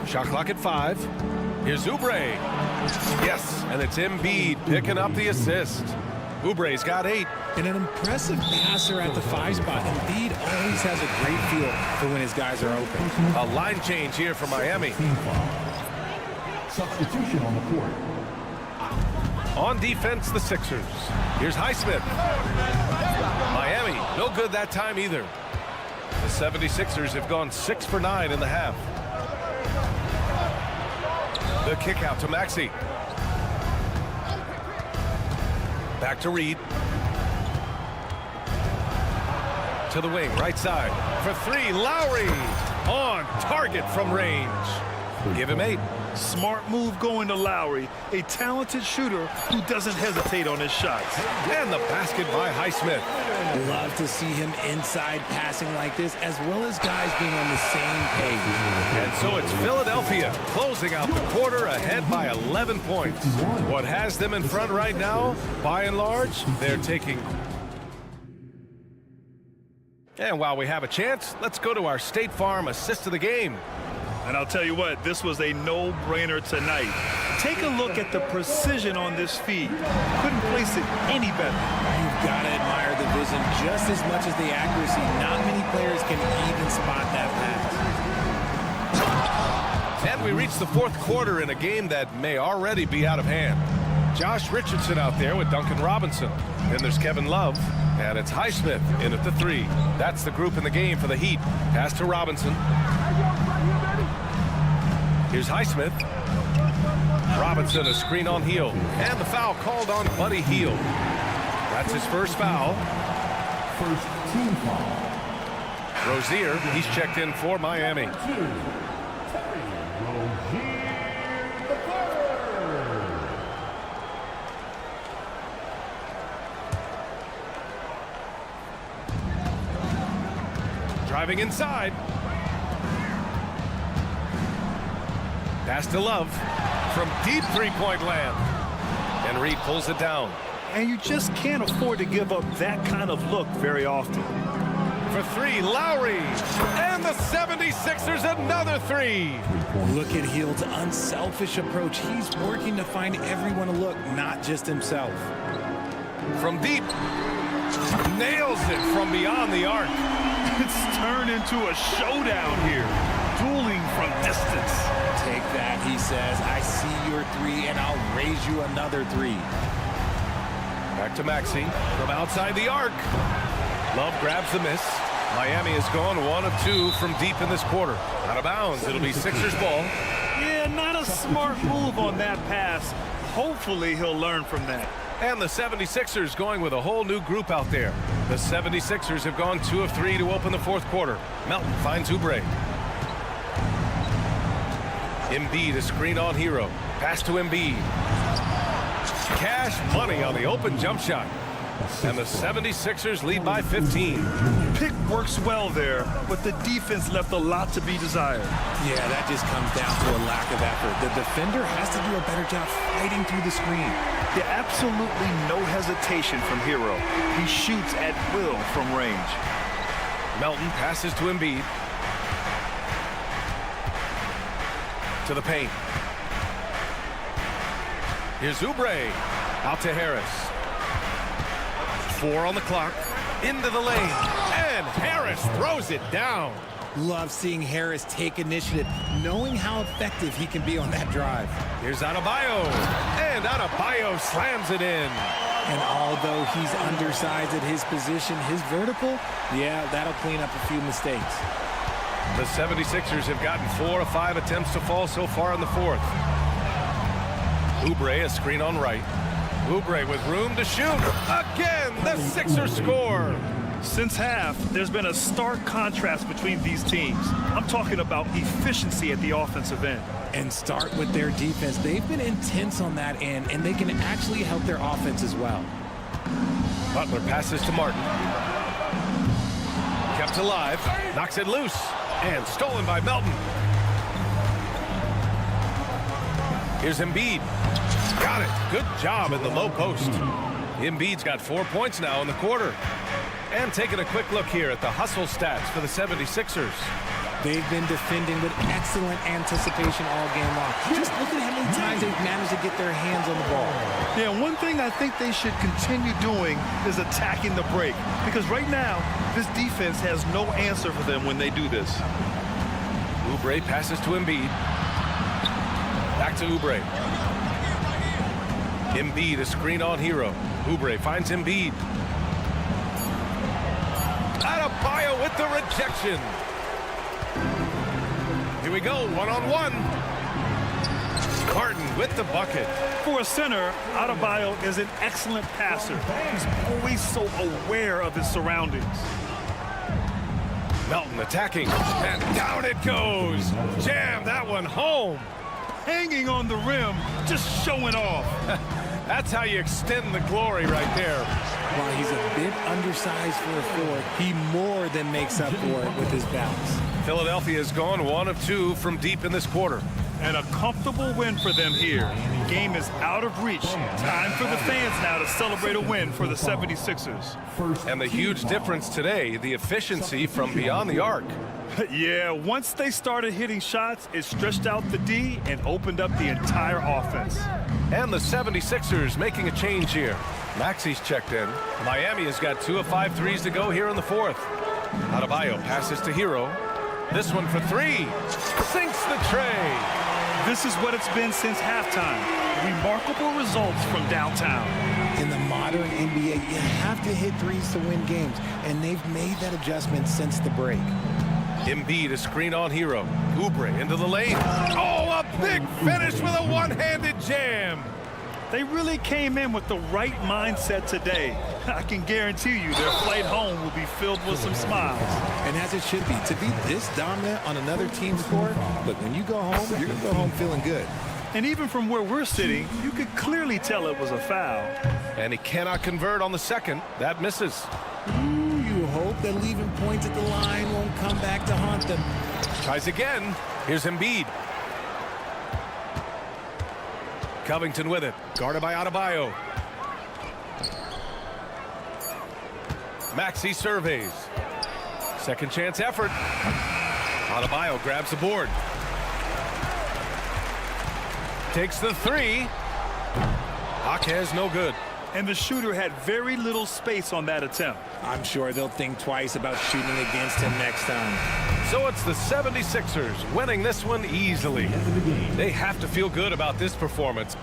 Shot clock at 5. Here's Oubre. Yes, and it's Embiid picking up the assist. Oubre's got 8. And an impressive passer at the 5 spot. Embiid always has a great feel for when his guys are open. A line change here for Miami. Substitution on the court. On defense, the Sixers. Here's Highsmith. Miami, no good that time either. The 76ers have gone 6 for 9 in the half. The kick out to Maxey. Back to Reed. To the wing, right side. For 3, Lowry. On target from range. Give him 8. Smart move going to Lowry, a talented shooter who doesn't hesitate on his shots. And the basket by Highsmith. Love to see him inside passing like this, as well as guys being on the same page. And so it's Philadelphia closing out the quarter ahead by 11 points. What has them in front right now, by and large, they're taking And while we have a chance, let's go to our State Farm assist of the game. And I'll tell you what, this was a no-brainer tonight. Take a look at the precision on this feed. Couldn't place it any better. You've got to admire the vision just as much as the accuracy. Not many players can even spot that pass. And we reach the fourth quarter in a game that may already be out of hand. Josh Richardson out there with Duncan Robinson. Then there's Kevin Love, and it's Highsmith in at the 3. That's the group in the game for the Heat. Pass to Robinson. Here's Highsmith. Robinson, a screen on Heel. And the foul called on Buddy Heel. That's his first foul. First team foul. Rozier, he's checked in for Miami. Driving inside. Pass to Love from deep three-point land. And Reed pulls it down. And you just can't afford to give up that kind of look very often. For 3, Lowry. And the 76ers another 3. Look at Hield's unselfish approach. He's working to find everyone to look, not just himself. From deep. Nails it from beyond the arc. It's turned into a showdown here. Dueling from distance. Take that, he says. I see your 3, and I'll raise you another 3. Back to Maxey from outside the arc. Love grabs the miss. Miami has gone 1 of 2 from deep in this quarter. Out of bounds. It'll be Sixers ball. Yeah, not a smart move on that pass. Hopefully he'll learn from that. And the 76ers going with a whole new group out there. The 76ers have gone 2 of 3 to open the fourth quarter. Melton finds Oubre. Embiid, a screen on Hero. Pass to Embiid. Cash money on the open jump shot. And the 76ers lead by 15. Pick works well there, but the defense left a lot to be desired. Yeah, that just comes down to a lack of effort. The defender has to do a better job fighting through the screen. Yeah, absolutely no hesitation from Hero. He shoots at will from range. Melton passes to Embiid. To the paint. Here's Oubre. Out to Harris. 4 on the clock. Into the lane. And Harris throws it down. Love seeing Harris take initiative, knowing how effective he can be on that drive. Here's Adebayo. And Adebayo slams it in. And although he's undersized at his position, his vertical, yeah, that'll clean up a few mistakes. The 76ers have gotten 4 of 5 attempts to fall so far in the fourth. Oubre, a screen on right. Oubre with room to shoot. Again, the Sixers score. Since half, there's been a stark contrast between these teams. I'm talking about efficiency at the offensive end. And start with their defense. They've been intense on that end, and they can actually help their offense as well. Butler passes to Martin. Kept alive. Knocks it loose. And stolen by Melton. Here's Embiid. Got it. Good job in the low post. Embiid's got 4 points now in the quarter. And taking a quick look here at the hustle stats for the 76ers. They've been defending with excellent anticipation all game long. Just look at how many times they've managed to get their hands on the ball. Yeah, one thing I think they should continue doing is attacking the break. Because right now, this defense has no answer for them when they do this. Oubre passes to Embiid. Back to Oubre. Embiid, a screen on Hero. Oubre finds Embiid. Adebayo with the rejection. Here we go, one-on-one. Martin with the bucket. For a center, Adebayo is an excellent passer. He's always so aware of his surroundings. Melton attacking, and down it goes. Jam that one home. Hanging on the rim, just showing off. That's how you extend the glory right there. While he's a bit undersized for a forward, he more than makes up for it with his bounce. Philadelphia has gone 1 of 2 from deep in this quarter. And a comfortable win for them here. Game is out of reach. Time for the fans now to celebrate a win for the 76ers. And the huge difference today, the efficiency from beyond the arc. Yeah, once they started hitting shots, it stretched out the D and opened up the entire offense. And the 76ers making a change here. Maxi's checked in. Miami has got 2 of 5 threes to go here in the fourth. Adebayo passes to Hero. This one for 3. Sinks the tray. This is what it's been since halftime. Remarkable results from downtown. In the modern NBA, you have to hit threes to win games, and they've made that adjustment since the break. Embiid a screen on Hero. Oubre into the lane. Oh, a big finish with a one-handed jam. They really came in with the right mindset today. I can guarantee you their flight home will be filled with some smiles. And as it should be, to be this dominant on another team's court, look, when you go home, you're going to go home feeling good. And even from where we're sitting, you could clearly tell it was a foul. And he cannot convert on the second. That misses. Ooh, you hope that leaving points at the line won't come back to haunt them. Tries again. Here's Embiid. Covington with it. Guarded by Adebayo. Maxey surveys. Second chance effort. Adebayo grabs the board. Takes the 3. Jaquez no good. And the shooter had very little space on that attempt. I'm sure they'll think twice about shooting against him next time. So it's the 76ers winning this one easily. They have to feel good about this performance.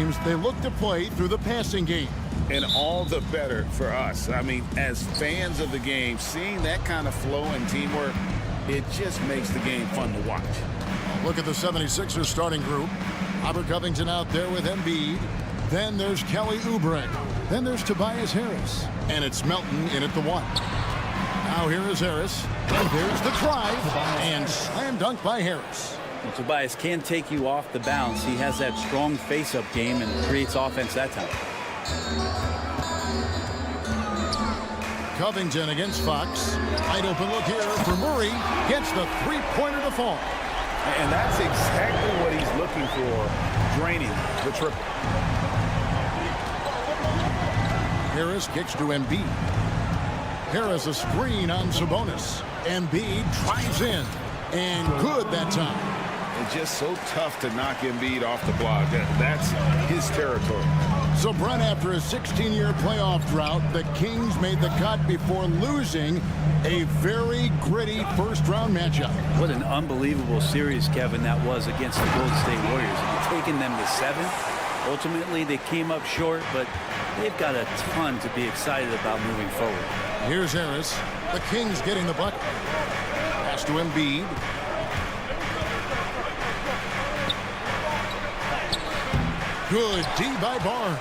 teams, they look to play through the passing game. And all the better for us. I mean, as fans of the game, seeing that kind of flow and teamwork, it just makes the game fun to watch. Look at the 76ers starting group. Robert Covington out there with Embiid. Then there's Kelly Oubre. Then there's Tobias Harris. And it's Melton in at the 1. Now here is Harris. And there's the drive. And slam dunk by Harris. Well, Tobias can take you off the bounce. He has that strong face-up game and creates offense that time. Covington against Fox. Wide open look here for Murray. Gets the three-pointer to fall. And that's exactly what he's looking for, draining the triple. Harris kicks to Embiid. Harris a screen on Sabonis. Embiid drives in. And good that time. It's just so tough to knock Embiid off the block. That's his territory. So, Brent, after a 16-year playoff drought, the Kings made the cut before losing a very gritty first-round matchup. What an unbelievable series, Kevin, that was against the Golden State Warriors. And taking them to 7. Ultimately, they came up short, but they've got a ton to be excited about moving forward. Here's Harris. The Kings getting the bucket. Pass to Embiid. Good D by Barnes.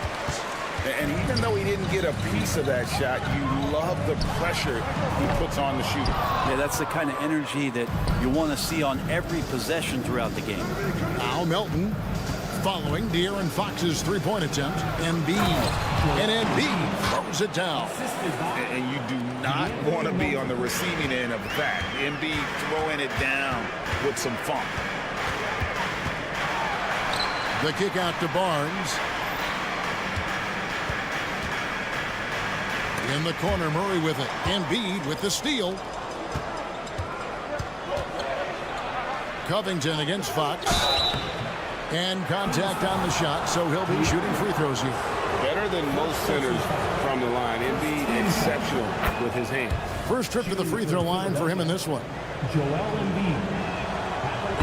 And even though he didn't get a piece of that shot, you love the pressure he puts on the shooter. Yeah, that's the kind of energy that you want to see on every possession throughout the game. Now Melton following De'Aaron Fox's three-point attempt. Embiid. And Embiid throws it down. And you do not want to be on the receiving end of that. Embiid throwing it down with some funk. The kick out to Barnes. In the corner, Murray with it. Embiid with the steal. Covington against Fox. And contact on the shot, so he'll be shooting free throws here. Better than most centers from the line. Embiid exceptional with his hands. First trip to the free throw line for him in this one.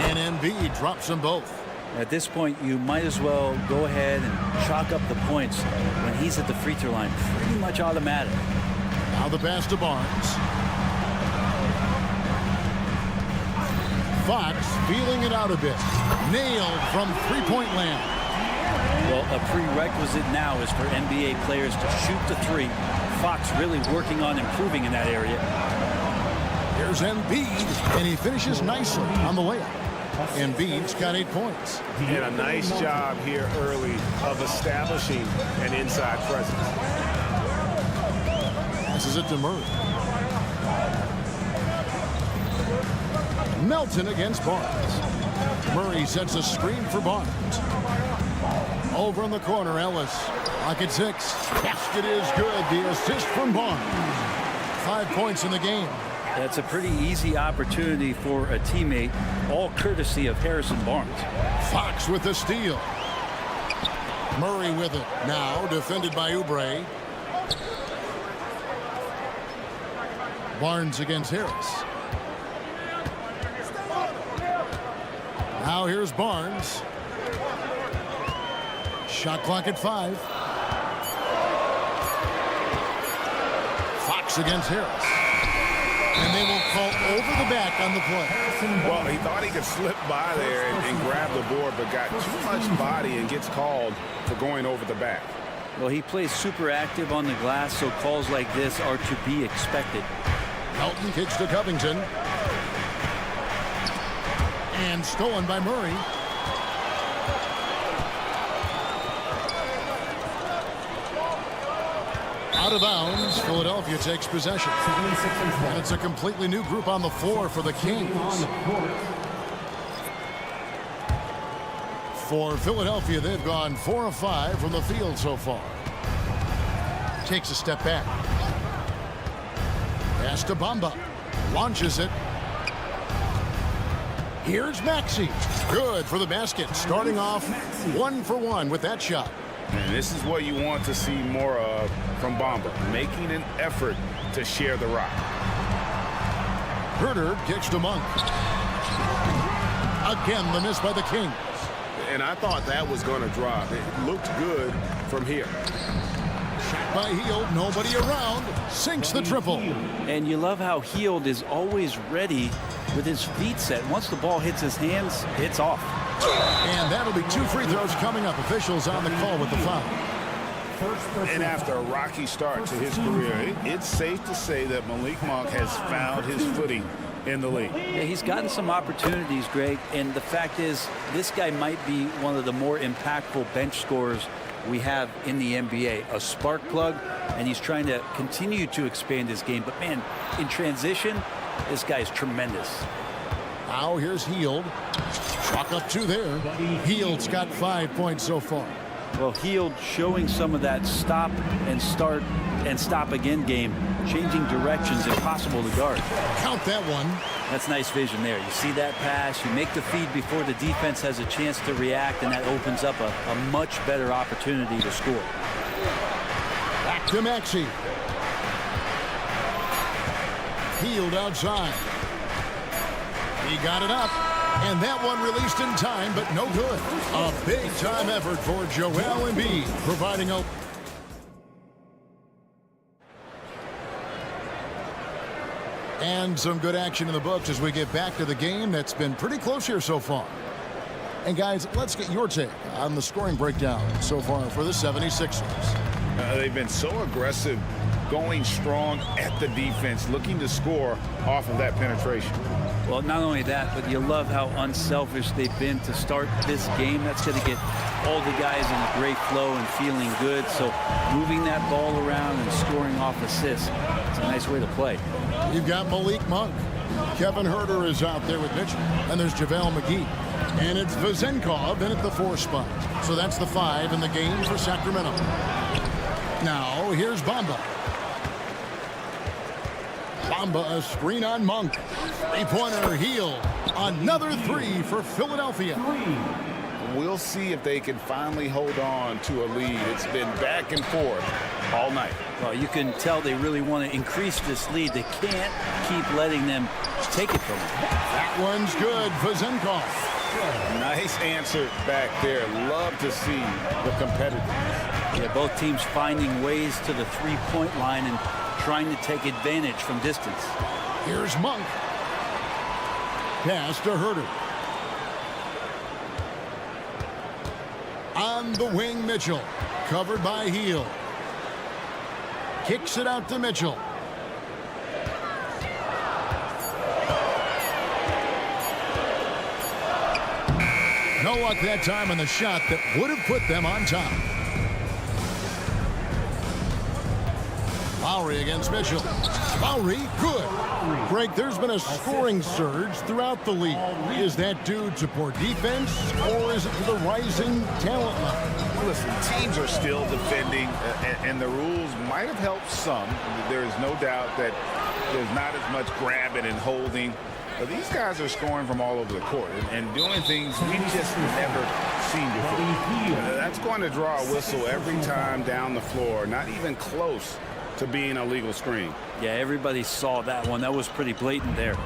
And Embiid drops them both. At this point, you might as well go ahead and chalk up the points when he's at the free throw line. Pretty much automatic. Now the pass to Barnes. Fox feeling it out a bit. Nailed from three-point land. Well, a prerequisite now is for NBA players to shoot the three. Fox really working on improving in that area. Here's Embiid, and he finishes nicely on the layup. Embiid's got 8 points. And a nice job here early of establishing an inside presence. Passes it to Murray. Melton against Barnes. Murray sets a screen for Barnes. Over in the corner, Ellis. Pocket 6. Basket is good. The assist from Barnes. 5 points in the game. That's a pretty easy opportunity for a teammate, all courtesy of Harrison Barnes. Fox with the steal. Murray with it. Now defended by Oubre. Barnes against Harris. Now here's Barnes. Shot clock at 5. Fox against Harris. And they will call over the back on the play. Well, he thought he could slip by there and grab the board, but got too much body and gets called for going over the back. Well, he plays super active on the glass, so calls like this are to be expected. Melton kicks to Covington. And stolen by Murray. Out of bounds, Philadelphia takes possession. And it's a completely new group on the floor for the Kings. For Philadelphia, they've gone 4 of 5 from the field so far. Takes a step back. Pass to Bamba. Launches it. Here's Maxey. Good for the basket. Starting off 1 for 1 with that shot. And this is what you want to see more of from Bamba, making an effort to share the rock. Herter kicks to Monk. Again, the miss by the Kings. And I thought that was going to drop. It looked good from here. By Hield, nobody around, sinks the triple. And you love how Hield is always ready with his feet set. Once the ball hits his hands, it's off. And that'll be 2 free throws coming up. Officials on the call with the foul. And after a rocky start to his career, it's safe to say that Malik Monk has found his footing in the league. Yeah, he's gotten some opportunities, Greg, and the fact is this guy might be one of the more impactful bench scorers we have in the NBA. A spark plug, and he's trying to continue to expand his game. But, man, in transition, this guy's tremendous. Now here's Hield. Chalk up 2 there. Hield's got 5 points so far. Well, Hield showing some of that stop and start and stop again game, changing directions, impossible to guard. Count that one. That's nice vision there. You see that pass, you make the feed before the defense has a chance to react, and that opens up a much better opportunity to score. Back to Maxey. Hield outside. He got it up. And that one released in time, but no good. A big-time effort for Joel Embiid, providing a... And some good action in the books as we get back to the game that's been pretty close here so far. And, guys, let's get your take on the scoring breakdown so far for the 76ers. They've been so aggressive, going strong at the defense, looking to score off of that penetration. Well, not only that, but you love how unselfish they've been to start this game. That's going to get all the guys in a great flow and feeling good. So moving that ball around and scoring off assists, it's a nice way to play. You've got Malik Monk. Kevin Huerter is out there with Mitchell. And there's JaVale McGee. And it's Vezenkov in at the 4 spot. So that's the 5 in the game for Sacramento. Now, here's Bamba. Bamba, a screen on Monk. 3-pointer, Hield. Another 3 for Philadelphia. We'll see if they can finally hold on to a lead. It's been back and forth all night. Well, you can tell they really want to increase this lead. They can't keep letting them take it from them. That one's good. Vezenkov. Nice answer back there. Love to see the competitiveness. Yeah, both teams finding ways to the 3-point line and trying to take advantage from distance. Here's Monk. Pass to Huerter. On the wing, Mitchell. Covered by Hield. Kicks it out to Mitchell. No luck that time on the shot that would have put them on top. Lowry against Mitchell. Lowry, good. Greg, there's been a scoring surge throughout the league. Is that due to poor defense, or is it to the rising talent level? Listen, teams are still defending, and the rules might have helped some. There is no doubt that there's not as much grabbing and holding. But these guys are scoring from all over the court and doing things we've just never seen before. That's going to draw a whistle every time down the floor, not even close to being a legal screen. Yeah, everybody saw that one. That was pretty blatant there.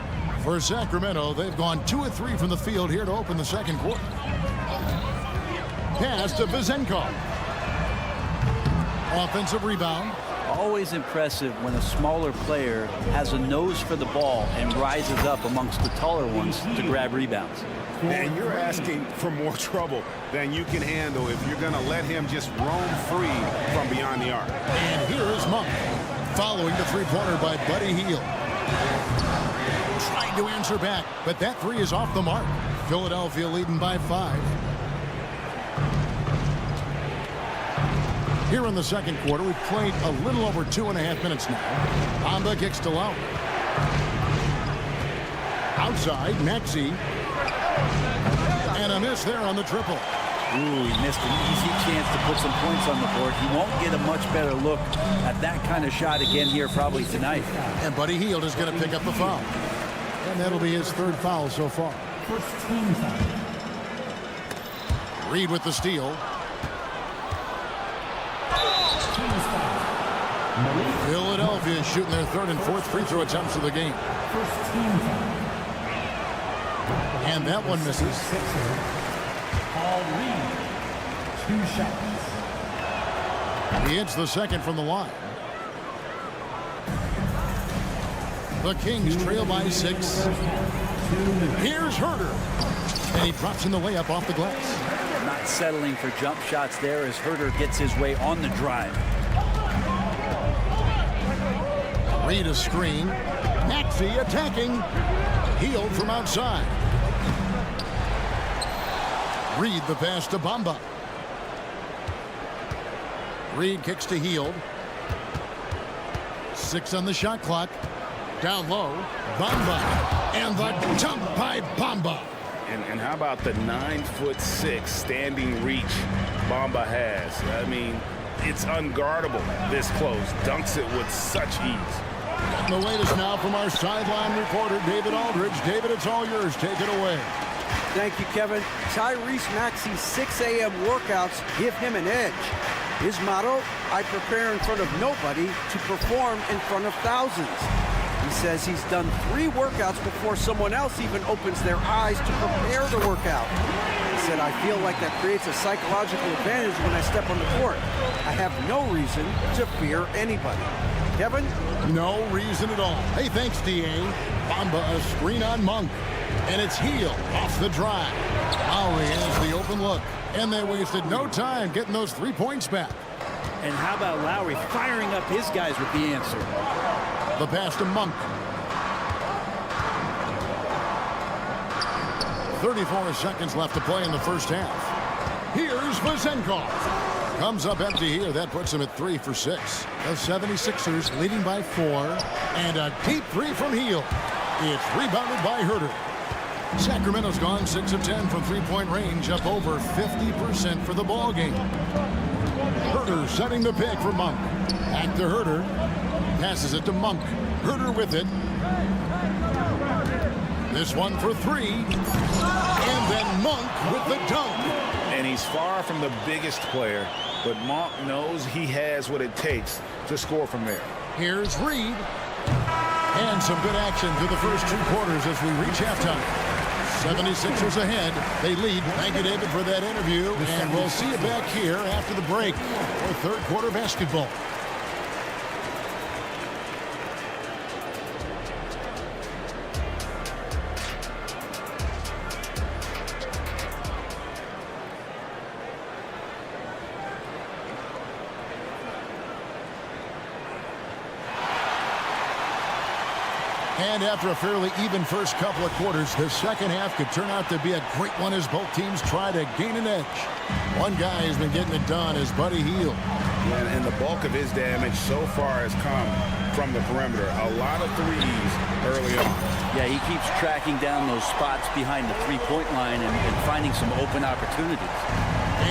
For Sacramento, they've gone 2 of 3 from the field here to open the second quarter. Pass to Vezenkov. Offensive rebound. Always impressive when a smaller player has a nose for the ball and rises up amongst the taller ones to grab rebounds. And you're asking for more trouble than you can handle if you're going to let him just roam free from beyond the arc. And here is Monk, following the 3-pointer by Buddy Hield. Trying to answer back, but that 3 is off the mark. Philadelphia leading by 5. Here in the second quarter, we've played a little over 2.5 minutes now. Bamba kicks to Lowry. Outside, Maxey. And a miss there on the triple. Ooh, he missed an easy chance to put some points on the board. He won't get a much better look at that kind of shot again here probably tonight. And Buddy Hield is going to pick up the foul. And that'll be his 3rd foul so far. Reed with the steal. Philadelphia is shooting their 3rd and 4th free throw attempts of the game. And that one misses. 2 shots. He hits the second from the line. The Kings trail by 6. Here's Herder. And he drops in the layup off the glass. Not settling for jump shots there as Herder gets his way on the drive. Reed a screen. Maxey attacking. Healed from outside. Reed the pass to Bamba. Reed kicks to Healed. 6 on the shot clock. Down low. Bamba. And the jump by Bamba. And how about the 9'6" standing reach Bamba has? I mean, it's unguardable this close. Dunks it with such ease. And the latest now from our sideline reporter, David Aldridge. David, it's all yours. Take it away. Thank you, Kevin. Tyrese Maxey's 6 a.m. workouts give him an edge. His motto, I prepare in front of nobody to perform in front of thousands. He says he's done 3 workouts before someone else even opens their eyes to prepare the workout. He said, I feel like that creates a psychological advantage when I step on the court. I have no reason to fear anybody. Kevin? No reason at all. Hey, thanks, D.A. Bamba a screen on Monk. And it's Healed off the drive. Lowry has the open look. And they wasted no time getting those 3 points back. And how about Lowry firing up his guys with the answer? The pass to Monk. 34 seconds left to play in the first half. Here's Vezenkov. Comes up empty here. That puts him at 3 for 6. The 76ers leading by 4. And a deep 3 from Healed. It's rebounded by Herder. Sacramento's gone 6 of 10 from three-point range, up over 50% for the ball game. Herder setting the pick for Monk. Back to Herder. Passes it to Monk. Herder with it. This one for 3. And then Monk with the dunk. And he's far from the biggest player, but Monk knows he has what it takes to score from there. Here's Reed. And some good action through the first 2 quarters as we reach halftime. 76ers ahead. They lead. Thank you, David, for that interview. And we'll see you back here after the break for third quarter basketball. And after a fairly even first couple of quarters, the second half could turn out to be a great one as both teams try to gain an edge. One guy has been getting it done is Buddy Hield. And the bulk of his damage so far has come from the perimeter. A lot of threes early on. Yeah, he keeps tracking down those spots behind the three-point line and finding some open opportunities.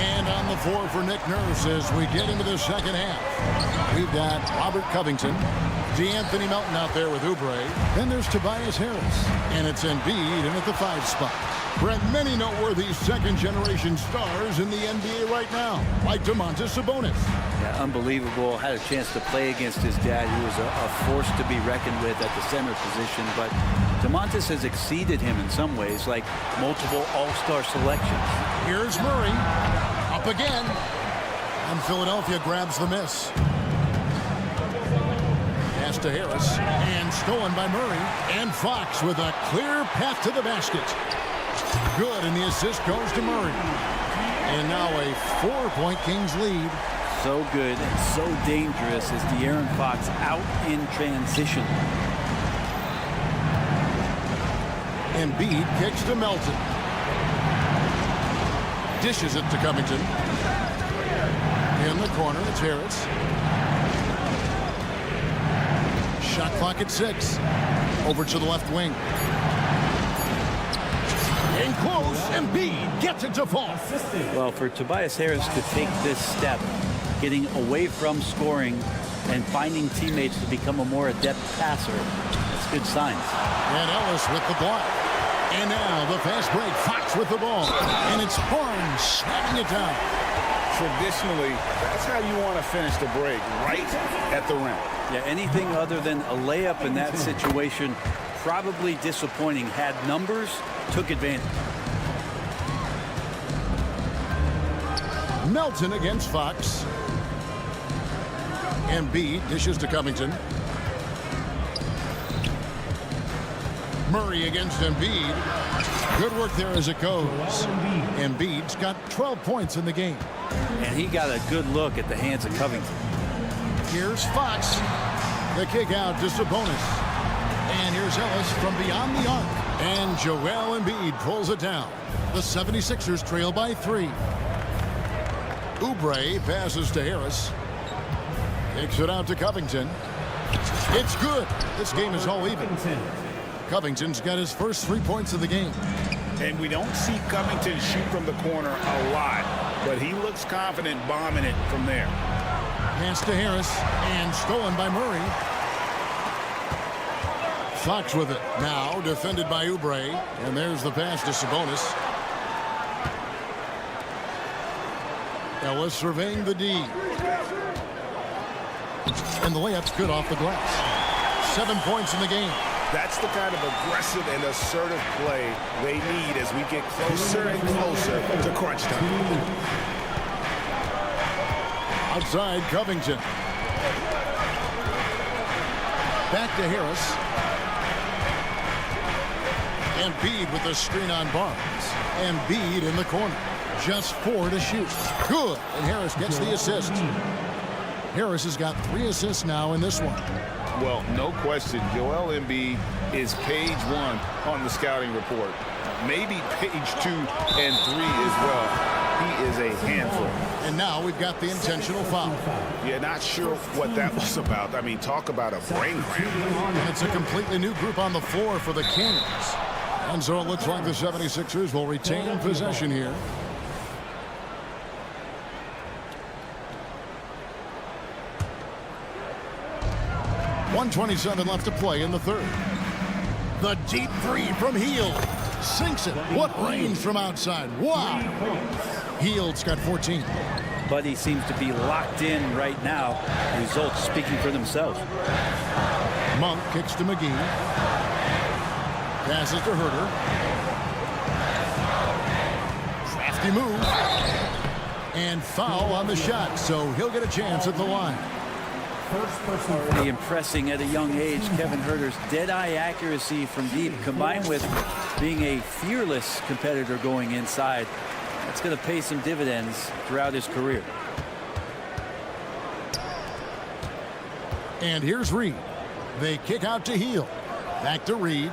And on the floor for Nick Nurse as we get into the second half. We've got Robert Covington, DeAnthony Melton out there with Oubre. Then there's Tobias Harris. And it's Embiid in at the 5 spot. Brett, many noteworthy second-generation stars in the NBA right now, like Domantas Sabonis. Yeah, unbelievable. Had a chance to play against his dad, who was a force to be reckoned with at the center position. But Domantas has exceeded him in some ways, like multiple all-star selections. Here's Murray. Up again. And Philadelphia grabs the miss. Pass to Harris. And stolen by Murray. And Fox with a clear path to the basket. Good, and the assist goes to Murray. And now a 4-point Kings lead. So good and so dangerous as De'Aaron Fox out in transition. Embiid kicks to Melton. Dishes it to Covington. In the corner, it's Harris. Shot clock at 6. Over to the left wing. In close, Embiid gets it to fall. Well, for Tobias Harris to take this step, getting away from scoring and finding teammates to become a more adept passer, that's good signs. And Ellis with the block. And now the fast break. Fox with the ball. And it's Barnes slamming it down. Traditionally, that's how you want to finish the break, right at the rim. Yeah, anything other than a layup in that situation, probably disappointing. Had numbers, took advantage. Melton against Fox. Embiid dishes to Covington. Murray against Embiid. Good work there as it goes. Embiid's got 12 points in the game. And he got a good look at the hands of Covington. Here's Fox. The kick out to Sabonis. And here's Ellis from beyond the arc. And Joel Embiid pulls it down. The 76ers trail by 3. Oubre passes to Harris. Kicks it out to Covington. It's good. This game is all even. Covington's got his first 3 points of the game. And we don't see Covington shoot from the corner a lot, but he looks confident bombing it from there. Pass to Harris, and stolen by Murray. Fox with it. Now defended by Oubre, and there's the pass to Sabonis. Ellis surveying the D. And the layup's good off the glass. 7 points in the game. That's the kind of aggressive and assertive play they need as we get closer and closer to crunch time. Outside Covington. Back to Harris. Embiid with the screen on Barnes. Embiid in the corner. Just 4 to shoot. Good. And Harris gets the assist. Harris has got 3 assists now in this one. Well, no question, Joel Embiid is page 1 on the scouting report. Maybe page 2 and 3 as well. He is a handful. And now we've got the intentional foul. Yeah, not sure what that was about. I mean, talk about a brain cramp. And it's a completely new group on the floor for the Kings. And so it looks like the 76ers will retain possession here. .127 left to play in the third. The deep 3 from Hield. Sinks it. What range from outside. Wow. Hield's got 14. But he seems to be locked in right now. Results speaking for themselves. Monk kicks to McGee. Passes to Herter. Crafty move. And foul on the shot, so he'll get a chance at the line. Already impressing at a young age, Kevin Herter's dead-eye accuracy from deep, combined with being a fearless competitor going inside. That's going to pay some dividends throughout his career. And here's Reed. They kick out to Hield. Back to Reed.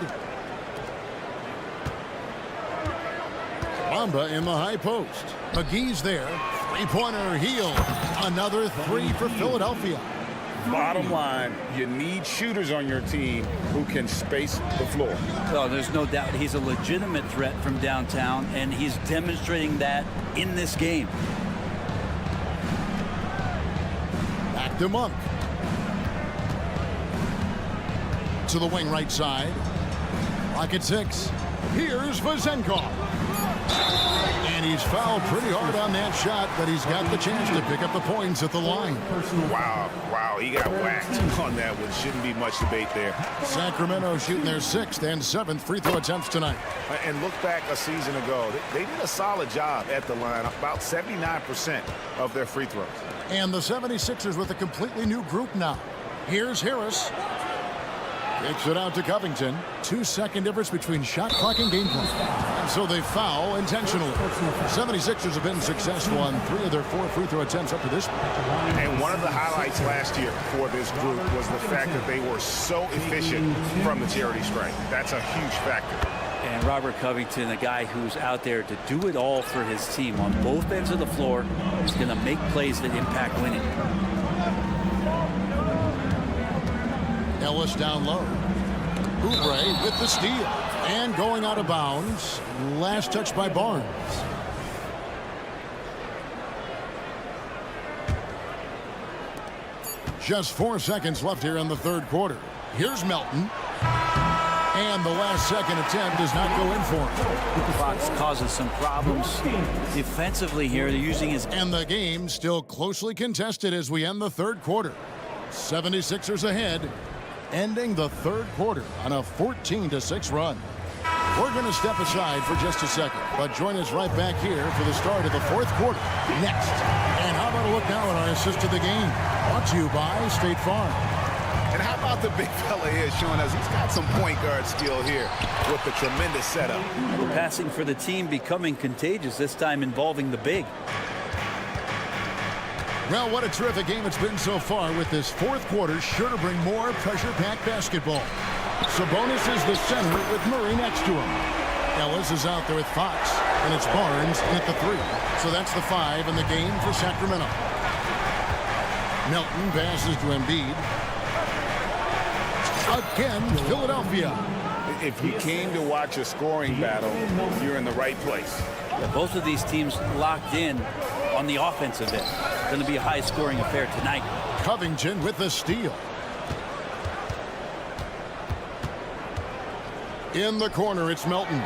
Bamba in the high post. McGee's there. Three-pointer, Hield. Another 3 for Philadelphia. Bottom line, you need shooters on your team who can space the floor. Well, there's no doubt he's a legitimate threat from downtown, and he's demonstrating that in this game. Back to Monk. To the wing right side. Clock at 6. Here's Vezenkov. And he's fouled pretty hard on that shot, but he's got the chance to pick up the points at the line. Wow, he got whacked on that one. Shouldn't be much debate there. Sacramento shooting their 6th and 7th free throw attempts tonight. And look back a season ago. They did a solid job at the line, about 79% of their free throws. And the 76ers with a completely new group now. Here's Harris. Kicks it out to Covington. 2-second difference between shot clock and game clock. And so they foul intentionally. 76ers have been successful on 3 of their 4 free throw attempts up to this point. And one of the highlights last year for this group was the fact that they were so efficient from the charity stripe. That's a huge factor. And Robert Covington, a guy who's out there to do it all for his team on both ends of the floor, is going to make plays that impact winning. Ellis down low. Oubre with the steal. And going out of bounds. Last touch by Barnes. Just 4 seconds left here in the third quarter. Here's Melton. And the last second attempt does not go in for him. Fox causes some problems defensively here. They're using his... And the game still closely contested as we end the third quarter. 76ers ahead, ending the third quarter on a 14-6 run. We're going to step aside for just a second, but join us right back here for the start of the fourth quarter next. And how about a look now at our assist of the game? Brought to you by State Farm. And how about the big fella here showing us he's got some point guard skill here with the tremendous setup. The passing for the team becoming contagious, this time involving the big. Well, what a terrific game it's been so far, with this fourth quarter sure to bring more pressure-packed basketball. Sabonis is the center with Murray next to him. Ellis is out there with Fox, and it's Barnes at the 3. So that's the 5 in the game for Sacramento. Melton passes to Embiid. Again, Philadelphia. If you came to watch a scoring battle, you're in the right place. Yeah, both of these teams locked in on the offensive end. Going to be a high-scoring affair tonight. Covington with the steal. In the corner, it's Melton.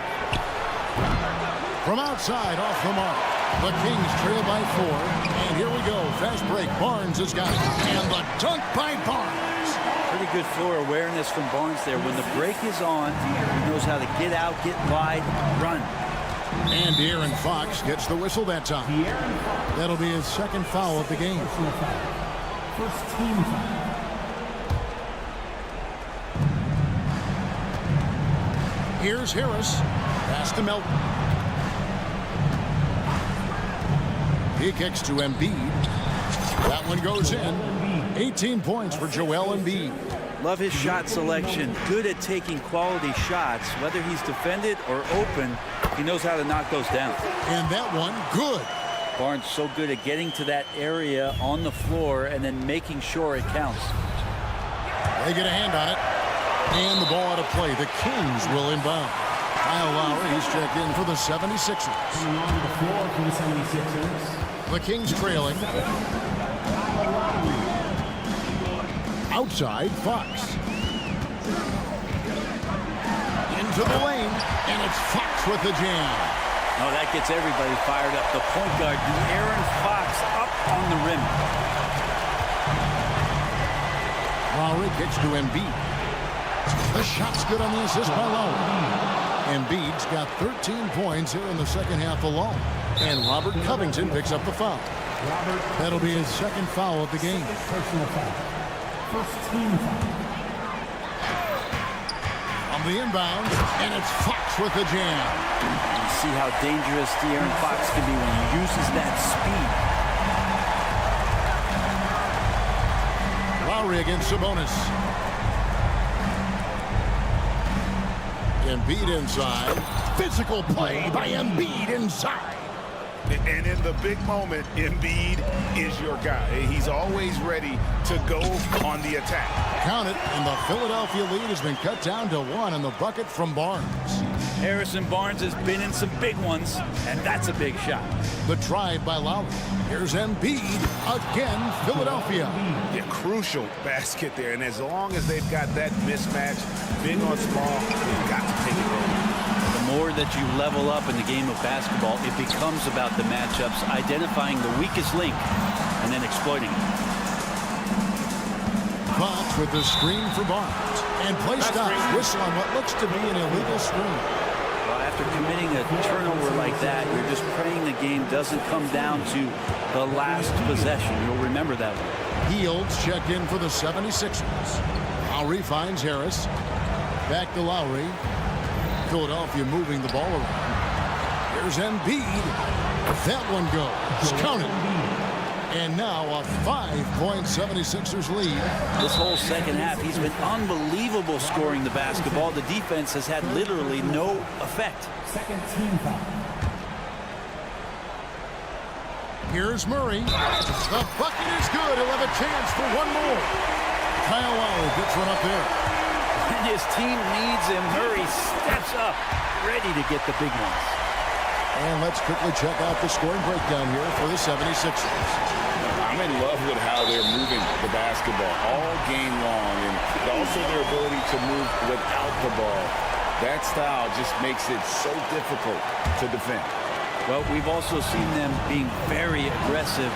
From outside, off the mark. The Kings trail by 4. And here we go. Fast break. Barnes has got it. And the dunk by Barnes. Pretty good floor awareness from Barnes there. When the break is on, he knows how to get out, get wide, run. And De'Aaron Fox gets the whistle that time. That'll be his second foul of the game. First team foul. Here's Harris. Pass to Melton. He kicks to Embiid. That one goes in. 18 points for Joel Embiid. Love his shot selection. Good at taking quality shots. Whether he's defended or open, he knows how to knock those down. And that one, good. Barnes so good at getting to that area on the floor and then making sure it counts. They get a hand on it. And the ball out of play. The Kings will inbound. Kyle Lowry, he's checked in for the 76ers. On the floor for the 76ers. The Kings trailing. Outside, Fox. Into the lane, and it's Fox with the jam. Oh, that gets everybody fired up. The point guard, De'Aaron Fox, up on the rim. Lowry kicks to Embiid. The shot's good on the assist by Lowry. Embiid's got 13 points here in the second half alone. And Robert Covington picks up the foul. That'll be his second foul of the game. Personal foul. First team foul. On the inbound, and it's Fox with the jam. You see how dangerous De'Aaron Fox can be when he uses that speed. Lowry against Sabonis. Embiid inside. Physical play by Embiid inside. And in the big moment, Embiid is your guy. He's always ready to go on the attack. Count it, and the Philadelphia lead has been cut down to 1 in the bucket from Barnes. Harrison Barnes has been in some big ones, and that's a big shot. The drive by Lowry. Here's Embiid again, Philadelphia. Yeah, crucial basket there, and as long as they've got that mismatch, big on small, they've got to take it over. The more that you level up in the game of basketball, it becomes about the matchups, identifying the weakest link, and then exploiting it. Fox with the screen for Barnes. And play stops. Whistle on what looks to be an illegal screen. Well, after committing a turnover like that, you're just praying the game doesn't come down to the last possession. You'll remember that one. Fields checked in for the 76ers. Lowry finds Harris. Back to Lowry. Philadelphia moving the ball around. Here's Embiid. That one goes. Count it. And now a 5-point 76ers lead. This whole second half, he's been unbelievable scoring the basketball. The defense has had literally no effect. Second team foul. Here's Murray. The bucket is good. He'll have a chance for one more. Kyle Lowry gets one up there. And his team needs him. Murray steps up, ready to get the big ones. And let's quickly check out the scoring breakdown here for the 76ers. I'm in love with how they're moving the basketball all game long, and also their ability to move without the ball. That style just makes it so difficult to defend. Well, we've also seen them being very aggressive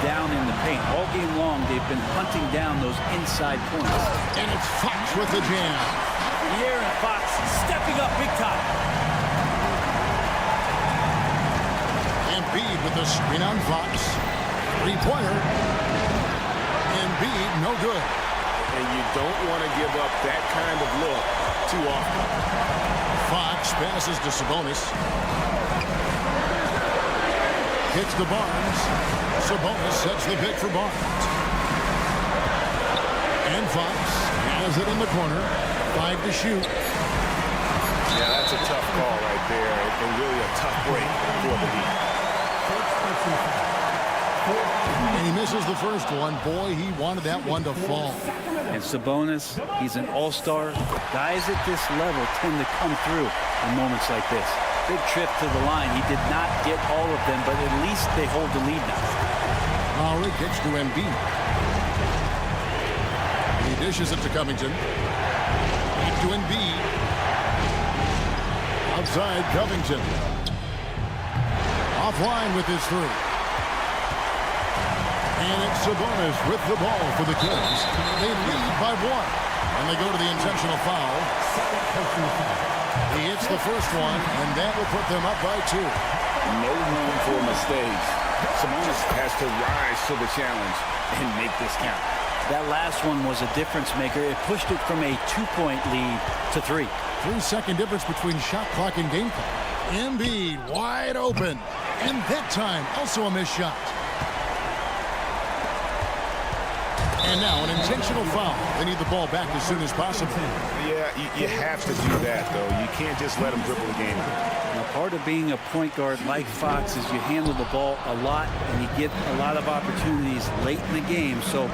down in the paint. All game long, they've been hunting down those inside points. And it's Fox with the jam. De'Aaron Fox stepping up big time. Embiid with the screen on Fox. Three-pointer. Embiid, no good. And you don't want to give up that kind of look too often. Fox passes to Sabonis. Hits to Barnes. Sabonis sets the pick for Barnes. And Fox has it in the corner. 5 to shoot. Yeah, that's a tough call right there, and really a tough break for the Heat. And he misses the first one. Boy, he wanted that one to fall. And Sabonis, he's an all-star. Guys at this level tend to come through in moments like this. Big trip to the line. He did not get all of them, but at least they hold the lead now. Lowry kicks to Embiid. He dishes it to Covington. Back to Embiid. Outside Covington. Offline with his three. And it's Sabonis with the ball for the Kings. They lead by 1. And they go to the intentional foul. He hits the first one, and that will put them up by 2. No room for mistakes. Sabonis has to rise to the challenge and make this count. That last one was a difference maker. It pushed it from a 2-point lead to 3. 3-second difference between shot clock and game clock. Embiid wide open. And that time, also a missed shot. And now an intentional foul. They need the ball back as soon as possible. Yeah, you have to do that, though. You can't just let them dribble the game. Now, part of being a point guard like Fox is you handle the ball a lot and you get a lot of opportunities late in the game. So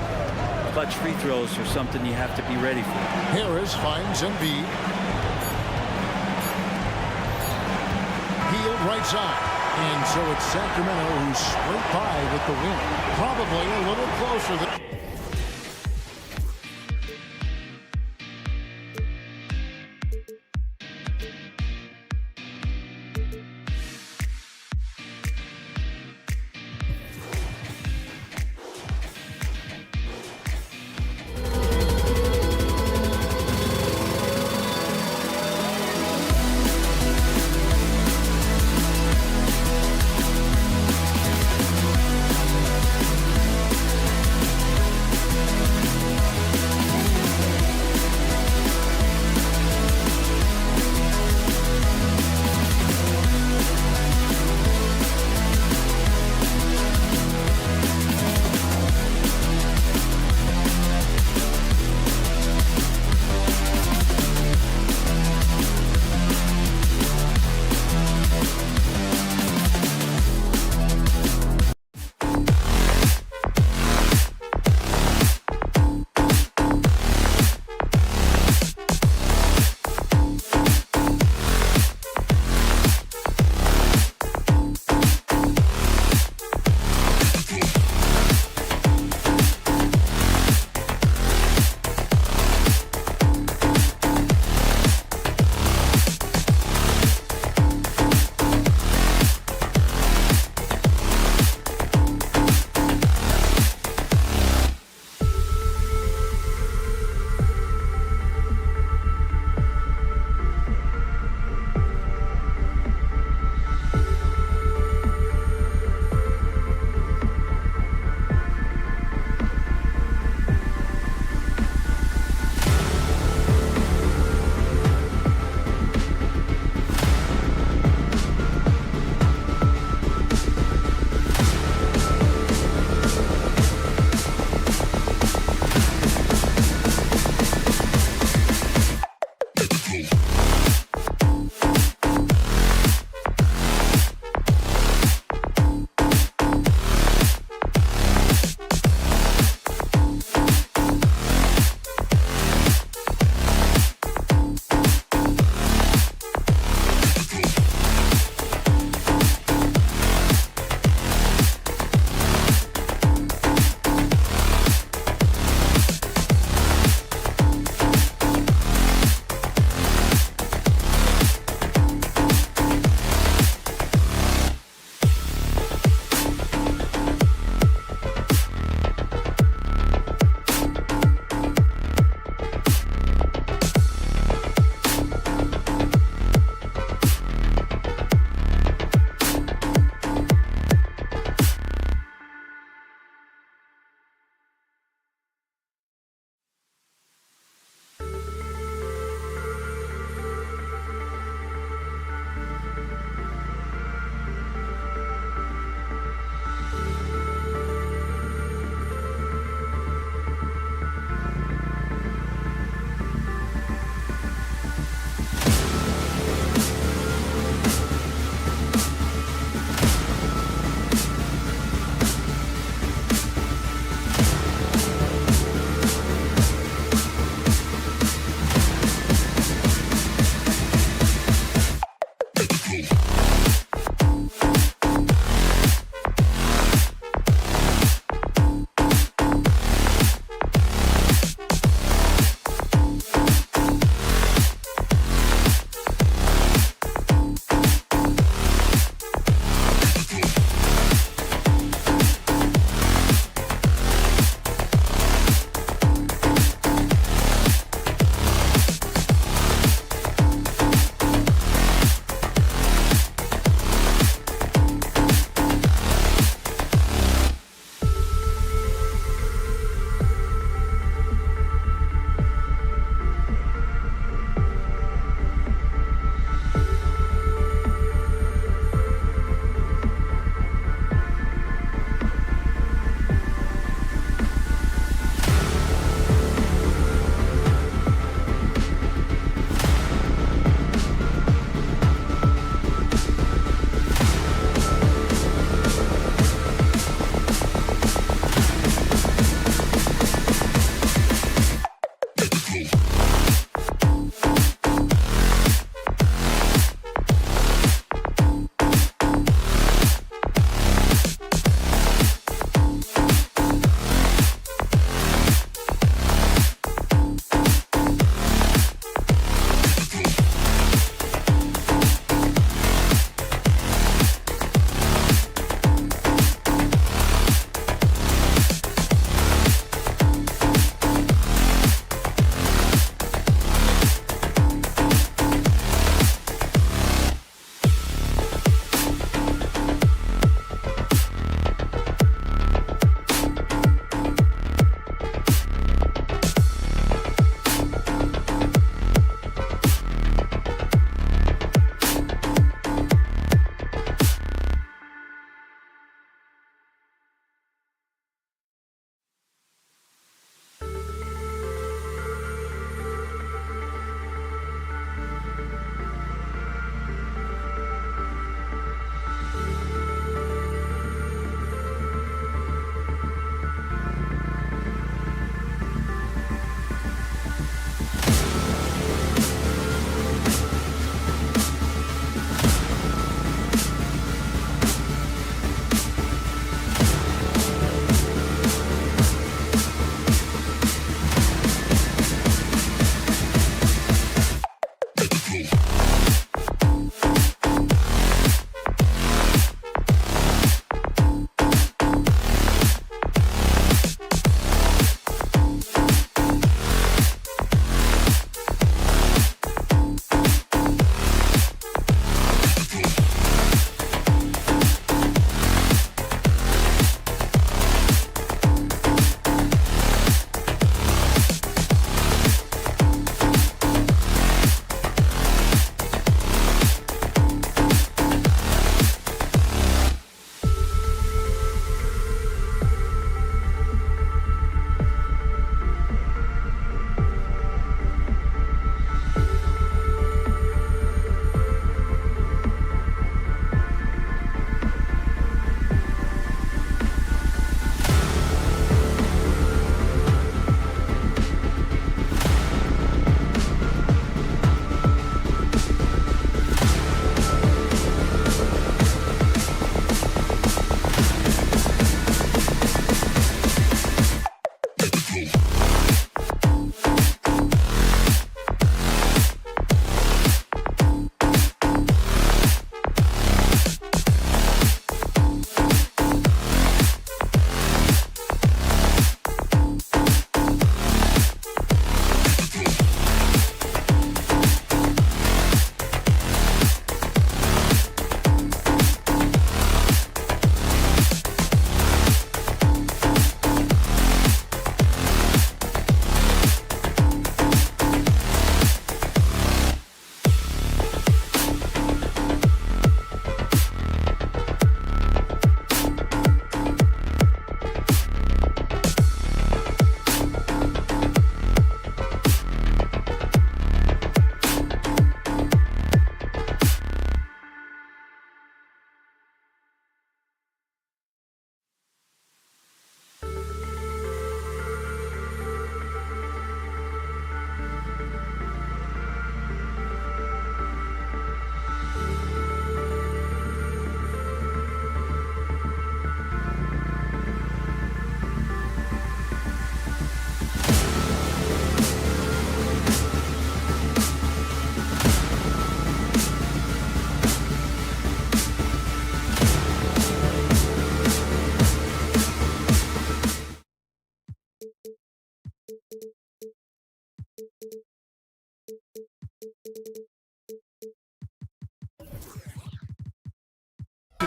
clutch free throws are something you have to be ready for. Harris finds Embiid. Healed right side. And so it's Sacramento who's straight by with the win. Probably a little closer than...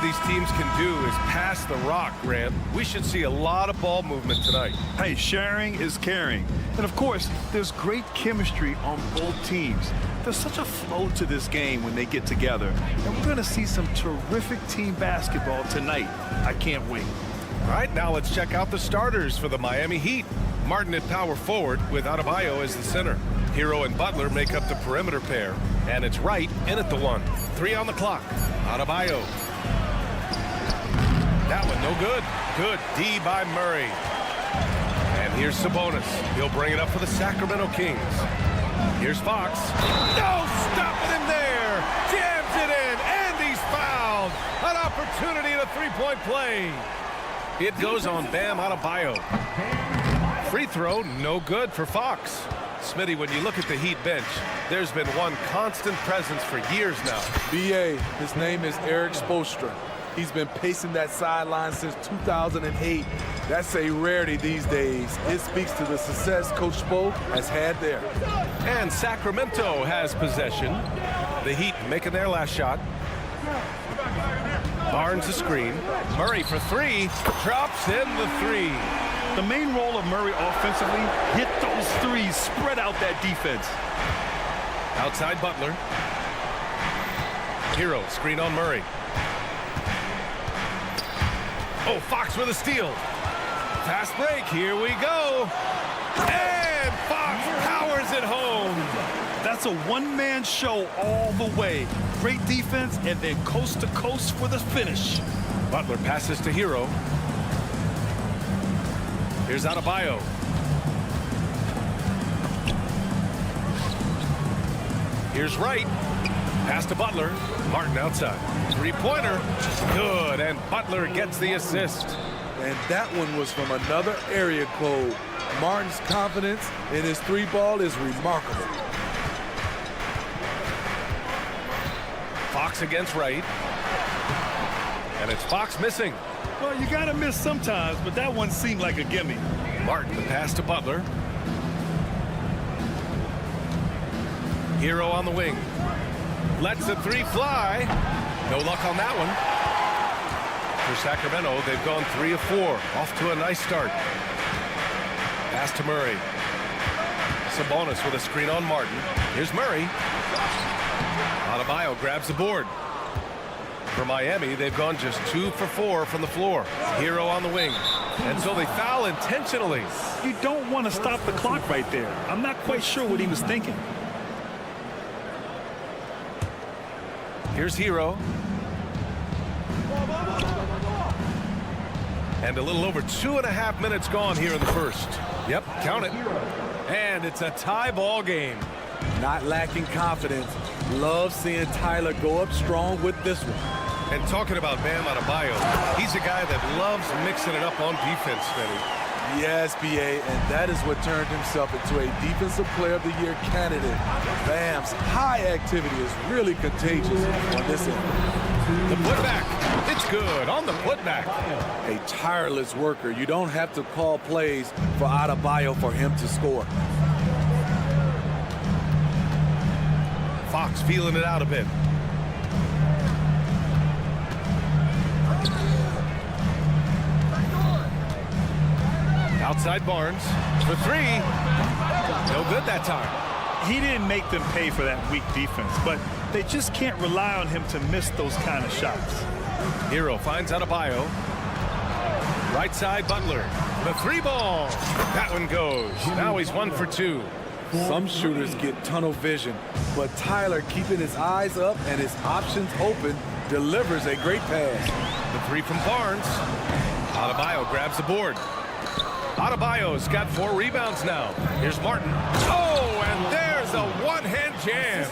these teams can do is pass the rock, Grant. We should see a lot of ball movement tonight. Hey, sharing is caring. And of course, there's great chemistry on both teams. There's such a flow to this game when they get together. And we're going to see some terrific team basketball tonight. I can't wait. All right, now let's check out the starters for the Miami Heat. Martin at power forward with Adebayo as the center. Hero and Butler make up the perimeter pair. And it's Wright in at the 1. 3 on the clock. Adebayo. That one no good. Good D by Murray. And here's Sabonis. He'll bring it up for the Sacramento Kings. Here's Fox. No, stopping him there. Jams it in, and he's fouled. An opportunity at a three-point play. It goes on Bam Adebayo. Free throw, no good for Fox. Smitty, when you look at the Heat bench, there's been one constant presence for years now. BA, his name is Eric Spoelstra. He's been pacing that sideline since 2008. That's a rarity these days. It speaks to the success Coach Spo has had there. And Sacramento has possession. The Heat making their last shot. Barnes a screen. Murray for 3. Drops in the 3. The main role of Murray offensively, hit those threes, spread out that defense. Outside Butler. Hero, screen on Murray. Oh, Fox with a steal. Fast break, here we go. And Fox powers it home. That's a one-man show all the way. Great defense and then coast to coast for the finish. Butler passes to Hero. Here's Adebayo. Here's Wright. Pass to Butler. Martin outside. Three-pointer. Good, and Butler gets the assist. And that one was from another area code. Martin's confidence in his 3-ball is remarkable. Fox against Wright. And it's Fox missing. Well, you got to miss sometimes, but that one seemed like a gimme. Martin, the pass to Butler. Hero on the wing. Lets the 3 fly. No luck on that one. For Sacramento, they've gone 3 of 4. Off to a nice start. Pass to Murray. Sabonis with a screen on Martin. Here's Murray. Adebayo grabs the board. For Miami, they've gone just 2 for 4 from the floor. Hero on the wing. And so they foul intentionally. You don't want to stop the clock right there. I'm not quite sure what he was thinking. Here's Hero. And a little over 2.5 minutes gone here in the first. Yep, count it. And it's a tie ball game. Not lacking confidence. Love seeing Tyler go up strong with this one. And talking about Bam Adebayo, he's a guy that loves mixing it up on defense, Smitty. Yes, BA, and that is what turned himself into a Defensive Player of the Year candidate. Bam's high activity is really contagious on this end. The putback, it's good on the putback. A tireless worker. You don't have to call plays for Adebayo for him to score. Fox feeling it out a bit. Outside Barnes for 3. No good that time. He didn't make them pay for that weak defense, but they just can't rely on him to miss those kind of shots. Hero finds Adebayo. Right side Butler. The 3-ball. That one goes. Now he's 1 for 2. Some shooters get tunnel vision, but Tyler, keeping his eyes up and his options open, delivers a great pass. The 3 from Barnes. Adebayo grabs the board. Adebayo's got 4 rebounds now. Here's Martin. Oh, and there's a one-hand jam.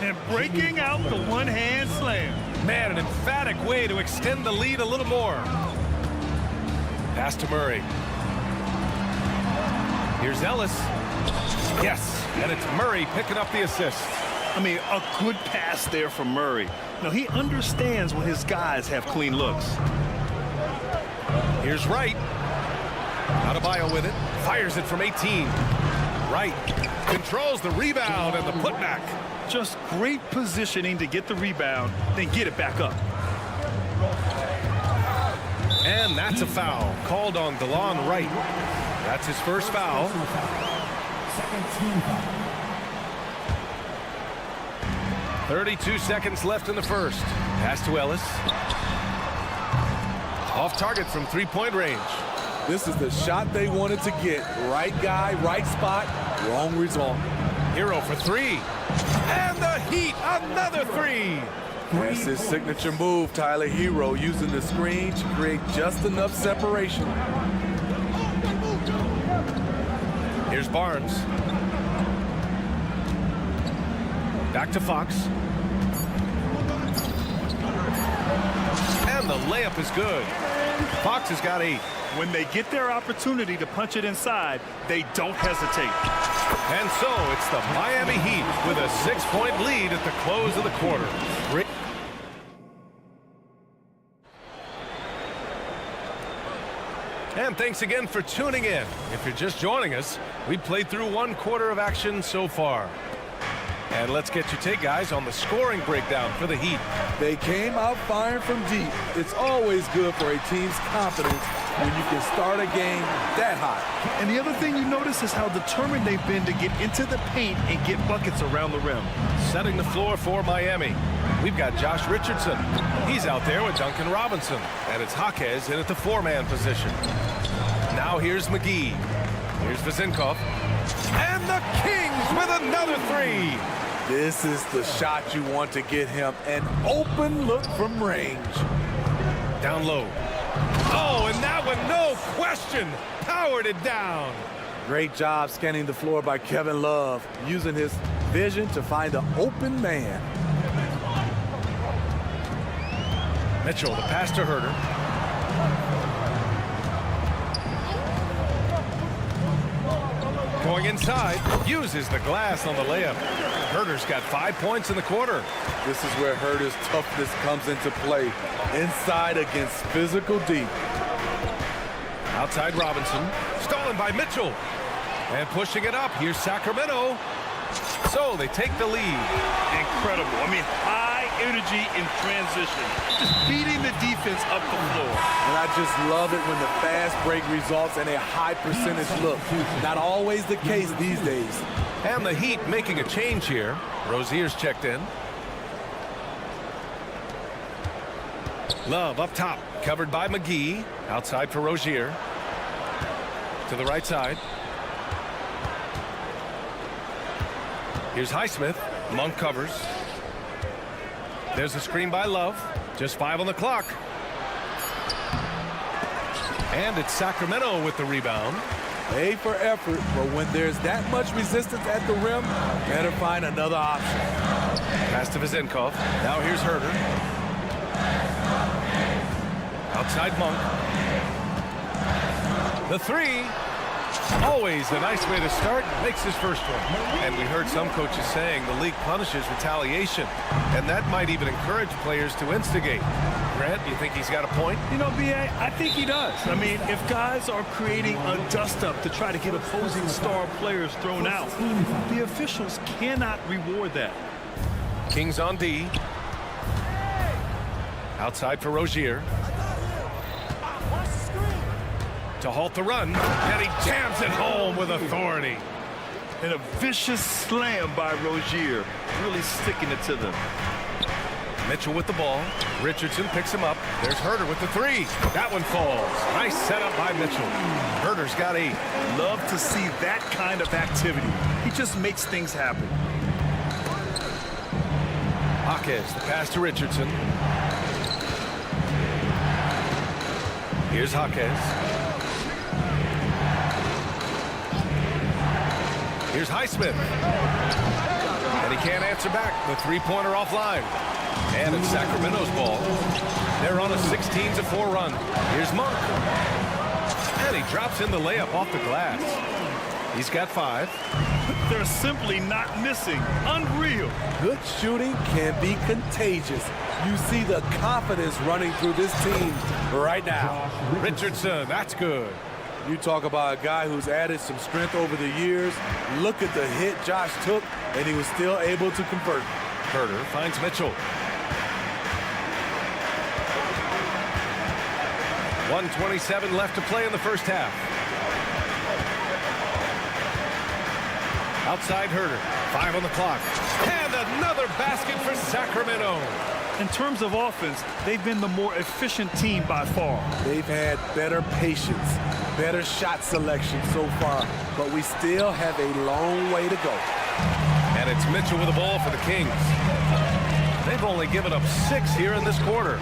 And breaking out the one-hand slam. Man, an emphatic way to extend the lead a little more. Pass to Murray. Here's Ellis. Yes, and it's Murray picking up the assist. I mean, a good pass there from Murray. You know, he understands when his guys have clean looks. Here's Wright. Adebayo with it. Fires it from 18. Wright controls the rebound and the putback. Just great positioning to get the rebound, then get it back up. And that's a foul called on DeLon Wright. That's his first foul. Second team foul. 32 seconds left in the first. Pass to Ellis. Off target from three-point range. This is the shot they wanted to get. Right guy, right spot, wrong result. Hero for three. And the Heat, another three. That's his signature move, Tyler. Hero using the screen to create just enough separation. Here's Barnes. Back to Fox. And the layup is good. Fox has got 8. When they get their opportunity to punch it inside, they don't hesitate. And so it's the Miami Heat with a 6-point lead at the close of the quarter. And thanks again for tuning in. If you're just joining us, we played through 1 quarter of action so far. And let's get your take, guys, on the scoring breakdown for the Heat. They came out firing from deep. It's always good for a team's confidence when you can start a game that hot. And the other thing you notice is how determined they've been to get into the paint and get buckets around the rim. Setting the floor for Miami, we've got Josh Richardson. He's out there with Duncan Robinson. And it's Jaquez in at the 4-man position. Now here's McGee. Here's Vezenkov. And the Kings with another 3. This is the shot you want to get him. An open look from range. Down low. Oh, and that one, no question, powered it down. Great job scanning the floor by Kevin Love, using his vision to find the open man. Mitchell, the pass to Herter. Going inside, uses the glass on the layup. Herter's got 5 points in the quarter. This is where Herter's toughness comes into play. Inside against physical deep. Outside Robinson, stolen by Mitchell. And pushing it up, here's Sacramento. So they take the lead. Incredible. I mean, high energy in transition. Just beating the defense up the floor. And I just love it when the fast break results in a high percentage look. Not always the case these days. And the Heat making a change here. Rozier's checked in. Love up top, covered by McGee. Outside for Rozier. To the right side. Here's Highsmith. Monk covers. There's a screen by Love. Just 5 on the clock. And it's Sacramento with the rebound. A for effort, but when there's that much resistance at the rim, better find another option. Pass to Vezenkov. Now here's Herter. Outside Monk. The 3. Always a nice way to start. Makes his first one. And we heard some coaches saying the league punishes retaliation. And that might even encourage players to instigate. Grant, do you think he's got a point? You know, B.A., I think he does. I mean, if guys are creating a dust-up to try to get opposing star players thrown out, the officials cannot reward that. Kings on D. Outside for Rozier. To halt the run, and he jams it home with authority. And a vicious slam by Rozier, really sticking it to them. Mitchell with the ball. Richardson picks him up. There's Herter with the 3. That one falls. Nice setup by Mitchell. Herter's got 8. Love to see that kind of activity. He just makes things happen. Jaquez, the pass to Richardson. Here's Jaquez. Here's Highsmith. And he can't answer back. The 3-pointer offline. And it's Sacramento's ball. They're on a 16-4 run. Here's Monk. And he drops in the layup off the glass. He's got 5. They're simply not missing. Unreal. Good shooting can be contagious. You see the confidence running through this team right now. Richardson, that's good. You talk about a guy who's added some strength over the years. Look at the hit Josh took, and he was still able to convert. Herter finds Mitchell. 1:27 left to play in the first half. Outside Herder, 5 on the clock. And another basket for Sacramento. In terms of offense, they've been the more efficient team by far. They've had better patience, better shot selection so far, but we still have a long way to go. And it's Mitchell with the ball for the Kings. They've only given up 6 here in this quarter.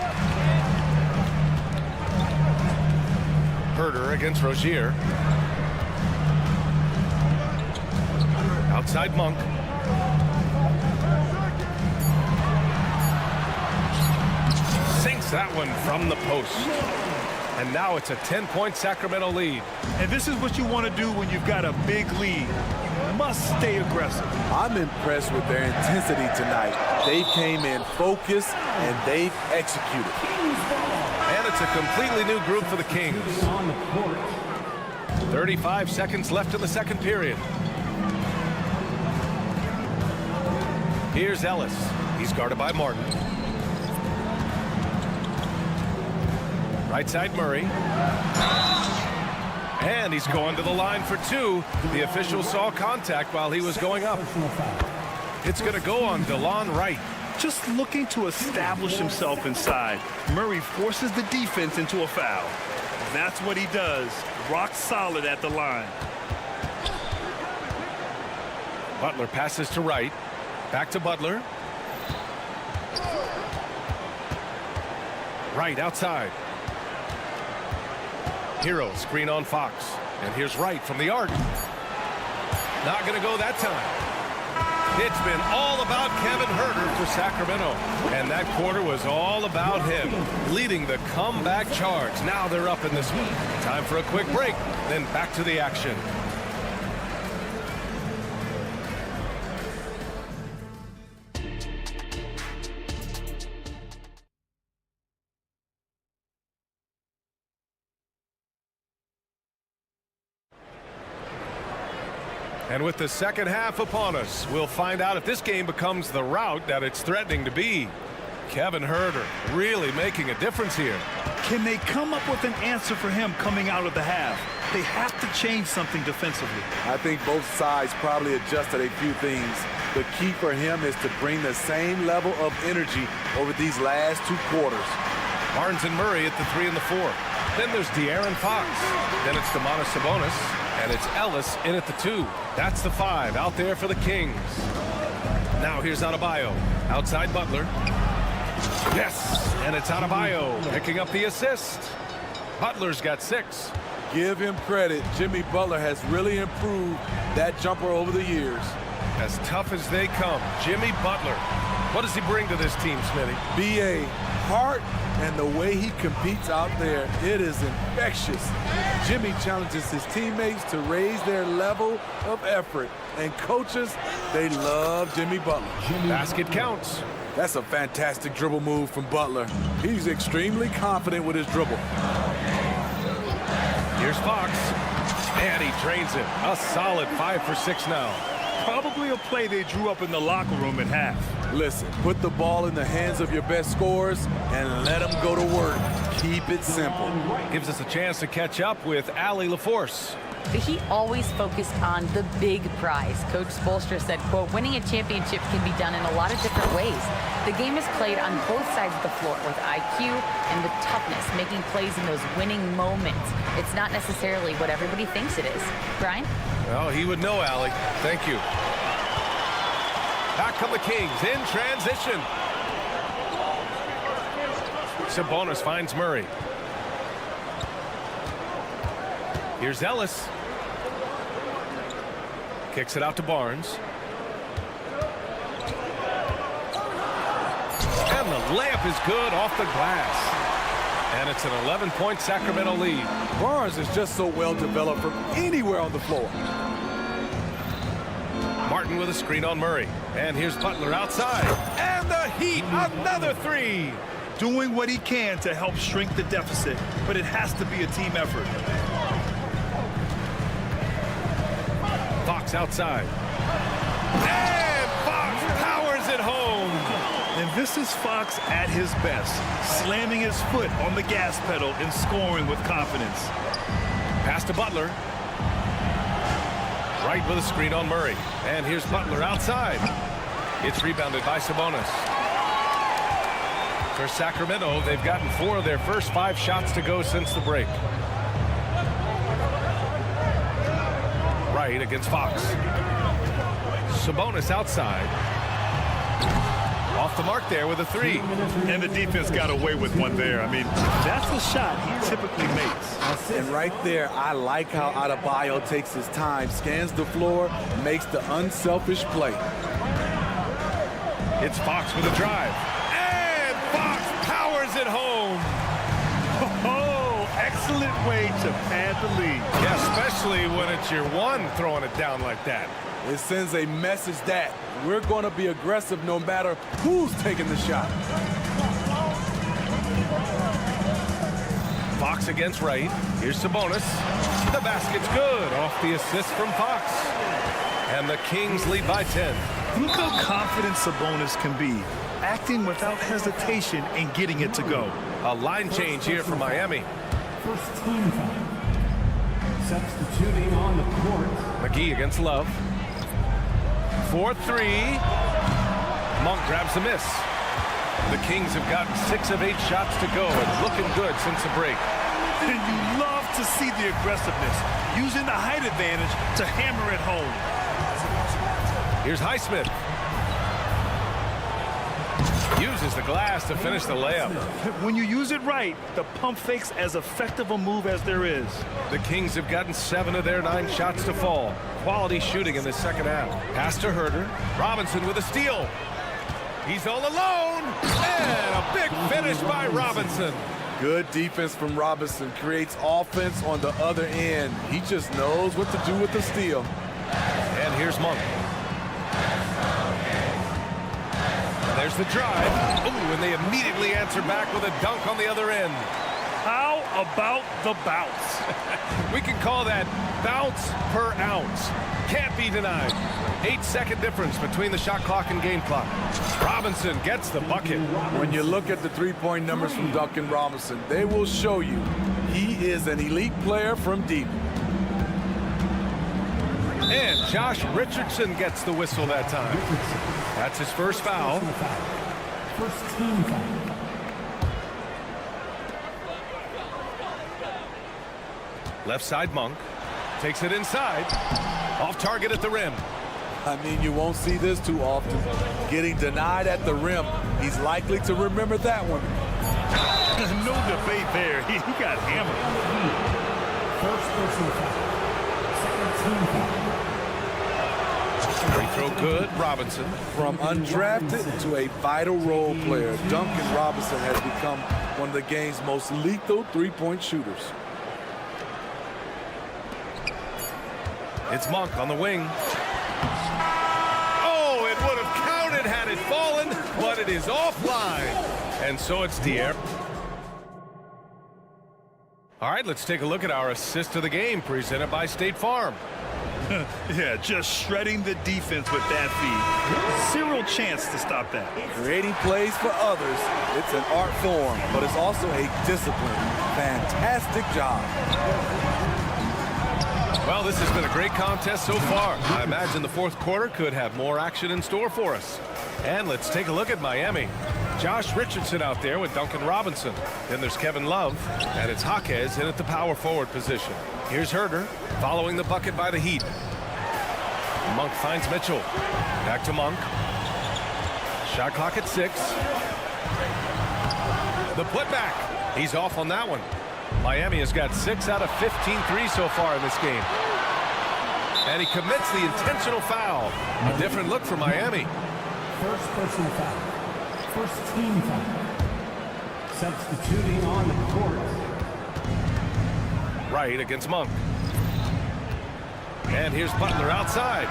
Herder against Rozier. Outside Monk. Sinks that one from the post. And now it's a 10-point Sacramento lead. And this is what you want to do when you've got a big lead. You must stay aggressive. I'm impressed with their intensity tonight. They came in focused and they've executed. And it's a completely new group for the Kings. 35 seconds left in the second period. Here's Ellis. He's guarded by Martin. Right side Murray. And he's going to the line for 2. The official saw contact while he was going up. It's going to go on DeLon Wright. Just looking to establish himself inside. Murray forces the defense into a foul. That's what he does. Rock solid at the line. Butler passes to Wright. Back to Butler. Wright outside. Hero screen on Fox. And here's Wright from the arc. Not going to go that time. It's been all about Kevin Herder for Sacramento. And that quarter was all about him, leading the comeback charge. Now they're up in this one. Time for a quick break, then back to the action. And with the second half upon us, we'll find out if this game becomes the rout that it's threatening to be. Kevin Herder really making a difference here. Can they come up with an answer for him coming out of the half? They have to change something defensively. I think both sides probably adjusted a few things. The key for him is to bring the same level of energy over these last 2 quarters. Barnes and Murray at the 3 and the 4. Then there's De'Aaron Fox. Then it's Domantas Sabonis. And it's Ellis in at the 2. That's the 5 out there for the Kings. Now here's Adebayo. Outside Butler. Yes! And it's Adebayo picking up the assist. Butler's got 6. Give him credit. Jimmy Butler has really improved that jumper over the years. As tough as they come, Jimmy Butler. What does he bring to this team, Smitty? B.A. heart and the way he competes out there, it is infectious. Jimmy challenges his teammates to raise their level of effort. And coaches, they love Jimmy Butler. Basket counts. That's a fantastic dribble move from Butler. He's extremely confident with his dribble. Here's Fox. And he drains it. A solid 5 for 6 now. Probably a play they drew up in the locker room at half. Listen, put the ball in the hands of your best scorers and let them go to work. Keep it simple. Gives us a chance to catch up with Allie LaForce. The Heat always focused on the big prize. Coach Spoelstra said, quote, winning a championship can be done in a lot of different ways. The game is played on both sides of the floor with IQ and with toughness, making plays in those winning moments. It's not necessarily what everybody thinks it is. Brian? Well, he would know, Allie. Thank you. Back come the Kings in transition. Sabonis finds Murray. Here's Ellis. Kicks it out to Barnes. And the layup is good off the glass. And it's an 11-point Sacramento lead. Barnes is just so well developed from anywhere on the floor. Martin with a screen on Murray. And here's Butler outside. And the Heat, another 3. Doing what he can to help shrink the deficit, but it has to be a team effort. Fox outside. And Fox powers it home. And This is Fox at his best, slamming his foot on the gas pedal and scoring with confidence. Pass to Butler. Right with a screen on Murray. And here's Butler outside. It's rebounded by Sabonis. For Sacramento, they've gotten 4 of their first 5 shots to go since the break. Right against Fox. Sabonis outside. Off the mark there with a 3. And the defense got away with one there. I mean, that's a shot he typically makes. And right there, I like how Adebayo takes his time, scans the floor, makes the unselfish play. It's Fox with a drive. And Fox powers it home. Oh, excellent way to pad the lead. Yeah, especially when it's your one throwing it down like that. It sends a message that we're going to be aggressive no matter who's taking the shot. Fox against Wright. Here's Sabonis. The basket's good off the assist from Fox. And the Kings lead by 10. Look how confident Sabonis can be, acting without hesitation and getting it to go. A line change here for Miami. First team foul. Substituting on the court. McGee against Love. 4-3. Monk grabs a miss. The Kings have gotten 6 of 8 shots to go and looking good since the break. And you love to see the aggressiveness, using the height advantage to hammer it home. Here's Highsmith. Uses the glass to finish the layup. When you use it right, the pump fake's as effective a move as there is. The Kings have gotten 7 of their 9 shots to fall. Quality shooting in the second half. Pass to Herter. Robinson with a steal. He's all alone. And a big finish by Robinson. Good defense from Robinson. Creates offense on the other end. He just knows what to do with the steal. And here's Monk. There's the drive. Ooh, and they immediately answer back with a dunk on the other end. How about the bounce? We can call that bounce per ounce. Can't be denied. 8-second difference between the shot clock and game clock. Robinson gets the bucket. When you look at the three-point numbers from Duncan Robinson, they will show you he is an elite player from deep. And Josh Richardson gets the whistle that time. That's his first foul. First team foul. Left side Monk. Takes it inside. Off target at the rim. I mean, you won't see this too often. Getting denied at the rim. He's likely to remember that one. No debate there. He got hammered. First personal foul. Second team foul. Free throw good. Robinson. From undrafted to a vital role player, Duncan Robinson has become one of the game's most lethal three-point shooters. It's Monk on the wing. Oh, it would have counted had it fallen, but it is offline. And so it's Dier. All right, let's take a look at our assist of the game presented by State Farm. Yeah, just shredding the defense with that feed. Zero chance to stop that. Creating plays for others, it's an art form, but it's also a discipline. Fantastic job. Well, this has been a great contest so far. I imagine the fourth quarter could have more action in store for us. And let's take a look at Miami. Josh Richardson out there with Duncan Robinson. Then there's Kevin Love, and it's Jaquez in at the power forward position. Here's Herter, following the bucket by the Heat. Monk finds Mitchell. Back to Monk. Shot clock at 6. The putback. He's off on that one. Miami has got 6 out of 15 threes so far in this game. And he commits the intentional foul. A different look for Miami. First personal foul. First team foul. Substituting on the court. Right against Monk. And here's Butler outside.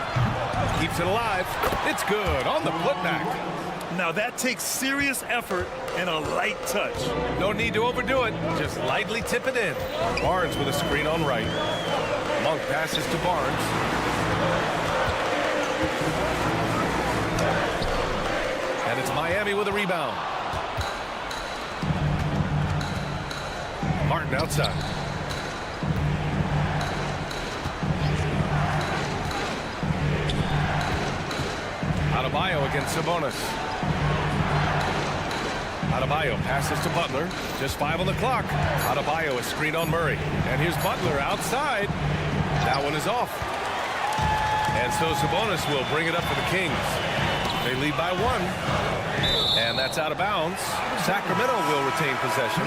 Keeps it alive. It's good on the putback. Now that takes serious effort and a light touch. No need to overdo it. Just lightly tip it in. Barnes with a screen on right. Monk passes to Barnes. And it's Miami with a rebound. Martin outside. Adebayo against Sabonis. Adebayo passes to Butler. Just 5 on the clock. Adebayo is screened on Murray. And here's Butler outside. That one is off. And so Sabonis will bring it up for the Kings. They lead by 1. And that's out of bounds. Sacramento will retain possession.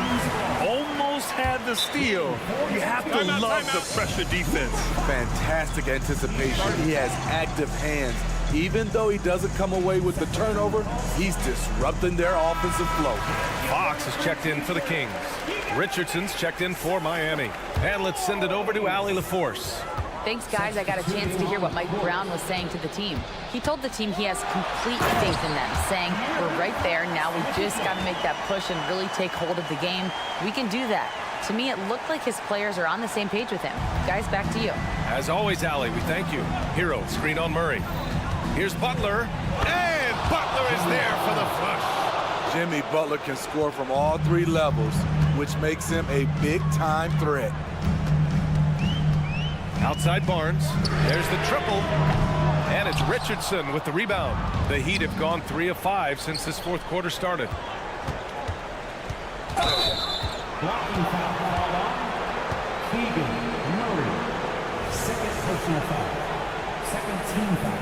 Almost had the steal. You have to love the pressure defense. Fantastic anticipation. He has active hands. Even though he doesn't come away with the turnover, he's disrupting their offensive flow. Fox is checked in for the Kings. Richardson's checked in for Miami. And let's send it over to Allie LaForce. Thanks, guys. I got a chance to hear what Mike Brown was saying to the team. He told the team he has complete faith in them, saying, we're right there. Now we just got to make that push and really take hold of the game. We can do that. To me, it looked like his players are on the same page with him. Guys, back to you. As always, Allie, we thank you. Hero, screen on Murray. Here's Butler. And Butler is there for the flush. Jimmy Butler can score from all 3 levels, which makes him a big-time threat. Outside Barnes. There's the triple. And it's Richardson with the rebound. The Heat have gone 3 of 5 since this 4th quarter started. Blocking foul called on Keegan Murray. Second personal foul. Second team foul.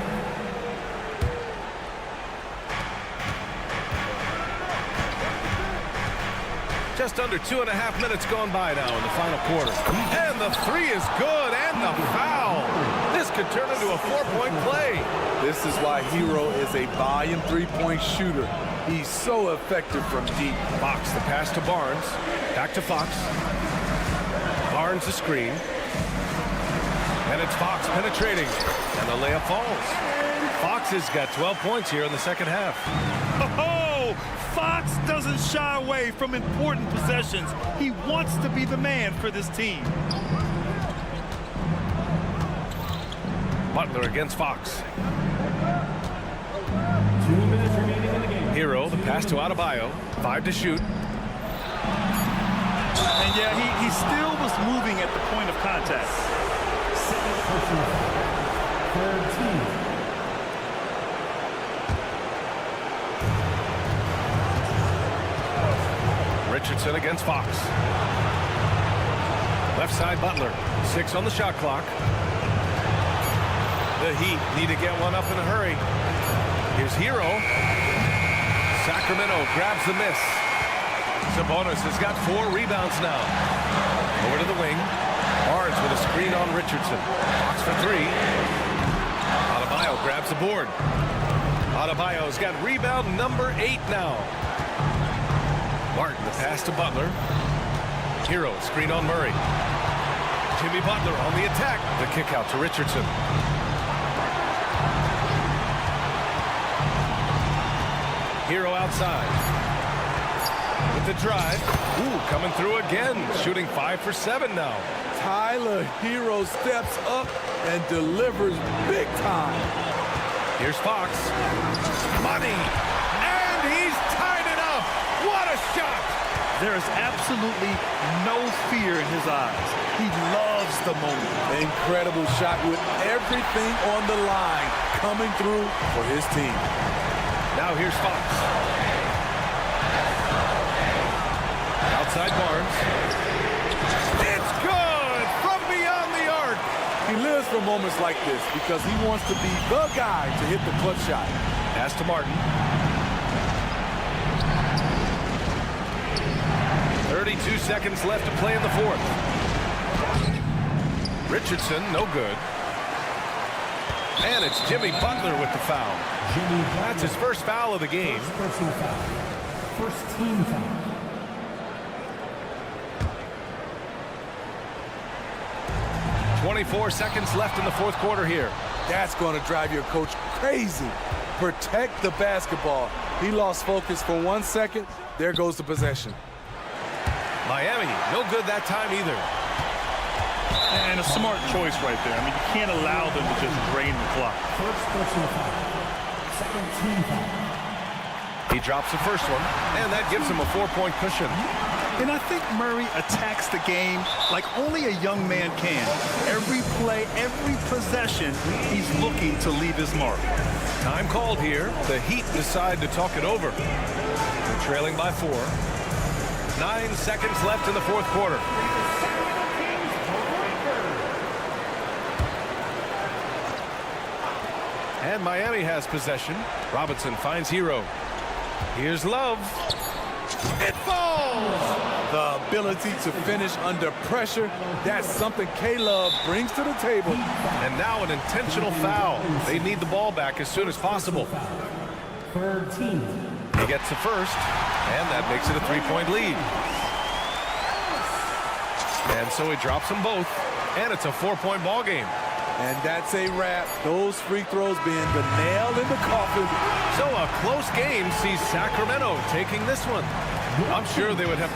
Just under 2.5 minutes gone by now in the final quarter. And the 3 is good, and the foul. This could turn into a 4-point play. This is why Hero is a volume 3-point shooter. He's so effective from deep. Fox, the pass to Barnes. Back to Fox. Barnes the screen. And it's Fox penetrating. And the layup falls. Fox has got 12 points here in the second half. Oh, Fox doesn't shy away from important possessions. He wants to be the man for this team. Butler against Fox. 2 minutes remaining in the game. Hero, the pass to Adebayo. 5 to shoot. And yeah, he still was moving at the point of contact. Second personal foul. Third team. Richardson against Fox. Left side Butler. 6 on the shot clock. The Heat need to get one up in a hurry. Here's Hero. Sacramento grabs the miss. Sabonis has got 4 rebounds now. Over to the wing. Barnes with a screen on Richardson. Fox for 3. Adebayo grabs the board. Adebayo's got rebound number 8 now. Martin, the pass to Butler. Hero, screen on Murray. Jimmy Butler on the attack. The kick out to Richardson. Hero outside. With the drive. Ooh, coming through again. Shooting 5 for 7 now. Tyler Hero steps up and delivers big time. Here's Fox. Money. And he's tied it up. What a shot. There is absolutely no fear in his eyes. He loves the moment. Incredible shot with everything on the line coming through for his team. Now here's Fox. Outside Barnes. It's good from beyond the arc. He lives for moments like this because he wants to be the guy to hit the clutch shot. Pass to Martin. 32 seconds left to play in the 4th. Richardson, no good. And it's Jimmy Butler with the foul. That's his first foul of the game. First team foul. .24 seconds left in the 4th quarter here. That's going to drive your coach crazy. Protect the basketball. He lost focus for 1 second. There goes the possession. Miami, no good that time either. And a smart choice right there. I mean, you can't allow them to just drain the clock. First personal foul. Second team foul. He drops the first one, and that gives him a 4-point cushion. And I think Murray attacks the game like only a young man can. Every play, every possession, he's looking to leave his mark. Time called here. The Heat decide to talk it over. They're trailing by 4. 9 seconds left in the fourth quarter. And Miami has possession. Robinson finds Hero. Here's Love. It falls! The ability to finish under pressure, that's something K-Love brings to the table. And now an intentional foul. They need the ball back as soon as possible. He gets the first, and that makes it a 3-point lead. And so he drops them both, and it's a 4-point ball game. And that's a wrap. Those free throws being the nail in the coffin. So a close game sees Sacramento taking this one. I'm sure they would have...